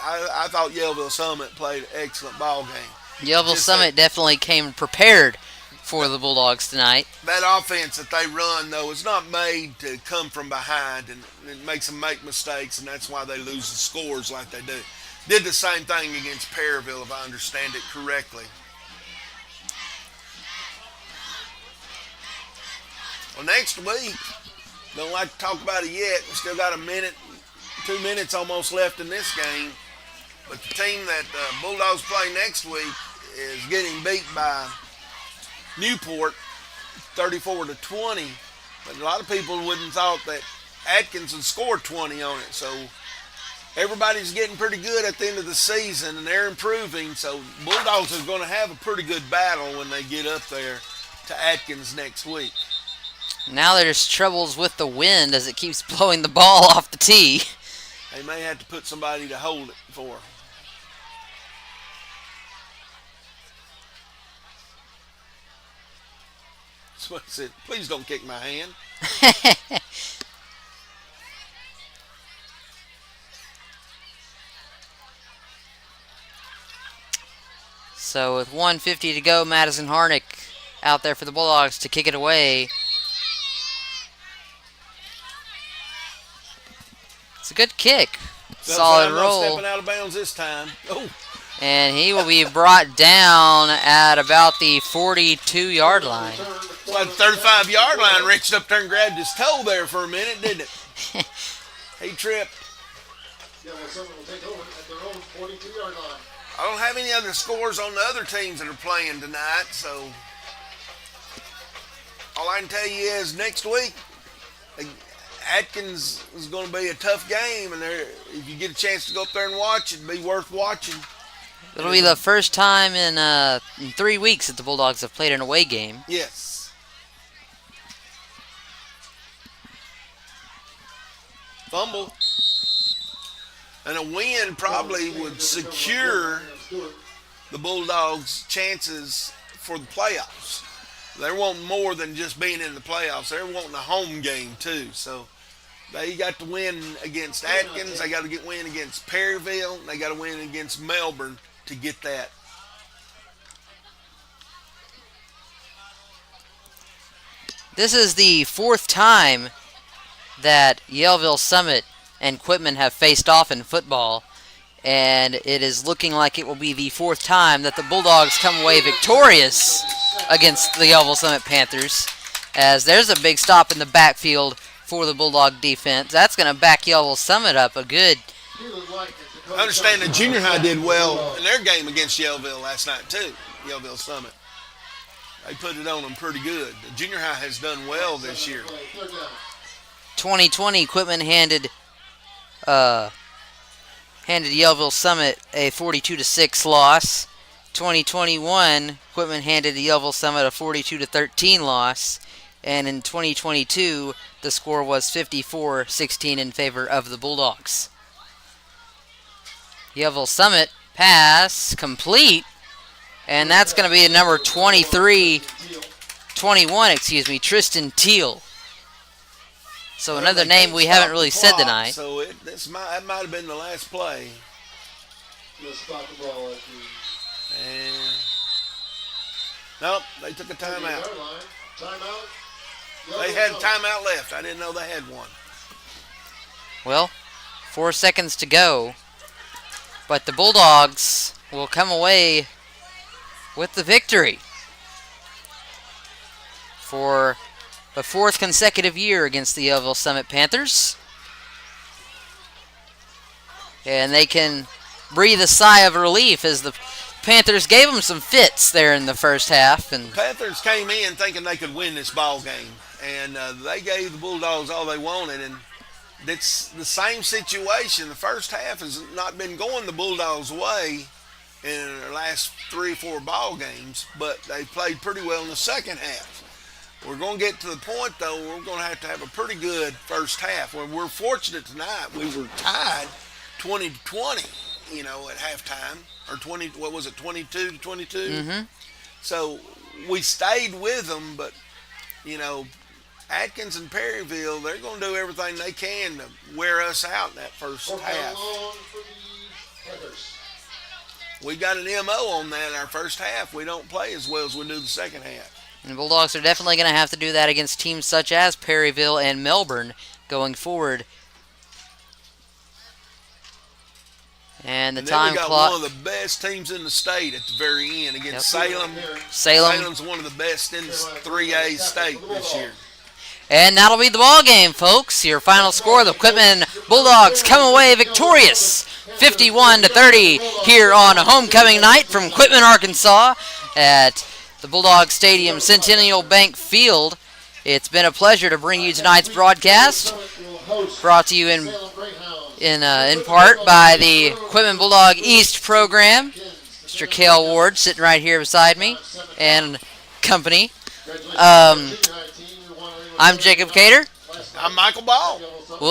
I thought Yellville-Summit played an excellent ball game. Yellville-Summit definitely came prepared for the Bulldogs tonight. That offense that they run, though, is not made to come from behind, and it makes them make mistakes, and that's why they lose the scores like they do. Did the same thing against Perryville, if I understand it correctly. Well, next week, don't like to talk about it yet. We still got 2 minutes almost left in this game. But the team that Bulldogs play next week is getting beat by Newport 34-20. But a lot of people wouldn't thought that Atkinson scored 20 on it. So everybody's getting pretty good at the end of the season, and they're improving. So Bulldogs are going to have a pretty good battle when they get up there to Atkins next week. Now there's troubles with the wind as it keeps blowing the ball off the tee. They may have to put somebody to hold it for them. That's what I said. Please don't kick my hand. So with 1:50 to go, Madison Harnick out there for the Bulldogs to kick it away. It's a good kick. Solid roll. Stepping out of bounds this time. Oh. And he will be brought down at about the 42-yard line. It's like the 35-yard line. Reached up there and grabbed his toe there for a minute, didn't it? He tripped. Yellville-Summit will take over at their own 42-yard line. I don't have any other scores on the other teams that are playing tonight, so all I can tell you is next week, Atkins is going to be a tough game, and if you get a chance to go up there and watch, it'd be worth watching. It'll be the first time in 3 weeks that the Bulldogs have played an away game. Yes. Fumble. And a win probably would secure the Bulldogs' chances for the playoffs. They're wanting more than just being in the playoffs. They're wanting a home game, too. So they got to win against Atkins. They got to win against Perryville. And they got to win against Melbourne to get that. This is the 4th time that Yellville-Summit and Quitman have faced off in football, and it is looking like it will be the 4th time that the Bulldogs come away victorious against the Yellville-Summit Panthers, as there's a big stop in the backfield for the Bulldog defense. That's going to back Yellville-Summit up a good. I understand the junior high did well in their game against Yellville last night, too, Yellville-Summit. They put it on them pretty good. The junior high has done well this year. 2020, Quitman handed Yellville-Summit a 42-6 loss. 2021, Quitman handed Yellville-Summit a 42-13 loss. And in 2022, the score was 54-16 in favor of the Bulldogs. Yellville-Summit pass complete. And that's going to be the number 21, Tristan Teal. So another name we haven't really said tonight. So that might have been the last play. And nope, they took a timeout. They had a timeout left. I didn't know they had one. Well, 4 seconds to go. But the Bulldogs will come away with the victory for the 4th consecutive year against the Yellville-Summit Panthers. And they can breathe a sigh of relief as the Panthers gave them some fits there in the first half. And Panthers came in thinking they could win this ball game, and they gave the Bulldogs all they wanted, and it's the same situation. The first half has not been going the Bulldogs' way in their last 3 or 4 ball games, but they played pretty well in the second half. We're going to get to the point, though, we're going to have a pretty good first half. When we're fortunate tonight, we were tied 20-20, at halftime, or 22-22? mm-hmm. So we stayed with them, but, Atkins and Perryville, they're going to do everything they can to wear us out in that first half. We got an MO on that in our first half. We don't play as well as we do the second half. And the Bulldogs are definitely going to have to do that against teams such as Perryville and Melbourne going forward. And the time we got clock. one of the best teams in the state at the very end against Salem. Salem. Salem's one of the best in the 3A state this year. And that'll be the ball game, folks. Your final score: the Quitman Bulldogs come away victorious, 51-30, here on a homecoming night from Quitman, Arkansas, at the Bulldog Stadium Centennial Bank Field. It's been a pleasure to bring you tonight's broadcast, brought to you in part by the Quitman Bulldog East program. Mr. Cale Ward sitting right here beside me, and company. I'm Jacob Cater. I'm Michael Ball. We'll